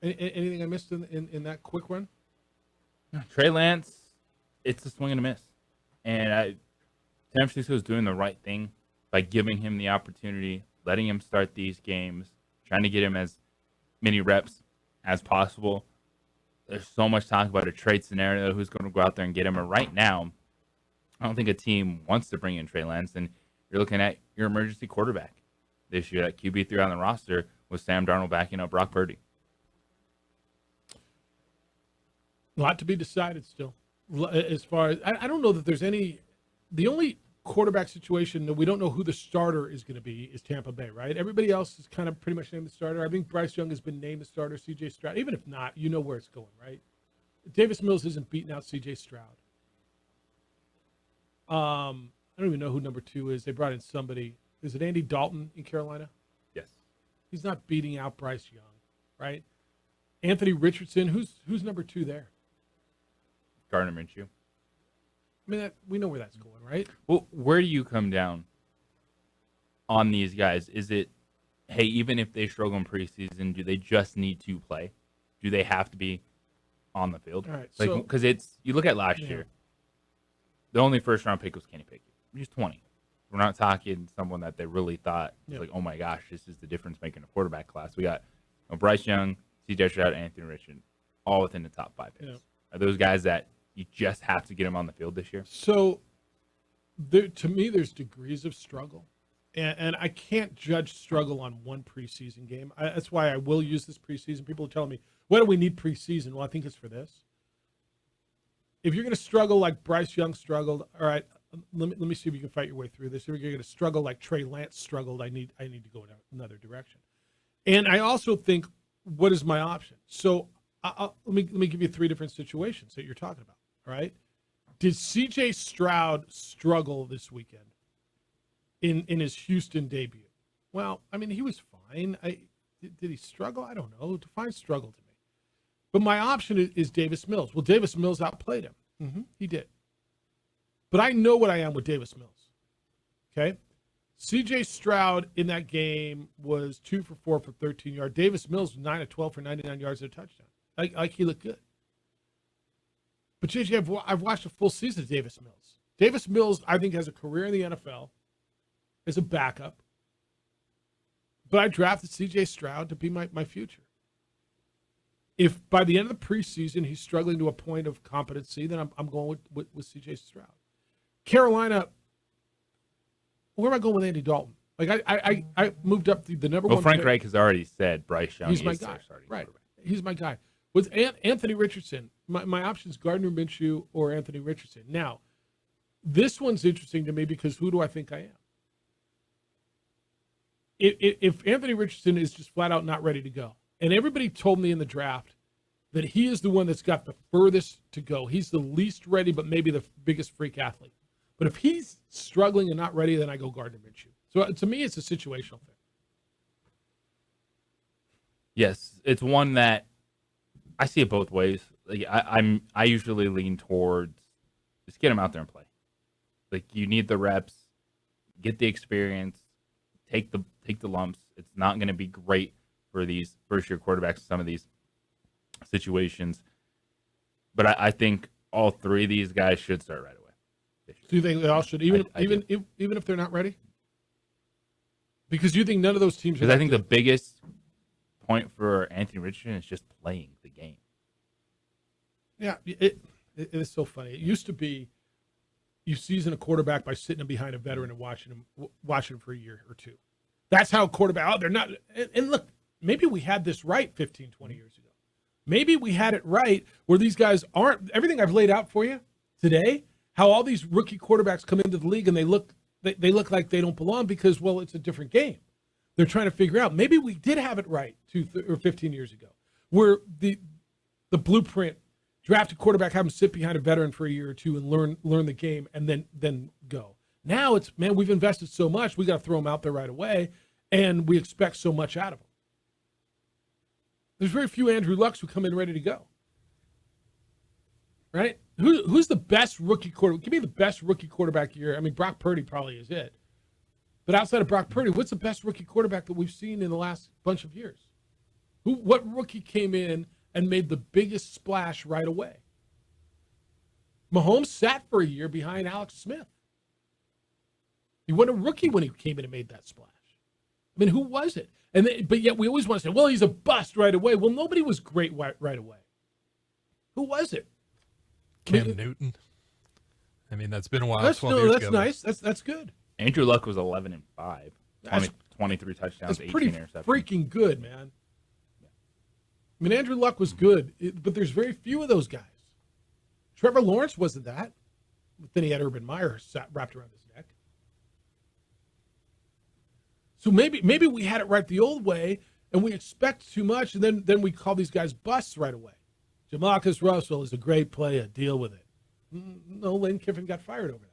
Anything I missed in that quick run? Trey Lance, it's a swing and a miss. And San Francisco is doing the right thing by giving him the opportunity, letting him start these games, trying to get him as many reps as possible. There's so much talk about a trade scenario, who's going to go out there and get him. And right now, I don't think a team wants to bring in Trey Lance. And you're looking at your emergency quarterback this year, that QB3 on the roster, with Sam Darnold backing up Brock Purdy. A lot to be decided still. As far as I don't know that there's any. The only quarterback situation that we don't know who the starter is going to be is Tampa Bay, right? Everybody else is kind of pretty much named the starter. I think Bryce Young has been named the starter. C.J. Stroud, even if not, you know where it's going, right? Davis Mills isn't beating out C.J. Stroud. I don't even know who number 2 is. They brought in somebody. Is it Andy Dalton in Carolina? Yes. He's not beating out Bryce Young, right? Anthony Richardson, who's number 2 there? Gardner Minshew. I mean, we know where that's going, right? Well, where do you come down on these guys? Is it, hey, even if they struggle in preseason, do they just need to play? Do they have to be on the field? All right, because you look at last year, the only first round pick was Kenny Pickett. He's 20. We're not talking someone that they really thought was like, oh my gosh, this is the difference making a quarterback class. We got Bryce Young, C.J. Stroud, Anthony Richardson, all within the top 5 picks. Are those guys that you just have to get them on the field this year? So, to me, there's degrees of struggle. And I can't judge struggle on one preseason game. That's why I will use this preseason. People are telling me, why do we need preseason? Well, I think it's for this. If you're going to struggle like Bryce Young struggled, all right, let me see if you can fight your way through this. If you're going to struggle like Trey Lance struggled, I need to go in another direction. And I also think what is my option? So let me give you 3 different situations that you're talking about. All right. Did C.J. Stroud struggle this weekend in his Houston debut? Well, I mean, he was fine. Did he struggle? I don't know. Define struggle to me. But my option is Davis Mills. Well, Davis Mills outplayed him. He did. But I know what I am with Davis Mills. Okay? C.J. Stroud in that game was 2 for 4 for 13 yards. Davis Mills was 9 of 12 for 99 yards and a touchdown. Like he looked good. But JJ, I've watched a full season of Davis Mills. Davis Mills, I think, has a career in the NFL as a backup. But I drafted C.J. Stroud to be my future. If by the end of the preseason he's struggling to a point of competency, then I'm going with C.J. Stroud. Carolina, where am I going with Andy Dalton? Like I moved up the number one. Well, Frank pick. Reich has already said Bryce Young He's my is guy. their starting Right. quarterback. He's my guy. With Anthony Richardson, my options Gardner Minshew or Anthony Richardson. Now, this one's interesting to me because who do I think I am? If Anthony Richardson is just flat out not ready to go, and everybody told me in the draft that he is the one that's got the furthest to go. He's the least ready, but maybe the biggest freak athlete. But if he's struggling and not ready, then I go Gardner Minshew. So to me, it's a situational thing. Yes, it's one that I see it both ways. Like I usually lean towards just get him out there and play. Like you need the reps, get the experience, take the lumps. It's not going to be great for these first year quarterbacks in some of these situations, but I think all 3 of these guys should start right away. Do you think they all should, even if they're not ready? Because you think none of those teams. Because I think the biggest point for Anthony Richardson is just playing the game. Yeah, it is so funny. It used to be you season a quarterback by sitting him behind a veteran and watching him for a year or 2. That's how a quarterback. Oh, they're not. And look, maybe we had this right 15, 20 years ago. Maybe we had it right where these guys aren't. Everything I've laid out for you today, how all these rookie quarterbacks come into the league and they look like they don't belong because, well, it's a different game. They're trying to figure out. Maybe we did have it right 2 or 15 years ago, where the blueprint draft a quarterback, have him sit behind a veteran for a year or 2 and learn the game, and then go. Now it's, man, we've invested so much, we got to throw him out there right away, and we expect so much out of him. There's very few Andrew Lucks who come in ready to go. Right? Who's the best rookie quarterback? Give me the best rookie quarterback year. I mean, Brock Purdy probably is it. But outside of Brock Purdy, what's the best rookie quarterback that we've seen in the last bunch of years? What rookie came in and made the biggest splash right away? Mahomes sat for a year behind Alex Smith. He wasn't a rookie when he came in and made that splash. I mean, who was it? But yet we always want to say, well, he's a bust right away. Well, nobody was great right away. Who was it? Cam Newton. I mean, that's been a while. That's nice. That's good. Andrew Luck was 11 and 5, 23 touchdowns, That's 18 pretty interceptions. freaking good, man. I mean, Andrew Luck was good, but there's very few of those guys. Trevor Lawrence wasn't that. But then he had Urban Meyer wrapped around his neck. So maybe we had it right the old way, and we expect too much, and then we call these guys busts right away. Jamarcus Russell is a great player. Deal with it. No, Lane Kiffin got fired over that.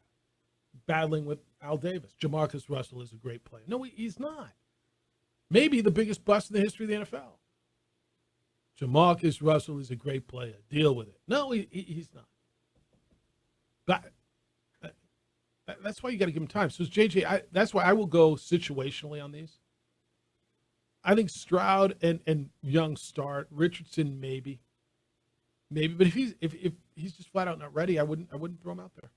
Battling with Al Davis. Jamarcus Russell is a great player. No, he's not. Maybe the biggest bust in the history of the NFL. Jamarcus Russell is a great player. Deal with it. No, he's not. But that's why you got to give him time. So JJ, that's why I will go situationally on these. I think Stroud and Young start. Richardson maybe, but if he's just flat out not ready, I wouldn't throw him out there.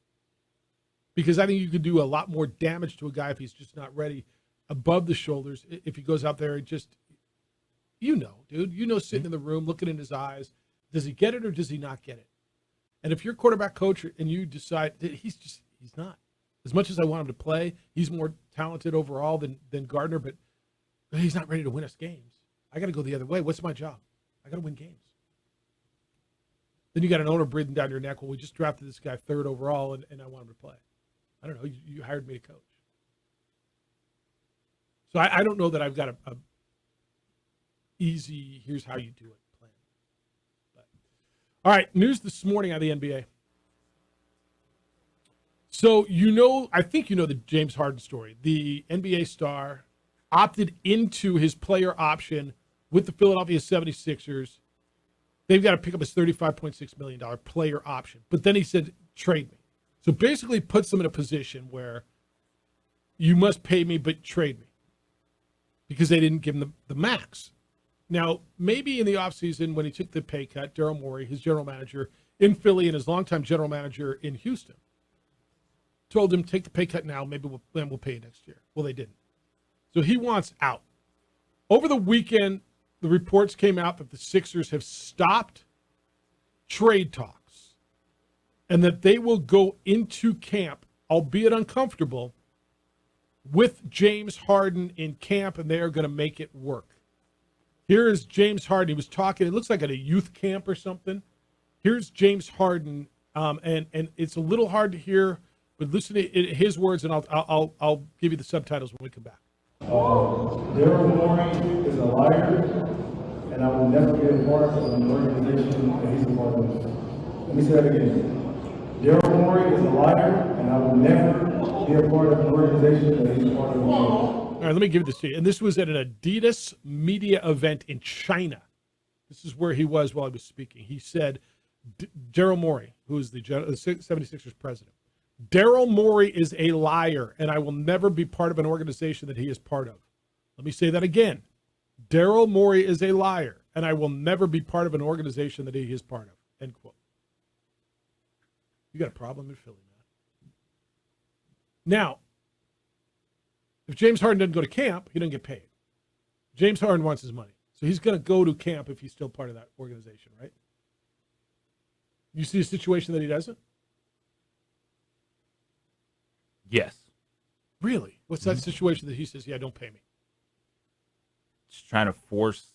Because I think you could do a lot more damage to a guy if he's just not ready above the shoulders. If he goes out there and just, dude, sitting in the room, looking in his eyes, does he get it or does he not get it? And if you're quarterback coach and you decide that he's not. As much as I want him to play, he's more talented overall than Gardner, but he's not ready to win us games. I got to go the other way. What's my job? I got to win games. Then you got an owner breathing down your neck. Well, we just drafted this guy 3rd overall, and I want him to play. I don't know. You hired me to coach. So I don't know that I've got easy, here's how you do it plan. But, all right, news this morning out of the NBA. So, I think you know the James Harden story. The NBA star opted into his player option with the Philadelphia 76ers. They've got to pick up his $35.6 million player option. But then he said, trade me. So basically puts them in a position where you must pay me, but trade me. Because they didn't give him the max. Now, maybe in the offseason when he took the pay cut, Daryl Morey, his general manager in Philly and his longtime general manager in Houston, told him, take the pay cut now, maybe we'll pay you next year. Well, they didn't. So he wants out. Over the weekend, the reports came out that the Sixers have stopped trade talks and that they will go into camp, albeit uncomfortable, with James Harden in camp, and they are going to make it work. Here is James Harden. He was talking, it looks like at a youth camp or something. Here's James Harden, and it's a little hard to hear, but listen to his words, and I'll give you the subtitles when we come back. Daryl Morey is a liar, and I will never be a part of an organization that he's a part of. Let me say that again. Daryl Morey is a liar, and I will never be a part of an organization that he's a part of. All right, let me give this to you. And this was at an Adidas media event in China. This is where he was while he was speaking. He said, Daryl Morey, who is the 76ers president, Daryl Morey is a liar, and I will never be part of an organization that he is part of. Let me say that again. Daryl Morey is a liar, and I will never be part of an organization that he is part of. End quote. You got a problem in Philly, man. Now, if James Harden doesn't go to camp, he doesn't get paid. James Harden wants his money. So he's going to go to camp if he's still part of that organization, right? You see a situation that he doesn't? Yes. Really? What's that situation that he says, yeah, don't pay me? Just trying to force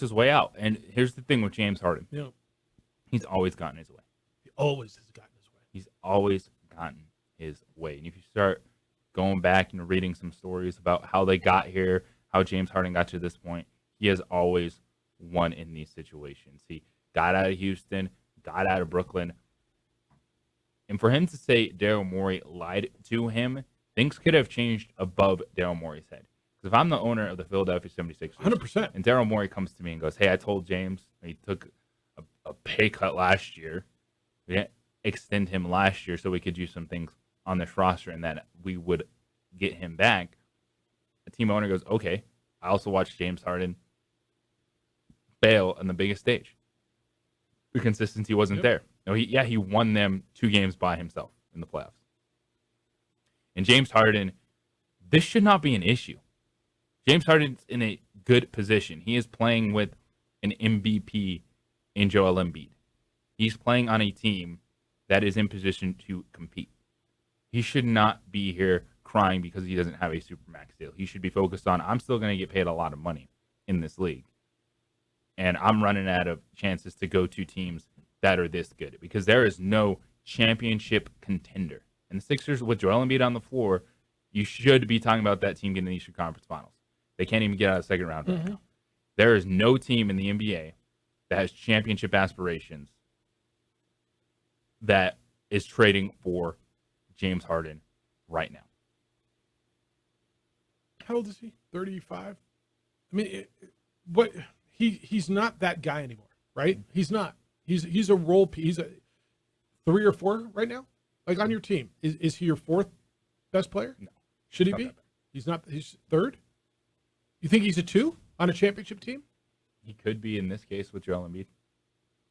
his way out. And here's the thing with James Harden. Yeah. He's always gotten his way. He always has gotten his way. He's always gotten his way. And if you start going back and reading some stories about how they got here, how James Harden got to this point, he has always won in these situations. He got out of Houston, got out of Brooklyn. And for him to say Daryl Morey lied to him, things could have changed above Daryl Morey's head. Because if I'm the owner of the Philadelphia 76ers, 100%. And Daryl Morey comes to me and goes, hey, I told James he took a pay cut last year. We didn't extend him last year so we could do some things on this roster and that we would get him back. The team owner goes, okay. I also watched James Harden fail on the biggest stage. The consistency wasn't there. No, he won them 2 games by himself in the playoffs. And James Harden, this should not be an issue. James Harden's in a good position. He is playing with an MVP in Joel Embiid. He's playing on a team that is in position to compete. He should not be here crying because he doesn't have a Supermax deal. He should be focused on, I'm still going to get paid a lot of money in this league. And I'm running out of chances to go to teams that are this good because there is no championship contender. And the Sixers, with Joel Embiid on the floor, you should be talking about that team getting the Eastern Conference Finals. They can't even get out of the second round right now. There is no team in the NBA that has championship aspirations that is trading for James Harden right now. How old is he? 35? I mean, he's not that guy anymore, right? He's not. He's a role piece. He's a 3 or 4 right now? Like on your team. Is he your 4th best player? No. Should he be? He's not. He's 3rd? You think he's a 2 on a championship team? He could be in this case with Joel Embiid.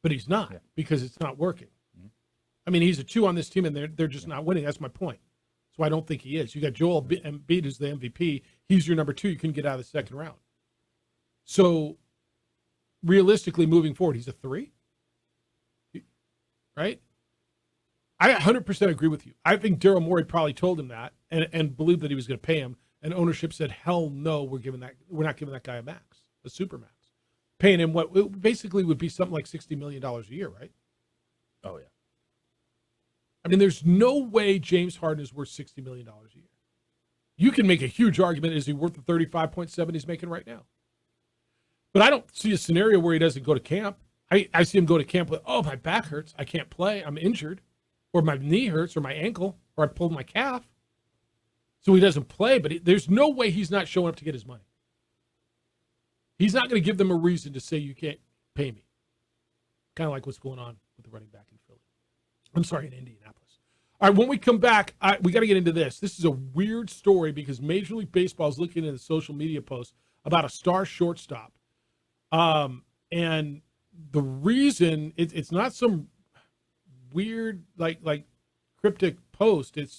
But he's not because it's not working. I mean, he's a 2 on this team, and they're just not winning. That's my point. So I don't think he is. You got Joel Embiid, who's the MVP. He's your number 2. You couldn't get out of the second round. So realistically, moving forward, he's a 3, right? I 100% agree with you. I think Daryl Morey probably told him that and believed that he was going to pay him. And ownership said, "Hell no, we're not giving that guy a max, a super max, paying him what basically would be something like $60 million a year, right?" Oh yeah. I mean, there's no way James Harden is worth $60 million a year. You can make a huge argument: is he worth the 35.7 he's making right now? But I don't see a scenario where he doesn't go to camp. I see him go to camp with, oh, my back hurts. I can't play. I'm injured. Or my knee hurts or my ankle or I pulled my calf. So he doesn't play, but there's no way he's not showing up to get his money. He's not going to give them a reason to say you can't pay me. Kind of like what's going on with the running back in Philly. I'm sorry, in Indianapolis. All right, when we come back, we got to get into this. This is a weird story because Major League Baseball is looking at a social media post about a star shortstop. And the reason, it's not some weird, like cryptic post. It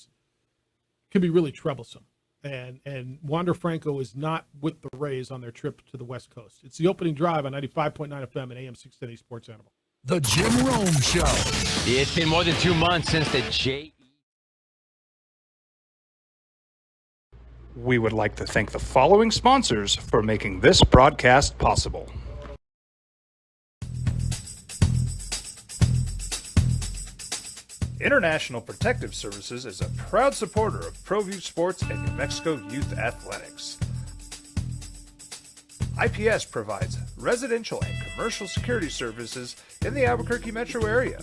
could be really troublesome. And Wander Franco is not with the Rays on their trip to the West Coast. It's the opening drive on 95.9 FM and AM 610 Sports Animal. The Jim Rome Show. It's been more than 2 months since the We would like to thank the following sponsors for making this broadcast possible. International Protective Services is a proud supporter of ProView Sports and New Mexico Youth Athletics. IPS provides residential and commercial security services in the Albuquerque metro area.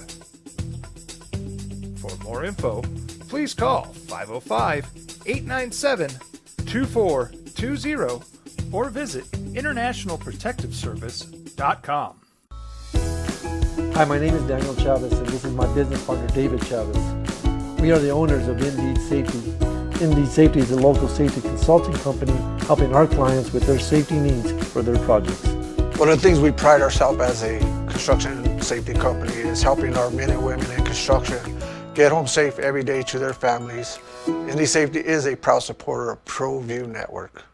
For more info, please call 505-897-2420 or visit internationalprotectiveservice.com. Hi, my name is Daniel Chavez, and this is my business partner, David Chavez. We are the owners of Indeed Safety. Indeed Safety is a local safety consulting company helping our clients with their safety needs for their projects. One of the things we pride ourselves as a construction safety company is helping our men and women in construction get home safe every day to their families. Indeed Safety is a proud supporter of ProView Network.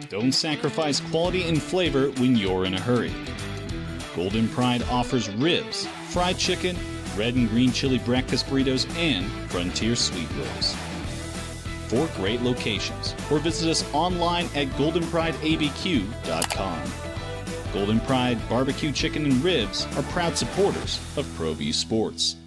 Don't sacrifice quality and flavor when you're in a hurry. Golden Pride offers ribs, fried chicken, red and green chili breakfast burritos, and Frontier sweet rolls. 4 great locations, or visit us online at goldenprideabq.com. Golden Pride Barbecue Chicken and Ribs are proud supporters of ProView Sports.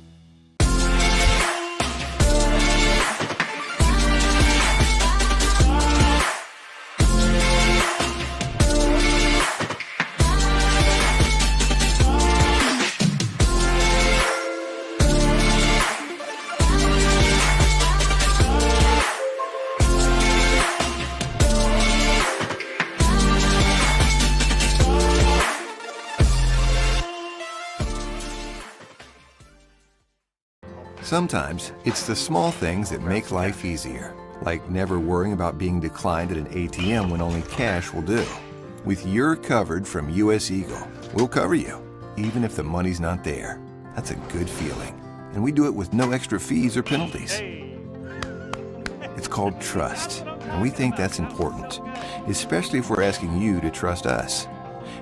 Sometimes it's the small things that make life easier, like never worrying about being declined at an ATM when only cash will do. With You're Covered from US Eagle, we'll cover you, even if the money's not there. That's a good feeling. And we do it with no extra fees or penalties. It's called trust, and we think that's important, especially if we're asking you to trust us.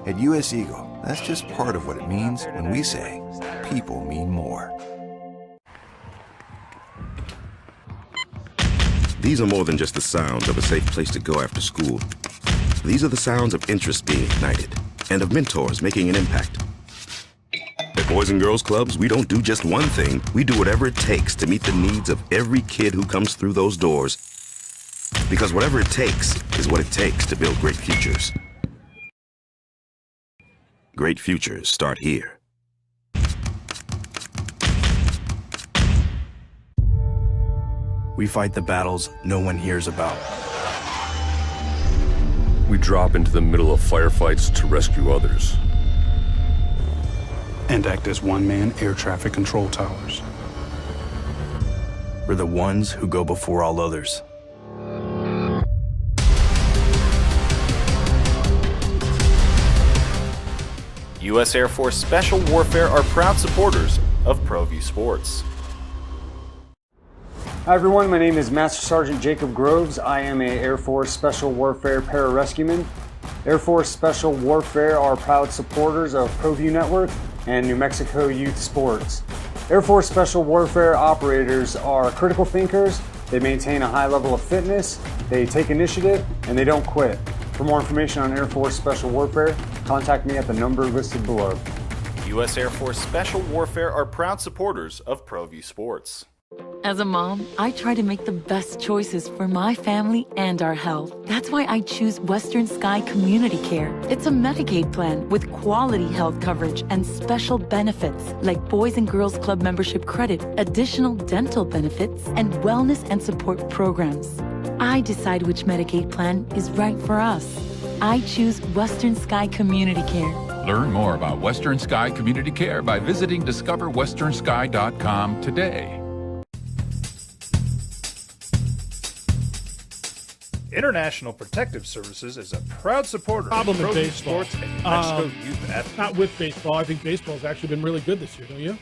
At US Eagle, that's just part of what it means when we say, people mean more. These are more than just the sounds of a safe place to go after school. These are the sounds of interest being ignited and of mentors making an impact. At Boys and Girls Clubs, we don't do just one thing. We do whatever it takes to meet the needs of every kid who comes through those doors. Because whatever it takes is what it takes to build great futures. Great futures start here. We fight the battles no one hears about. We drop into the middle of firefights to rescue others. And act as one-man air traffic control towers. We're the ones who go before all others. U.S. Air Force Special Warfare are proud supporters of ProView Sports. Hi everyone, my name is Master Sergeant Jacob Groves. I am a Air Force Special Warfare pararescueman. Air Force Special Warfare are proud supporters of ProView Network and New Mexico Youth Sports. Air Force Special Warfare operators are critical thinkers. They maintain a high level of fitness, they take initiative, and they don't quit. For more information on Air Force Special Warfare, contact me at the number listed below. U.S. Air Force Special Warfare are proud supporters of ProView Sports. As a mom, I try to make the best choices for my family and our health. That's why I choose Western Sky Community Care. It's a Medicaid plan with quality health coverage and special benefits like Boys and Girls Club membership credit, additional dental benefits, and wellness and support programs. I decide which Medicaid plan is right for us. I choose Western Sky Community Care. Learn more about Western Sky Community Care by visiting discoverwesternsky.com today. International Protective Services is a proud supporter Problem of in pro baseball. sports and New Mexico youth athletes. Not with baseball. I think baseball's actually been really good this year, don't you?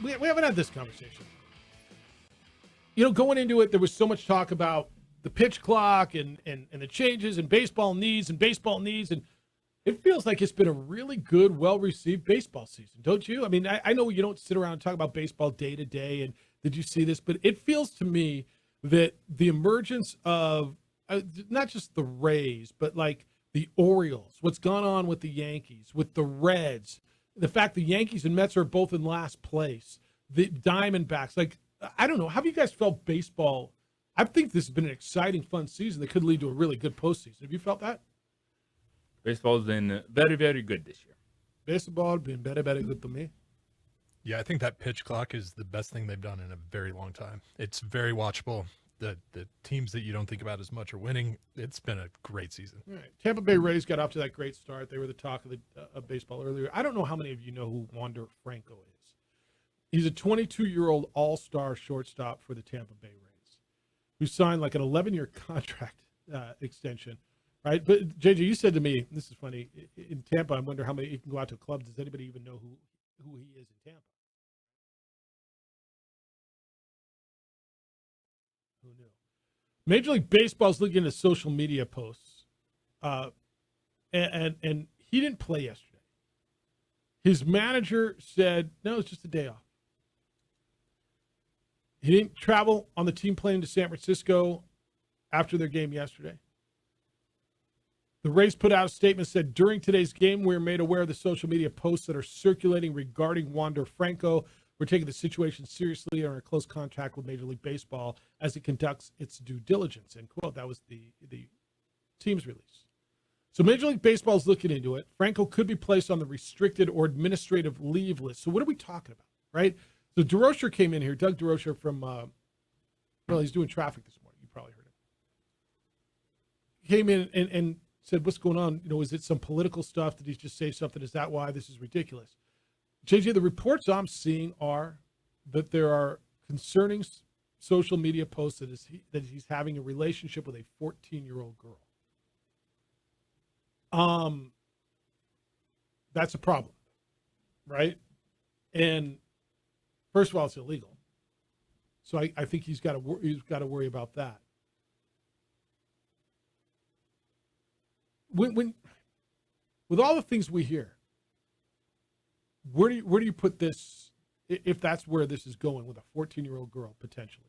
We haven't had this conversation. You know, going into it, there was so much talk about the pitch clock and the changes and baseball needs. And it feels like it's been a really good, well-received baseball season, don't you? I mean, I know you don't sit around and talk about baseball day to day, and did you see this? But it feels to me that the emergence of not just the Rays, but like the Orioles, what's gone on with the Yankees, with the Reds, the fact the Yankees and Mets are both in last place, the Diamondbacks, like, I don't know. How have you guys felt baseball? I think this has been an exciting, fun season that could lead to a really good postseason. Have you felt that? Baseball's been very, very good this year. Baseball been very, very good to me. Yeah, I think that pitch clock is the best thing they've done in a very long time. It's very watchable. The teams that you don't think about as much are winning. It's been a great season. All right. Tampa Bay Rays got off to that great start. They were the talk of baseball earlier. I don't know how many of you know who Wander Franco is. He's a 22-year-old all-star shortstop for the Tampa Bay Rays who signed like an 11-year contract extension, right? But, JJ, you said to me, this is funny, in Tampa, I wonder how many you can go out to a club. Does anybody even know who he is in Tampa? Who knew? Major League Baseball's looking at social media posts, and he didn't play yesterday. His manager said, no, it's just a day off. He didn't travel on the team plane to San Francisco after their game yesterday. The Rays put out a statement that said, during today's game, we were made aware of the social media posts that are circulating regarding Wander Franco. We're taking the situation seriously and are in close contact with Major League Baseball as it conducts its due diligence, end quote. That was the team's release. So Major League Baseball is looking into it. Franco could be placed on the restricted or administrative leave list. So what are we talking about, right? So DeRocher came in here, Doug DeRocher from, he's doing traffic this morning. You probably heard him. Came in and said, what's going on? You know, is it some political stuff? Did he just say something? Is that why this is ridiculous? JJ, the reports I'm seeing are that there are concerning social media posts that he's having a relationship with a 14-year-old girl. That's a problem, right? And first of all, it's illegal. So I think he's got to worry about that. When with all the things we hear, where do you put this if that's where this is going with a 14-year-old girl potentially?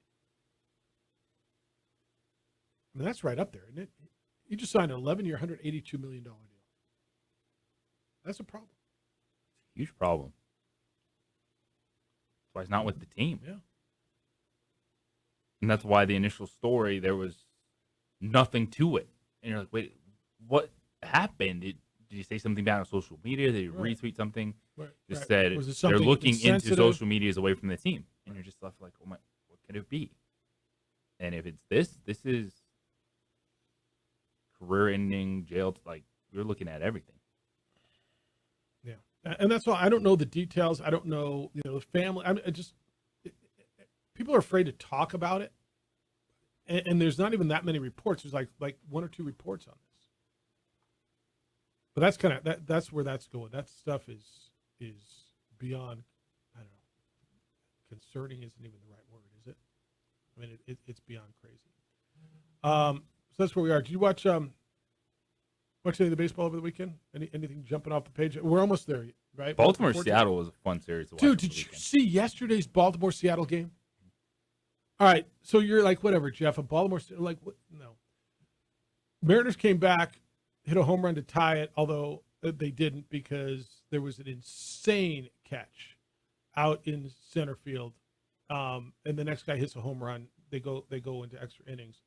I mean, that's right up there, isn't it? He just signed an 11-year, $182 million deal. That's a problem. Huge problem. That's why he's not with the team. Yeah. And that's why the initial story, there was nothing to it. And you're like, wait, what happened? Did you say something bad on social media? Did you retweet something? Right. Just said they're looking into social medias away from the team. And you're just left like, oh my, what could it be? And if it's this is career-ending, jail. Like, you're looking at everything. Yeah. And that's why I don't know the details. I don't know, the family. People are afraid to talk about it. And there's not even that many reports. There's like one or two reports on this. But that's kind of that's where that's going. That stuff is beyond, I don't know, concerning isn't even the right word, is it? I mean, it's beyond crazy. So that's where we are. Did you watch any of the baseball over the weekend? Anything jumping off the page? We're almost there, right? Baltimore Seattle was a fun series to watch. Dude, did you see yesterday's Baltimore Seattle game? All right, so you're like, whatever, Jeff, a Baltimore, like, what? No. Mariners came back, hit a home run to tie it, although they didn't because there was an insane catch out in center field and the next guy hits a home run. They go into extra innings,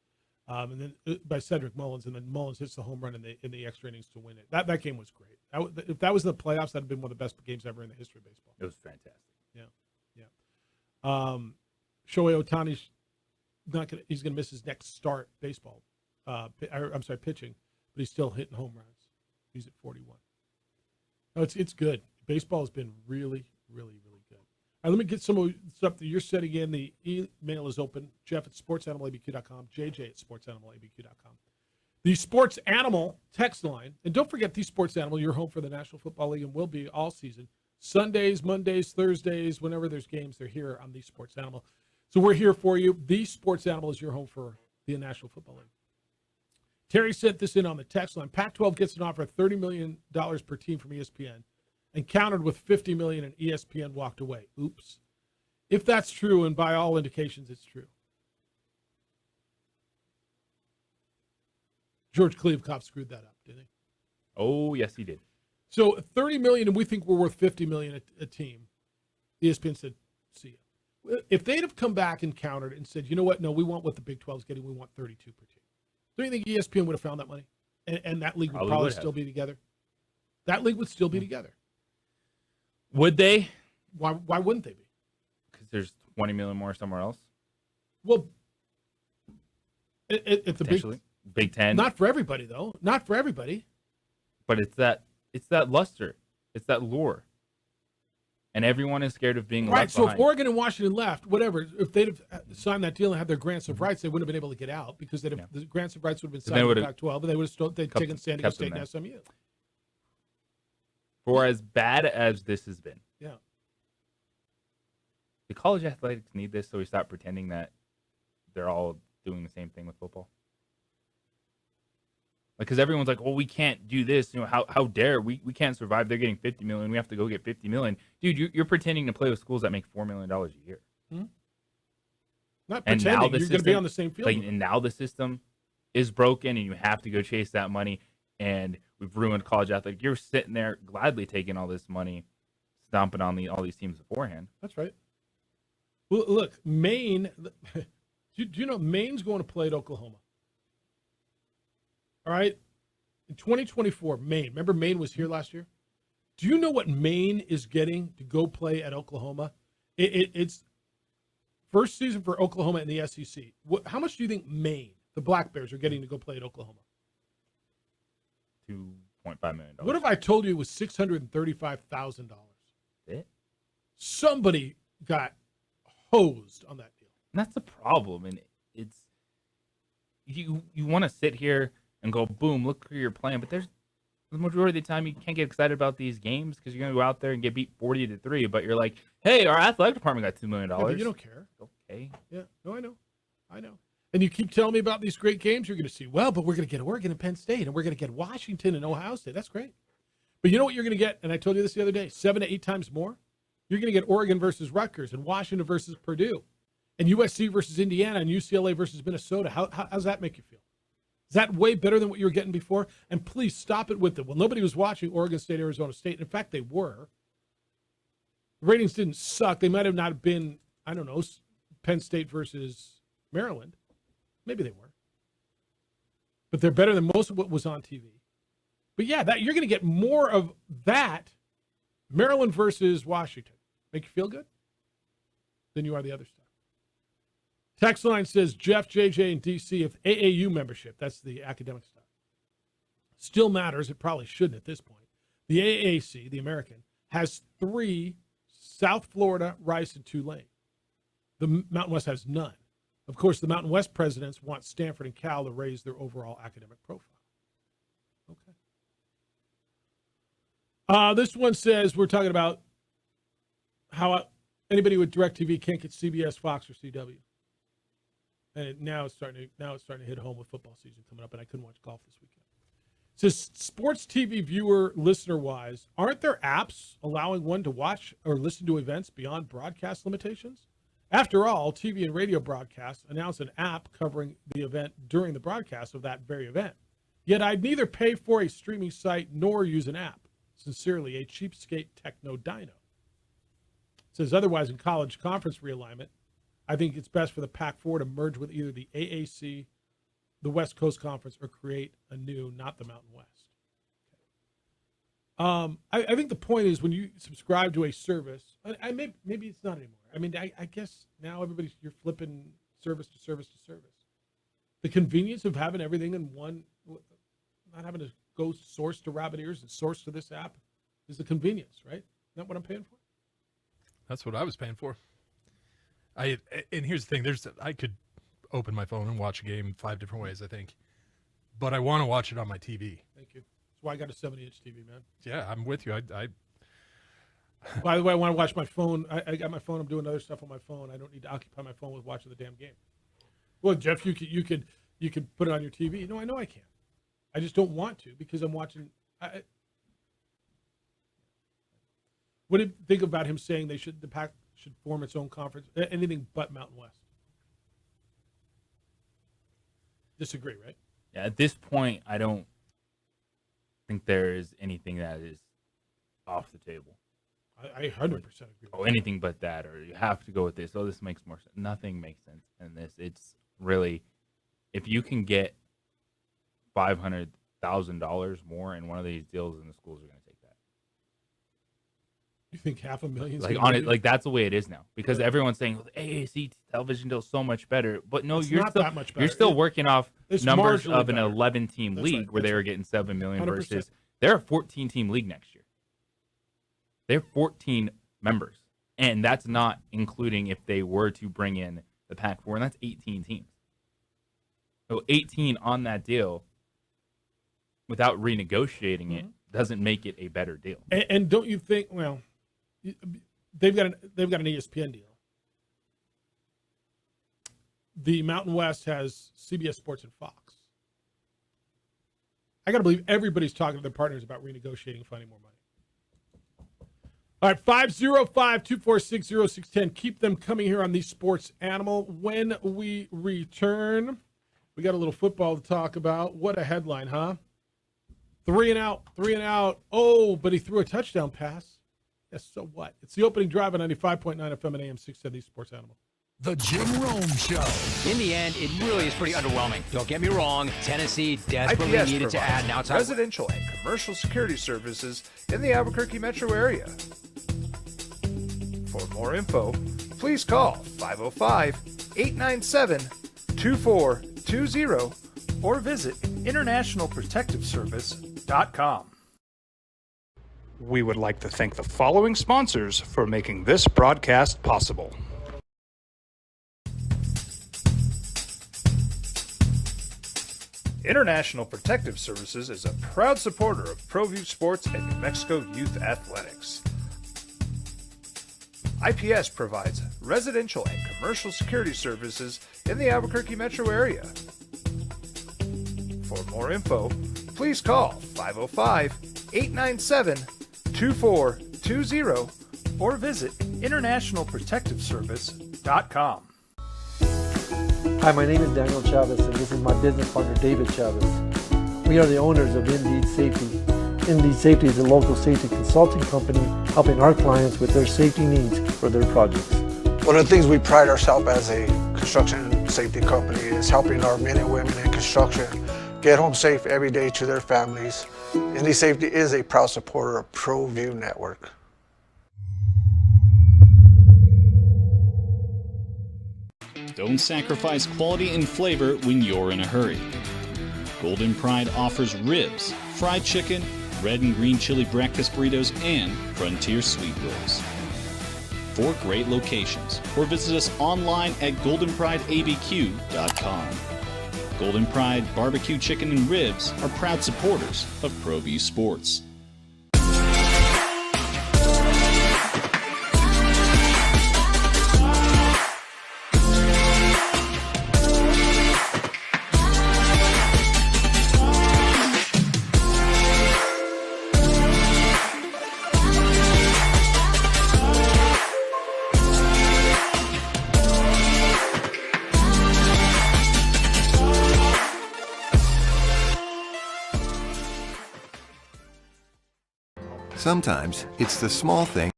and then by Cedric Mullins, and then Mullins hits the home run in the extra innings to win it. That game was great. If that was the playoffs, that'd have been one of the best games ever in the history of baseball. It was fantastic. Yeah. Shohei Ohtani's he's gonna miss his next start baseball. Pitching, but he's still hitting home runs. He's at 41. No, it's good. Baseball has been really, really, really good. All right, let me get some of the stuff that you're setting in. The email is open. Jeff at sportsanimalabq.com. JJ at sportsanimalabq.com. The Sports Animal text line. And don't forget, the Sports Animal, your home for the National Football League and will be all season. Sundays, Mondays, Thursdays, whenever there's games, they're here on the Sports Animal. So we're here for you. The Sports Animal is your home for the National Football League. Terry sent this in on the text line. Pac-12 gets an offer of $30 million per team from ESPN and countered with $50 million, and ESPN walked away. Oops. If that's true, and by all indications it's true, George Kliavkoff screwed that up, didn't he? Oh, yes, he did. So $30 million, and we think we're worth $50 million a team. ESPN said, see ya. If they'd have come back and countered and said, you know what, no, we want what the Big 12 is getting, we want 32 per team. Do you think ESPN would have found that money? And that league would probably still be together? That league would still be together. Would they? Why wouldn't they be? Because there's 20 million more somewhere else. Well, it's the Big Ten. Not for everybody, though. Not for everybody. But it's that luster. It's that lure. And everyone is scared of being left Right, so behind. if Oregon and Washington left, whatever, if they'd have signed that deal and had their grants of rights, they wouldn't have been able to get out because the grants of rights would have been signed with Pac-12, and they would have taken San Diego State and SMU. For as bad as this has been. Yeah. The college athletics need this so we stop pretending that they're all doing the same thing with football. Because everyone's like, well, we can't do this. You know, how dare we can't survive. They're getting $50 million. We have to go get $50 million. Dude, you're pretending to play with schools that make $4 million a year. Hmm? Not pretending. You're going to be on the same field. And now the system is broken, and you have to go chase that money. And we've ruined college athletics. You're sitting there gladly taking all this money, stomping on all these teams beforehand. That's right. Well, look, Maine. Do you know Maine's going to play at Oklahoma? All right. In 2024, Maine. Remember Maine was here last year? Do you know what Maine is getting to go play at Oklahoma? It's first season for Oklahoma in the SEC. How much do you think Maine, the Black Bears, are getting to go play at Oklahoma? $2.5 million. What if I told you it was $635,000? It? Somebody got hosed on that deal. And that's the problem. And it's you want to sit here and go, boom, look who you're playing. But there's the majority of the time you can't get excited about these games because you're going to go out there and get beat 40-3. But you're like, hey, our athletic department got $2 million. Yeah, but you don't care. Okay. Yeah. No, I know. And you keep telling me about these great games you're going to see. Well, but we're going to get Oregon and Penn State, and we're going to get Washington and Ohio State. That's great. But you know what you're going to get? And I told you this the other day, 7 to 8 times more. You're going to get Oregon versus Rutgers and Washington versus Purdue and USC versus Indiana and UCLA versus Minnesota. How does that make you feel? Is that way better than what you were getting before? And please stop it with it. Well, nobody was watching Oregon State, Arizona State. In fact, they were. The ratings didn't suck. They might have not been, I don't know, Penn State versus Maryland. Maybe they were. But they're better than most of what was on TV. But yeah, you're going to get more of that, Maryland versus Washington. Make you feel good? Than you are the other stuff. Text line says, Jeff, JJ, and DC, if AAU membership, that's the academic stuff, still matters, it probably shouldn't at this point. The AAC, the American, has 3, South Florida, Rice, and Tulane. The Mountain West has none. Of course, the Mountain West presidents want Stanford and Cal to raise their overall academic profile. Okay. This one says, we're talking about how anybody with DirecTV can't get CBS, Fox, or CW. And now it's starting to hit home with football season coming up, and I couldn't watch golf this weekend. It says, sports TV viewer, listener-wise, aren't there apps allowing one to watch or listen to events beyond broadcast limitations? After all, TV and radio broadcasts announce an app covering the event during the broadcast of that very event. Yet I'd neither pay for a streaming site nor use an app. Sincerely, a cheapskate techno dino. It says otherwise in college conference realignment, I think it's best for the Pac-4 to merge with either the AAC, the West Coast Conference, or create a new, not the Mountain West. I think the point is when you subscribe to a service, maybe it's not anymore. I mean, I guess now you're flipping service to service to service. The convenience of having everything in one, not having to go source to Rabbit Ears and source to this app, is the convenience, right? Isn't that what I'm paying for? That's what I was paying for. And here's the thing: I could open my phone and watch a game 5 different ways, I think, but I want to watch it on my TV. Thank you. That's why I got a 70-inch TV, man. Yeah, I'm with you. By the way, I want to watch my phone. I got my phone. I'm doing other stuff on my phone. I don't need to occupy my phone with watching the damn game. Well, Jeff, you could put it on your TV. No, I know I can. I just don't want to because I'm watching. What do you think about him saying the Pac should form its own conference? Anything but Mountain West. Disagree, right? Yeah, at this point, I don't think there is anything that is off the table. I 100% agree. Oh, anything but that, or you have to go with this. Oh, this makes more sense. Nothing makes sense in this. It's really, if you can get $500,000 more in one of these deals, then the schools are going to take that. You think $500,000? Like on it, like that's the way it is now, because everyone's saying well, the AAC television deal is so much better, but no, It's you're not still that much you're better. still working off It's numbers marginally of an better. 11-team That's league right, where that's they were right. getting $7 million 100%. versus they're a 14-team league next year. They're 14 members, and that's not including if they were to bring in the Pac-4, and that's 18 teams. So 18 on that deal without renegotiating it doesn't make it a better deal. And don't you think? Well, they've got an ESPN deal. The Mountain West has CBS Sports and Fox. I got to believe everybody's talking to their partners about renegotiating and finding more money. All right, 505-246-0610. Keep them coming here on the Sports Animal. When we return, we got a little football to talk about. What a headline, huh? 3 and out. Oh, but he threw a touchdown pass. Yes, so what? It's the opening drive on 95.9 FM and AM 670 Sports Animal. The Jim Rome Show. In the end, it really is pretty underwhelming. Don't get me wrong. Tennessee desperately IPS needed to add an provides outside. residential and commercial security services in the Albuquerque metro area. For more info, please call 505-897-2420 or visit internationalprotectiveservice.com. We would like to thank the following sponsors for making this broadcast possible. International Protective Services is a proud supporter of ProView Sports and New Mexico Youth Athletics. IPS provides residential and commercial security services in the Albuquerque metro area. For more info, please call 505-897-2420 or visit internationalprotectiveservice.com. Hi, my name is Daniel Chavez, and this is my business partner, David Chavez. We are the owners of Indeed Safety. Indeed Safety is a local safety consulting company helping our clients with their safety needs for their projects. One of the things we pride ourselves as a construction safety company is helping our men and women in construction get home safe every day to their families. Indeed Safety is a proud supporter of ProView Network. Don't sacrifice quality and flavor when you're in a hurry. Golden Pride offers ribs, fried chicken, red and green chili breakfast burritos, and Frontier sweet rolls. 4 great locations, or visit us online at goldenprideabq.com. Golden Pride Barbecue Chicken and Ribs are proud supporters of ProView Sports. Sometimes it's the small things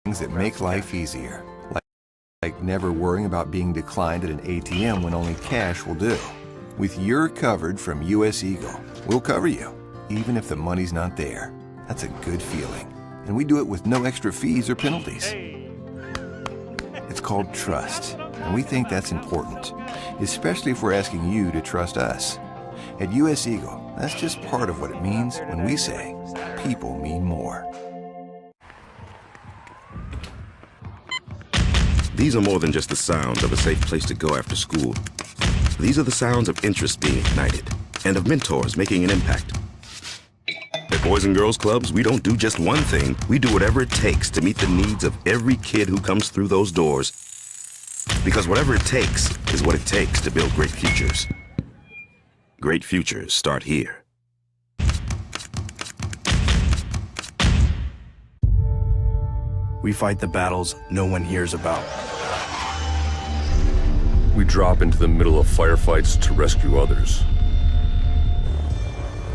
that make life easier, Like never worrying about being declined at an ATM when only cash will do. With You're Covered from U.S. Eagle, we'll cover you, even if the money's not there. That's a good feeling. And we do it with no extra fees or penalties. It's called trust, and we think that's important, especially if we're asking you to trust us. At U.S. Eagle, that's just part of what it means when we say people mean more. These are more than just the sounds of a safe place to go after school. These are the sounds of interest being ignited and of mentors making an impact. At Boys and Girls Clubs, we don't do just one thing. We do whatever it takes to meet the needs of every kid who comes through those doors. Because whatever it takes is what it takes to build great futures. Great futures start here. We fight the battles no one hears about. We drop into the middle of firefights to rescue others.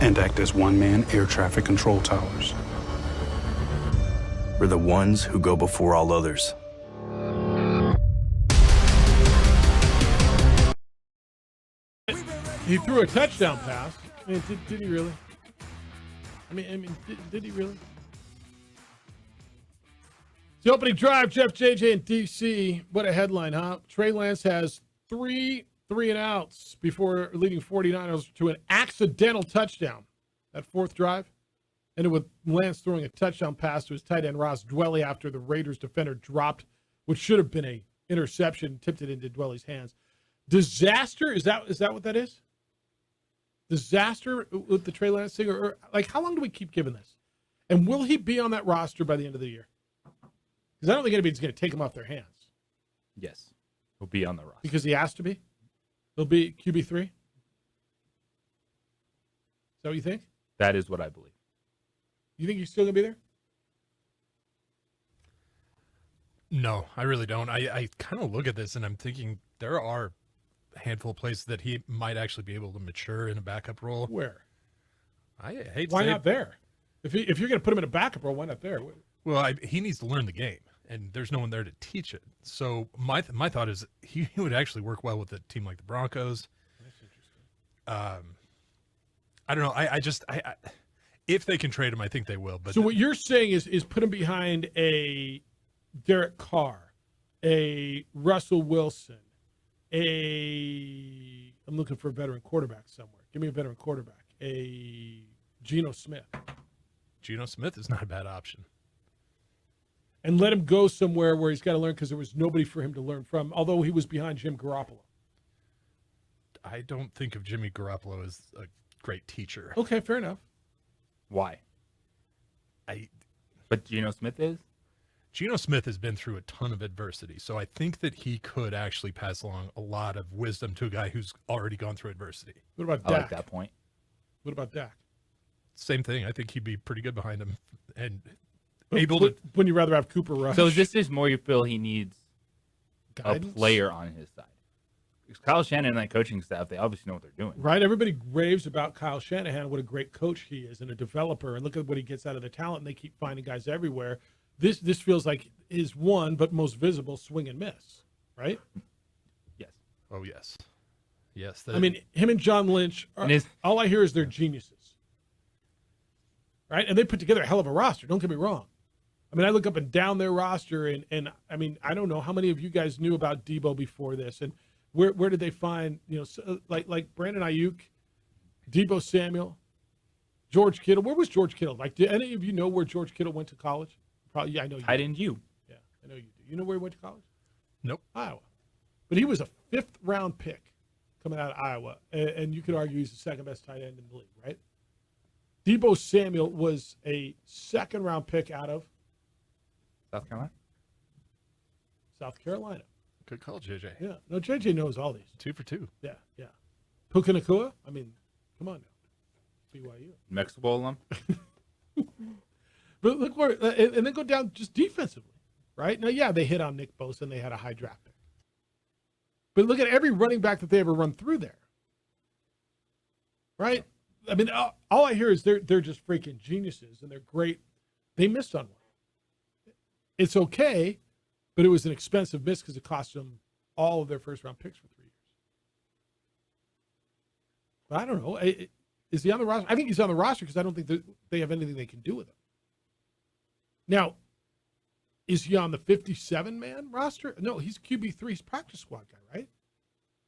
And act as one-man air traffic control towers. We're the ones who go before all others. He threw a touchdown pass. I mean, did he really? Did he really? The opening drive, Jeff, JJ, and DC. What a headline, huh? Trey Lance has three and outs before leading 49ers to an accidental touchdown. That fourth drive ended with Lance throwing a touchdown pass to his tight end Ross Dwelley after the Raiders defender dropped, which should have been a interception, tipped it into Dwelley's hands. Disaster? Is that what that is? Disaster with the Trey Lance thing? Or like, how long do we keep giving this? And will he be on that roster by the end of the year? Because I don't think anybody's going to take him off their hands. Yes. He'll be on the roster. Because he has to be? He'll be QB3? Is that what you think? That is what I believe. You think he's still going to be there? No, I really don't. I kind of look at this and I'm thinking there are a handful of places that he might actually be able to mature in a backup role. Where? I hate to Why say not there? If you're going to put him in a backup role, why not there? Well, he needs to learn the game, and there's no one there to teach it. So my thought is he would actually work well with a team like the Broncos. That's interesting. I don't know. I if they can trade him, I think they will. But so what you're saying is put him behind a Derek Carr, a Russell Wilson, I'm looking for a veteran quarterback somewhere. Give me a veteran quarterback. A Geno Smith. Geno Smith is not a bad option. And let him go somewhere where he's got to learn because there was nobody for him to learn from, although he was behind Jim Garoppolo. I don't think of Jimmy Garoppolo as a great teacher. Okay, fair enough. Why? But Geno Smith is? Geno Smith has been through a ton of adversity, so I think that he could actually pass along a lot of wisdom to a guy who's already gone through adversity. What about I Dak? like that point. What about Dak? Same thing. I think he'd be pretty good behind him and But able to. Wouldn't you rather have Cooper Rush? So is this just more you feel he needs Guidance? a player on his side? Because Kyle Shanahan and that coaching staff, they obviously know what they're doing. Right? Everybody raves about Kyle Shanahan, what a great coach he is and a developer, and look at what he gets out of the talent, and they keep finding guys everywhere. This feels like his one, but most visible swing and miss, right? Yes. Oh, yes. Yes. I mean, him and John Lynch, all I hear is they're geniuses, right? And they put together a hell of a roster, don't get me wrong. I mean, I look up and down their roster, and I mean, I don't know how many of you guys knew about Debo before this, and where did they find, like Brandon Ayuk, Debo Samuel, George Kittle? Where was George Kittle? Like, did any of you know where George Kittle went to college? Probably, yeah, I know you. Tight end you. Yeah, I know you do. You know where he went to college? Nope. Iowa. But he was a 5th-round pick coming out of Iowa, and you could argue he's the second-best tight end in the league, right? Debo Samuel was a 2nd-round pick out of South Carolina. Good call, JJ. Yeah. No, JJ knows all these. 2 for 2. Yeah, yeah. Puka Nacua? I mean, come on now. BYU. Mexico alum. But look where, and then go down just defensively, right? Now, yeah, they hit on Nick Bosa and they had a high draft pick. But look at every running back that they ever run through there, right? I mean, all I hear is they're just freaking geniuses and they're great. They missed on one. It's okay, But it was an expensive miss because it cost them all of their first-round picks for 3 years. But I don't know. Is he on the roster? I think he's on the roster because I don't think they have anything they can do with him. Now, is he on the 57-man roster? No, he's QB3. He's practice squad guy, right?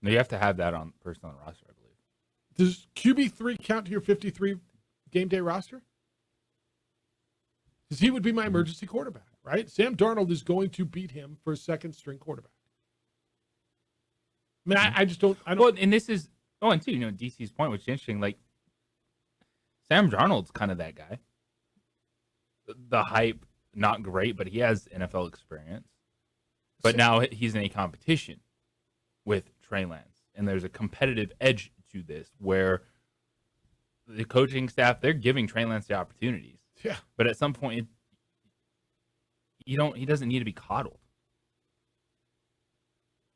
No, you have to have that person on the roster, I believe. Does QB3 count to your 53 game day roster? Because he would be my emergency quarterback, right? Sam Darnold is going to beat him for a second-string quarterback. I mean, I just don't. I don't. Well, and this is and too, DC's point, which is interesting. Like Sam Darnold's kind of that guy. The hype, not great, but he has NFL experience. But now he's in a competition with Trey Lance, and there's a competitive edge to this where the coaching staff, they're giving Trey Lance the opportunities. Yeah. But at some point, he doesn't need to be coddled.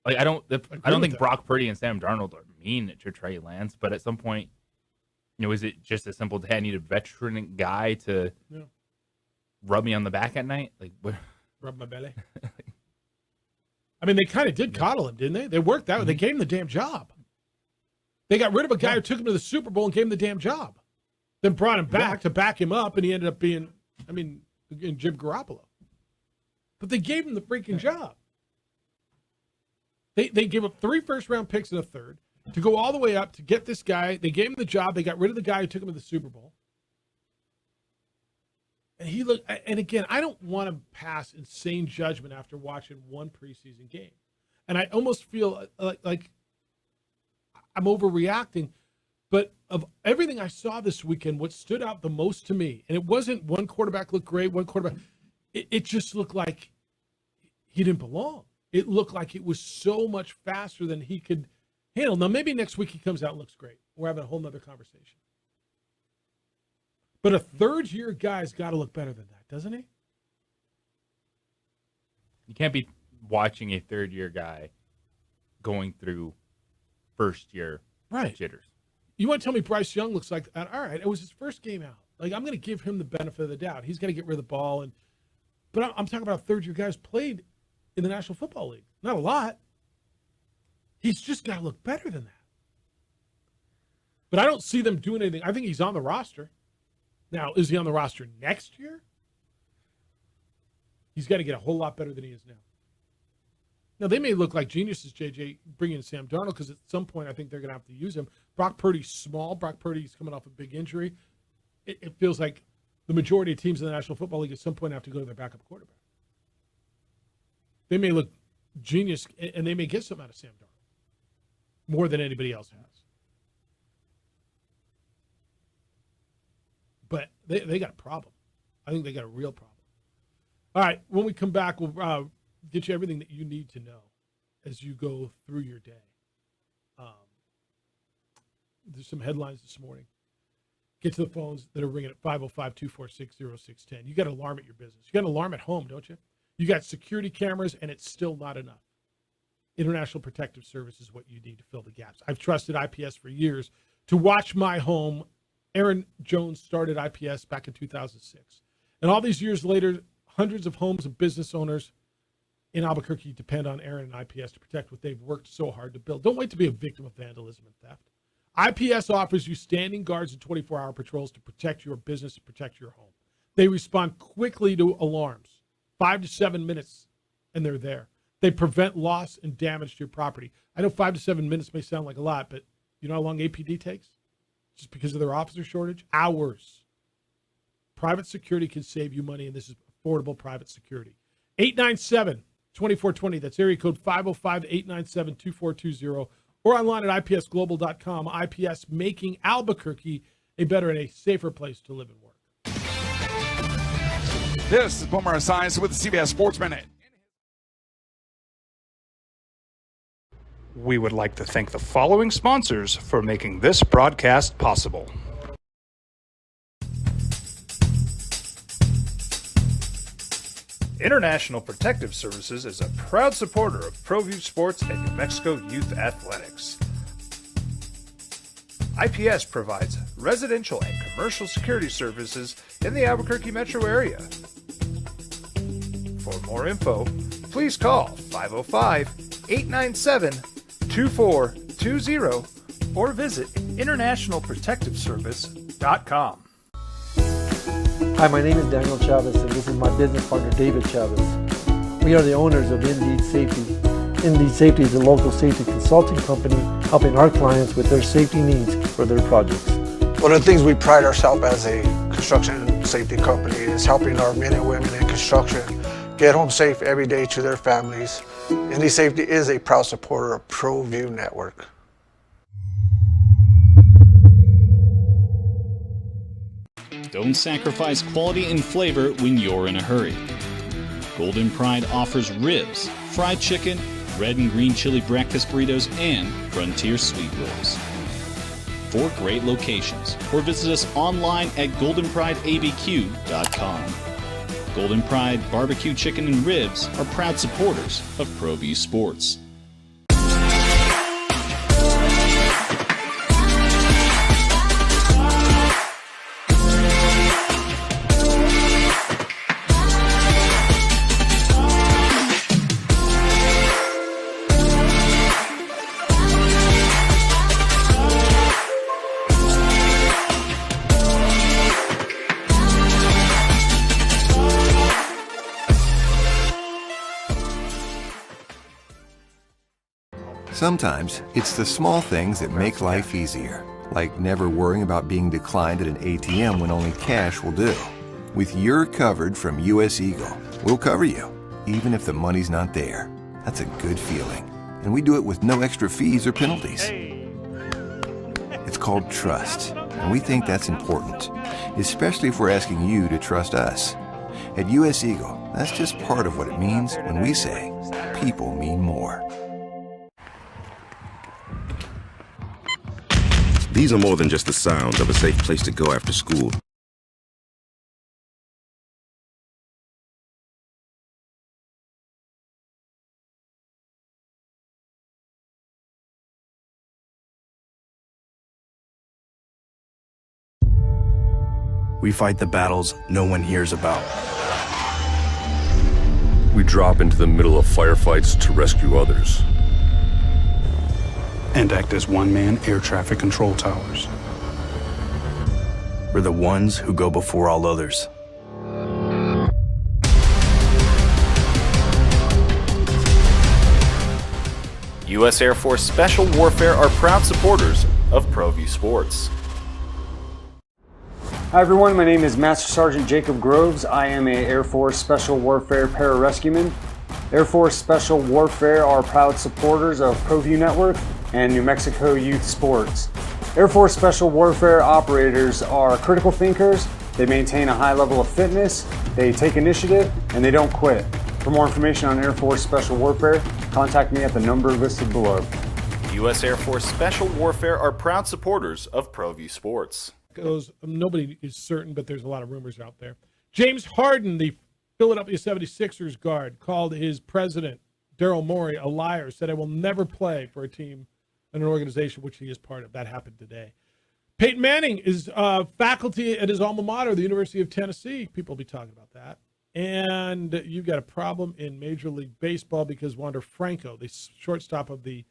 Like I don't think Brock Purdy and Sam Darnold are mean to Trey Lance, but at some point, is it just as simple as, hey, I need a veteran guy to rub me on the back at night? Like rub my belly. I mean, they kind of did coddle him, didn't they? They worked out. They gave him the damn job. They got rid of a guy who took him to the Super Bowl and gave him the damn job. Then brought him back to back him up, and he ended up being, Jim Garoppolo. But they gave him the freaking job. They gave up 3 first-round picks and a third to go all the way up to get this guy. They gave him the job. They got rid of the guy who took him to the Super Bowl. And he looked, and again, I don't want to pass insane judgment after watching one preseason game. And I almost feel like I'm overreacting. But of everything I saw this weekend, what stood out the most to me, and it wasn't one quarterback looked great, one quarterback, it just looked like he didn't belong. It looked like it was so much faster than he could handle. Now, maybe next week he comes out and looks great. We're having a whole nother conversation. But a third-year guy's got to look better than that, doesn't he? You can't be watching a third-year guy going through first-year jitters. You want to tell me Bryce Young looks like that? All right, it was his first game out. Like, I'm going to give him the benefit of the doubt. He's going to get rid of the ball. But I'm talking about third-year guys played in the National Football League. Not a lot. He's just got to look better than that. But I don't see them doing anything. I think he's on the roster. Now, is he on the roster next year? He's got to get a whole lot better than he is now. Now, they may look like geniuses, JJ, bringing in Sam Darnold, because at some point I think they're going to have to use him. Brock Purdy's small. Brock Purdy's coming off a big injury. It feels like the majority of teams in the National Football League at some point have to go to their backup quarterback. They may look genius, and they may get something out of Sam Darnold more than anybody else has. But they got a problem. I think they got a real problem. All right, when we come back, we'll get you everything that you need to know as you go through your day. There's some headlines this morning. Get to the phones that are ringing at 505-246-0610. You got an alarm at your business. You got an alarm at home, don't you? You got security cameras, and it's still not enough. International Protective Service is what you need to fill the gaps. I've trusted IPS for years to watch my home. Aaron Jones started IPS back in 2006. And all these years later, hundreds of homes and business owners in Albuquerque depend on Aaron and IPS to protect what they've worked so hard to build. Don't wait to be a victim of vandalism and theft. IPS offers you standing guards and 24-hour patrols to protect your business and protect your home. They respond quickly to alarms, 5 to 7 minutes, and they're there. They prevent loss and damage to your property. I know 5 to 7 minutes may sound like a lot, but you know how long APD takes? Just because of their officer shortage? Hours. Private security can save you money, and this is affordable private security. 897-2420. That's area code 505-897-2420. Or online at ipsglobal.com. IPS, making Albuquerque a better and a safer place to live and work. This is Boomer Esiason with the CBS Sports Minute. We would like to thank the following sponsors for making this broadcast possible. International Protective Services is a proud supporter of ProView Sports and New Mexico Youth Athletics. IPS provides residential and commercial security services in the Albuquerque metro area. For more info, please call 505-897-2420 or visit internationalprotectiveservice.com. Hi, my name is Daniel Chavez, and this is my business partner, David Chavez. We are the owners of Indeed Safety. Indeed Safety is a local safety consulting company helping our clients with their safety needs for their projects. One of the things we pride ourselves as a construction safety company is helping our men and women in construction get home safe every day to their families. Indeed Safety is a proud supporter of ProView Network. Don't sacrifice quality and flavor when you're in a hurry. Golden Pride offers ribs, fried chicken, red and green chili breakfast burritos, and Frontier sweet rolls. 4 great locations, or visit us online at goldenprideabq.com. Golden Pride Barbecue Chicken and Ribs are proud supporters of ProView Sports. Sometimes it's the small things that make life easier, like never worrying about being declined at an ATM when only cash will do. With You're Covered from US Eagle, we'll cover you, even if the money's not there. That's a good feeling. And we do it with no extra fees or penalties. It's called trust, and we think that's important, especially if we're asking you to trust us. At US Eagle, that's just part of what it means when we say people mean more. These are more than just the sounds of a safe place to go after school. We fight the battles no one hears about. We drop into the middle of firefights to rescue others. And act as one-man air traffic control towers. We're the ones who go before all others. U.S. Air Force Special Warfare are proud supporters of ProView Sports. Hi everyone, my name is Master Sergeant Jacob Groves. I am a Air Force Special Warfare pararescueman. Air Force Special Warfare are proud supporters of ProView Network and New Mexico Youth Sports. Air Force Special Warfare operators are critical thinkers. They maintain a high level of fitness, they take initiative, and they don't quit. For more information on Air Force Special Warfare, contact me at the number listed below. U.S. Air Force Special Warfare are proud supporters of ProView Sports. Nobody is certain, but there's a lot of rumors out there. James Harden, the Philadelphia 76ers guard, called his president, Daryl Morey, a liar, said, "I will never play for a team and an organization which he is part of." That happened today. Peyton Manning is faculty at his alma mater, the University of Tennessee. People will be talking about that. And you've got a problem in Major League Baseball because Wander Franco, the shortstop of the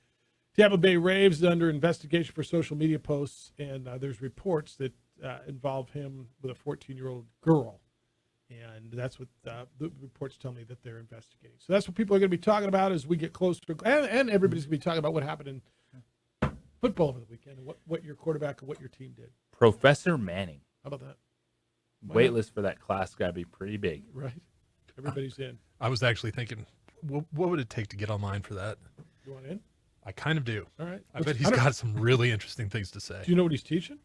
Tampa Bay Rays, is under investigation for social media posts, and there's reports that involve him with a 14-year-old girl. And that's what the reports tell me that they're investigating. So that's what people are going to be talking about as we get closer. And everybody's going to be talking about what happened in football over the weekend and what your quarterback and what your team did. Professor Manning. How about that? Waitlist for that class got to be pretty big. Right. Everybody's in. I was actually thinking, what would it take to get online for that? You want in? I kind of do. All right. I bet he's got some really interesting things to say. Do you know what he's teaching?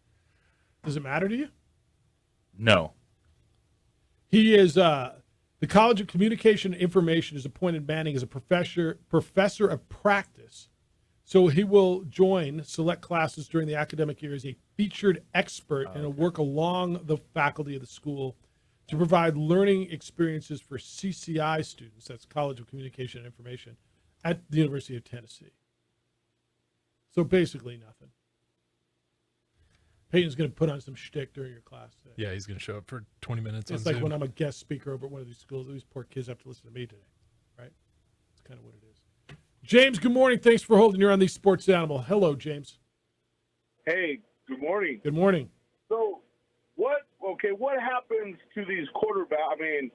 Does it matter to you? No. He is the College of Communication and Information has appointed Manning as a professor of practice. So he will join select classes during the academic year as a featured expert and will work along the faculty of the school to provide learning experiences for CCI students, that's College of Communication and Information, at the University of Tennessee. So basically nothing. Peyton's going to put on some shtick during your class today. Yeah, he's going to show up for 20 minutes It's on like Zoom. when I'm a guest speaker over at one of these schools. These poor kids have to listen to me today, right? kind of what it is. James, good morning. Thanks for holding. You're on the Sports Animal. Hello, James. Hey, good morning. Good morning. So, what happens to these quarterbacks? I mean,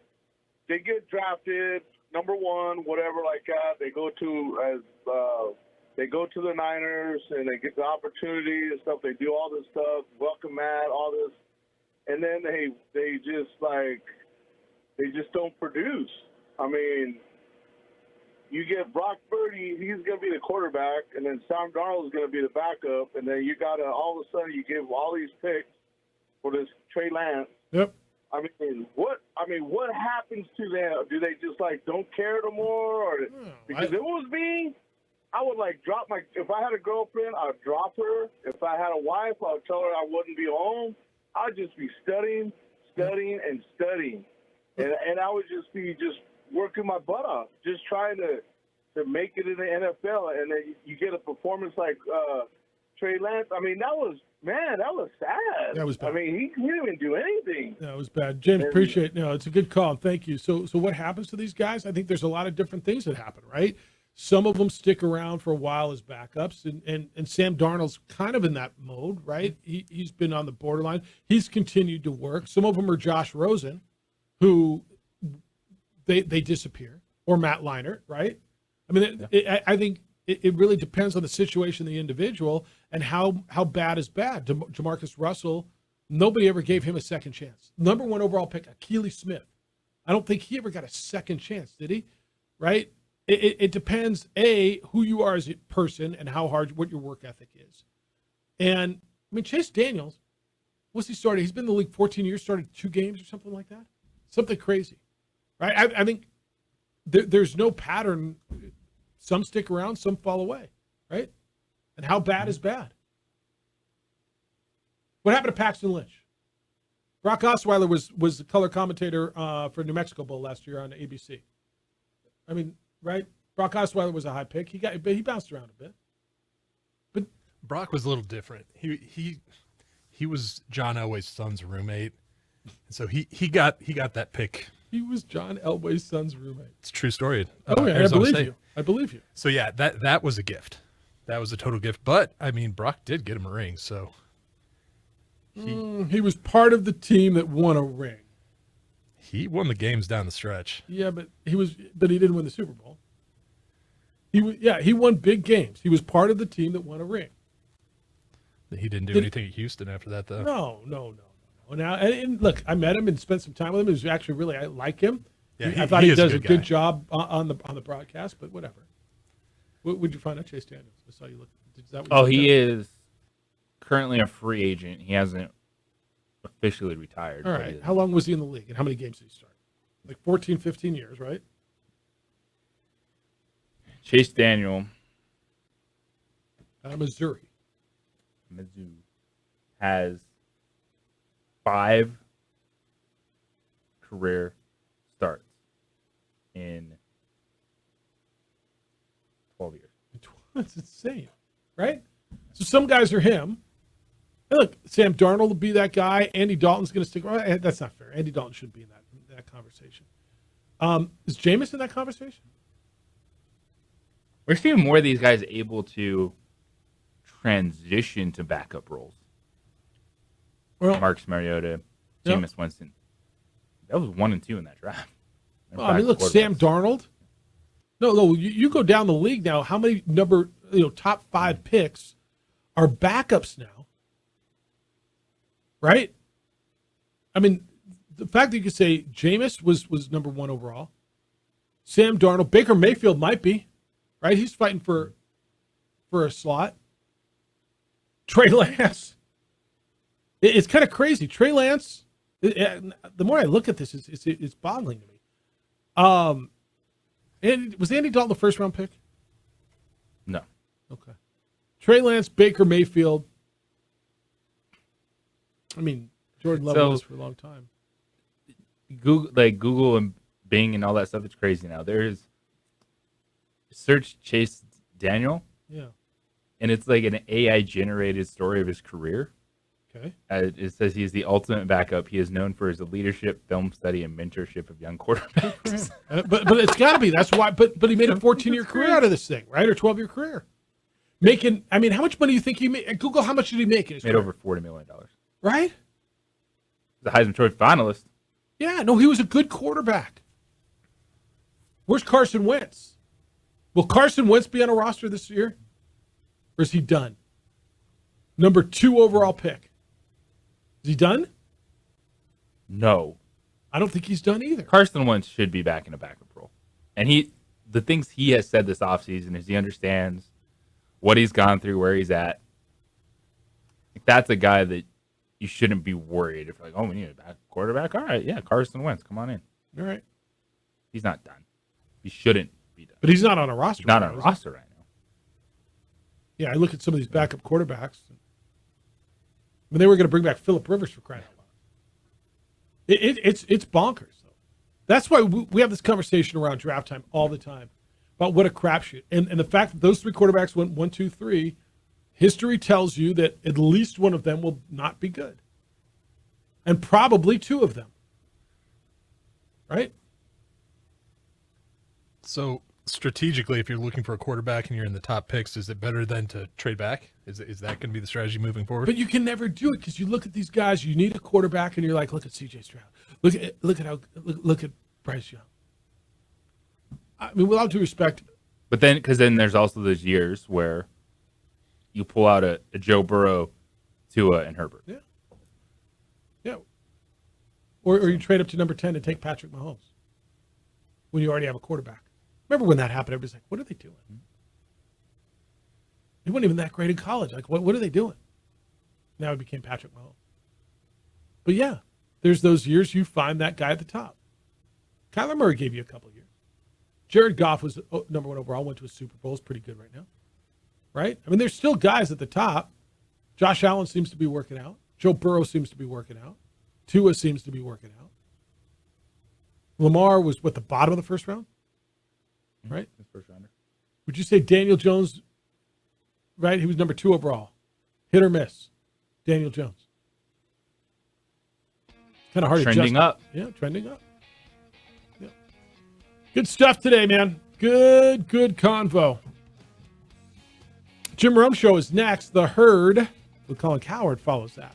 they get drafted number one, whatever like that. They go to the Niners and they get the opportunity and stuff. They do all this stuff, welcome Matt, all this, and then they just don't produce. I mean, you get Brock Purdy, he's going to be the quarterback, and then Sam Darnold is going to be the backup, and then you got to all of a sudden you give all these picks for this Trey Lance. Yep. I mean, what happens to them? Do they just don't care no more? Or because if it was me, I would drop if I had a girlfriend, I'd drop her. If I had a wife, I'd tell her I wouldn't be home. I'd just be studying, and studying. And I would just be working my butt off, just trying to make it in the NFL. And then you get a performance like Trey Lance. I mean, that was sad. That was bad. I mean, he didn't even do anything. That was bad. James, appreciate it. No, it's a good call. Thank you. So what happens to these guys? I think there's a lot of different things that happen, right? Some of them stick around for a while as backups, and Sam Darnold's kind of in that mode, right? He's been on the borderline. He's continued to work. Some of them are Josh Rosen, who they disappear, or Matt Leinart, right? I mean, I think it really depends on the situation of the individual and how bad is bad. Jamarcus Russell, nobody ever gave him a second chance. Number 1 overall pick, Akili Smith. I don't think he ever got a second chance, did he? Right? It depends, A, who you are as a person and what your work ethic is. And, I mean, Chase Daniels, what's he started? He's been in the league 14 years, started 2 games or something like that. Something crazy, right? I think there's no pattern. Some stick around, some fall away, right? And how bad is bad? What happened to Paxton Lynch? Brock Osweiler was the color commentator for New Mexico Bowl last year on ABC. I mean, right? Brock Osweiler was a high pick. He bounced around a bit. But Brock was a little different. He was John Elway's son's roommate, so he got that pick. He was John Elway's son's roommate. It's a true story. I believe you. I believe you. So yeah, that was a gift. That was a total gift. But I mean, Brock did get him a ring, so he was part of the team that won a ring. He won the games down the stretch. Yeah, but he didn't win the Super Bowl. He won big games. He was part of the team that won a ring. He didn't do anything at Houston after that, though. No. Now, and look, I met him and spent some time with him. It was actually really, I like him. Yeah, I thought he does a good guy. job on the broadcast, but whatever. What would you find out, Chase Daniels? I saw you look. Is that what he is currently a free agent. He hasn't officially retired. All right. How long was he in the league, and how many games did he start? Like 14, 15 years, right? Chase Daniel. Missouri. Mizzou has 5 career starts in 12 years. That's insane, right? So some guys are him. And look, Sam Darnold will be that guy. Andy Dalton's going to stick around. That's not fair. Andy Dalton shouldn't be in that conversation. Is Jameis in that conversation? We're seeing more of these guys able to transition to backup roles. Well, Marcus Mariota, Jameis Winston. That was 1 and 2 in that draft. Well, I mean, look, Sam Darnold. No, you go down the league now. How many top 5 picks are backups now? Right? I mean, the fact that you could say Jameis was number 1 overall. Sam Darnold, Baker Mayfield might be, right? He's fighting for a slot. Trey Lance. It's kind of crazy. Trey Lance, the more I look at this, it's boggling to me. And was Andy Dalton the first round pick? No. Okay. Trey Lance, Baker Mayfield. I mean, Jordan Love was for a long time. Google and Bing and all that stuff, it's crazy now. There's search Chase Daniel. Yeah. And it's like an AI generated story of his career. Okay. It says he is the ultimate backup. He is known for his leadership, film study, and mentorship of young quarterbacks. But it's got to be. That's why. But he made a 14-year career out of this thing, right? Or 12-year career. Making. I mean, how much money do you think he made? Google, how much did he make? In his Made career? over $40 million. Right? The Heisman Trophy finalist. Yeah. No, he was a good quarterback. Where's Carson Wentz? Will Carson Wentz be on a roster this year? Or is he done? Number 2 overall pick. Is he done? No. I don't think he's done either. Carson Wentz should be back in a backup role. And the things he has said this offseason is he understands what he's gone through, where he's at. That's a guy that you shouldn't be worried if, like, oh, we need a back quarterback. All right, yeah, Carson Wentz, come on in. All right. He's not done. He shouldn't be done. But he's not on a roster. He's not right on a now, is roster right now. he? Yeah, I look at some of these backup quarterbacks. I mean, they were going to bring back Phillip Rivers for crying out loud. It's bonkers, though. That's why we have this conversation around draft time all the time about what a crapshoot. And the fact that those 3 quarterbacks went 1, 2, 3, history tells you that at least one of them will not be good. And probably 2 of them. Right? So strategically, if you're looking for a quarterback and you're in the top picks, is it better than to trade back? Is that going to be the strategy moving forward? But you can never do it because you look at these guys. You need a quarterback, and you're like, look at C.J. Stroud. Look at Bryce Young. I mean, with all due respect. But then, because then there's also those years where you pull out a Joe Burrow, Tua, and Herbert. Yeah. Yeah. Or you trade up to number 10 and take Patrick Mahomes when you already have a quarterback. Remember when that happened? Everybody's like, what are they doing? He wasn't even that great in college. Like, what are they doing? Now he became Patrick Mahomes. But yeah, there's those years you find that guy at the top. Kyler Murray gave you a couple years. Jared Goff was number 1 overall, went to a Super Bowl. Is pretty good right now. Right? I mean, there's still guys at the top. Josh Allen seems to be working out. Joe Burrow seems to be working out. Tua seems to be working out. Lamar was, the bottom of the first round? Right? His first rounder. Would you say Daniel Jones, right? He was number 2 overall. Hit or miss? Daniel Jones. Kind of hard to Trending up. Yeah, trending up. Yeah. Good stuff today, man. Good convo. Jim Rome Show is next. The Herd with Colin Cowherd follows that.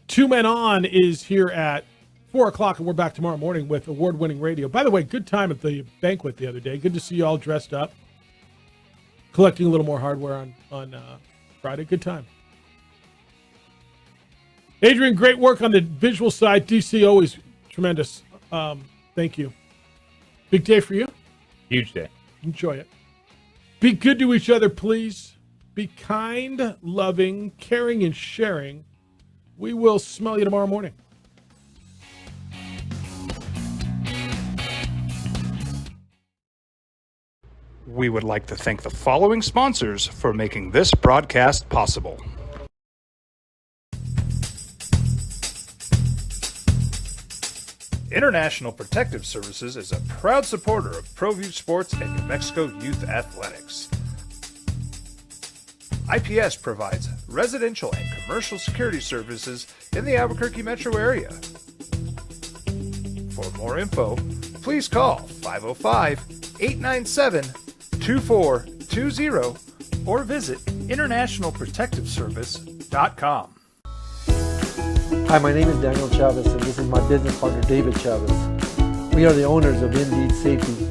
2 Men On is here at 4 o'clock, and we're back tomorrow morning with award-winning radio. By the way, good time at the banquet the other day. Good to see you all dressed up. Collecting a little more hardware on Friday. Good time. Adrian, great work on the visual side. DC, always tremendous. Thank you. Big day for you. Huge day. Enjoy it. Be good to each other, please. Be kind, loving, caring, and sharing. We will smell you tomorrow morning. We would like to thank the following sponsors for making this broadcast possible. International Protective Services is a proud supporter of ProView Sports and New Mexico Youth Athletics. IPS provides residential and commercial security services in the Albuquerque metro area. For more info, please call 505-897-2420 or visit internationalprotectiveservice.com. Hi, my name is Daniel Chavez, and this is my business partner, David Chavez. We are the owners of Indeed Safety.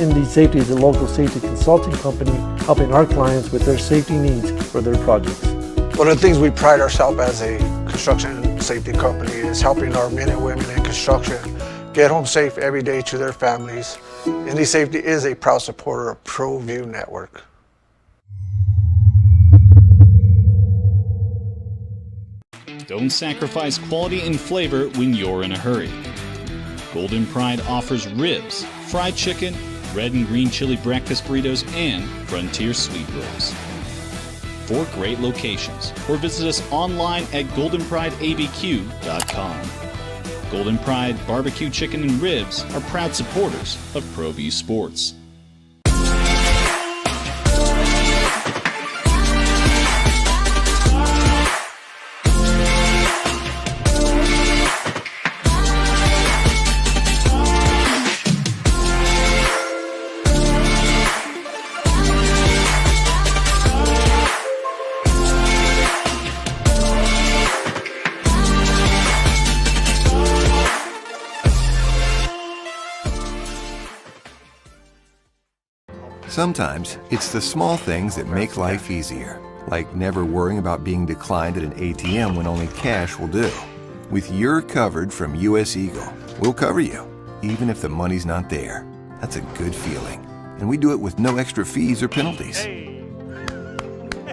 Indeed Safety is a local safety consulting company helping our clients with their safety needs for their projects. One of the things we pride ourselves as a construction safety company is helping our men and women in construction get home safe every day to their families. Indeed Safety is a proud supporter of ProView Network. Don't sacrifice quality and flavor when you're in a hurry. Golden Pride offers ribs, fried chicken, red and green chili breakfast burritos, and Frontier sweet rolls. 4 great locations, or visit us online at goldenprideabq.com. Golden Pride Barbecue Chicken and Ribs are proud supporters of ProView Sports. Sometimes it's the small things that make life easier, like never worrying about being declined at an ATM when only cash will do. With You're Covered from US Eagle, we'll cover you, even if the money's not there. That's a good feeling. And we do it with no extra fees or penalties.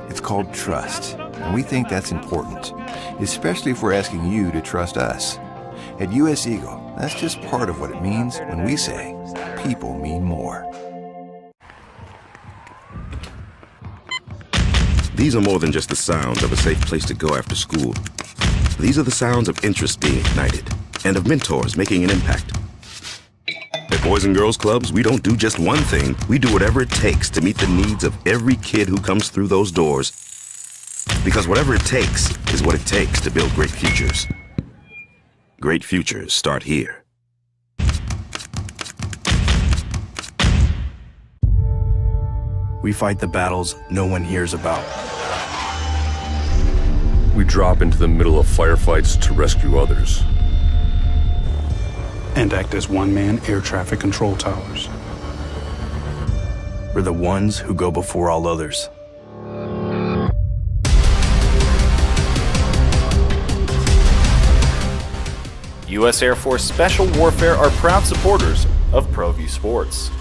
It's called trust, and we think that's important, especially if we're asking you to trust us. At US Eagle, that's just part of what it means when we say people mean more. These are more than just the sounds of a safe place to go after school. These are the sounds of interest being ignited and of mentors making an impact. At Boys and Girls Clubs, we don't do just one thing. We do whatever it takes to meet the needs of every kid who comes through those doors. Because whatever it takes is what it takes to build great futures. Great futures start here. We fight the battles no one hears about. We drop into the middle of firefights to rescue others. And act as one-man air traffic control towers. We're the ones who go before all others. U.S. Air Force Special Warfare are proud supporters of ProView Sports.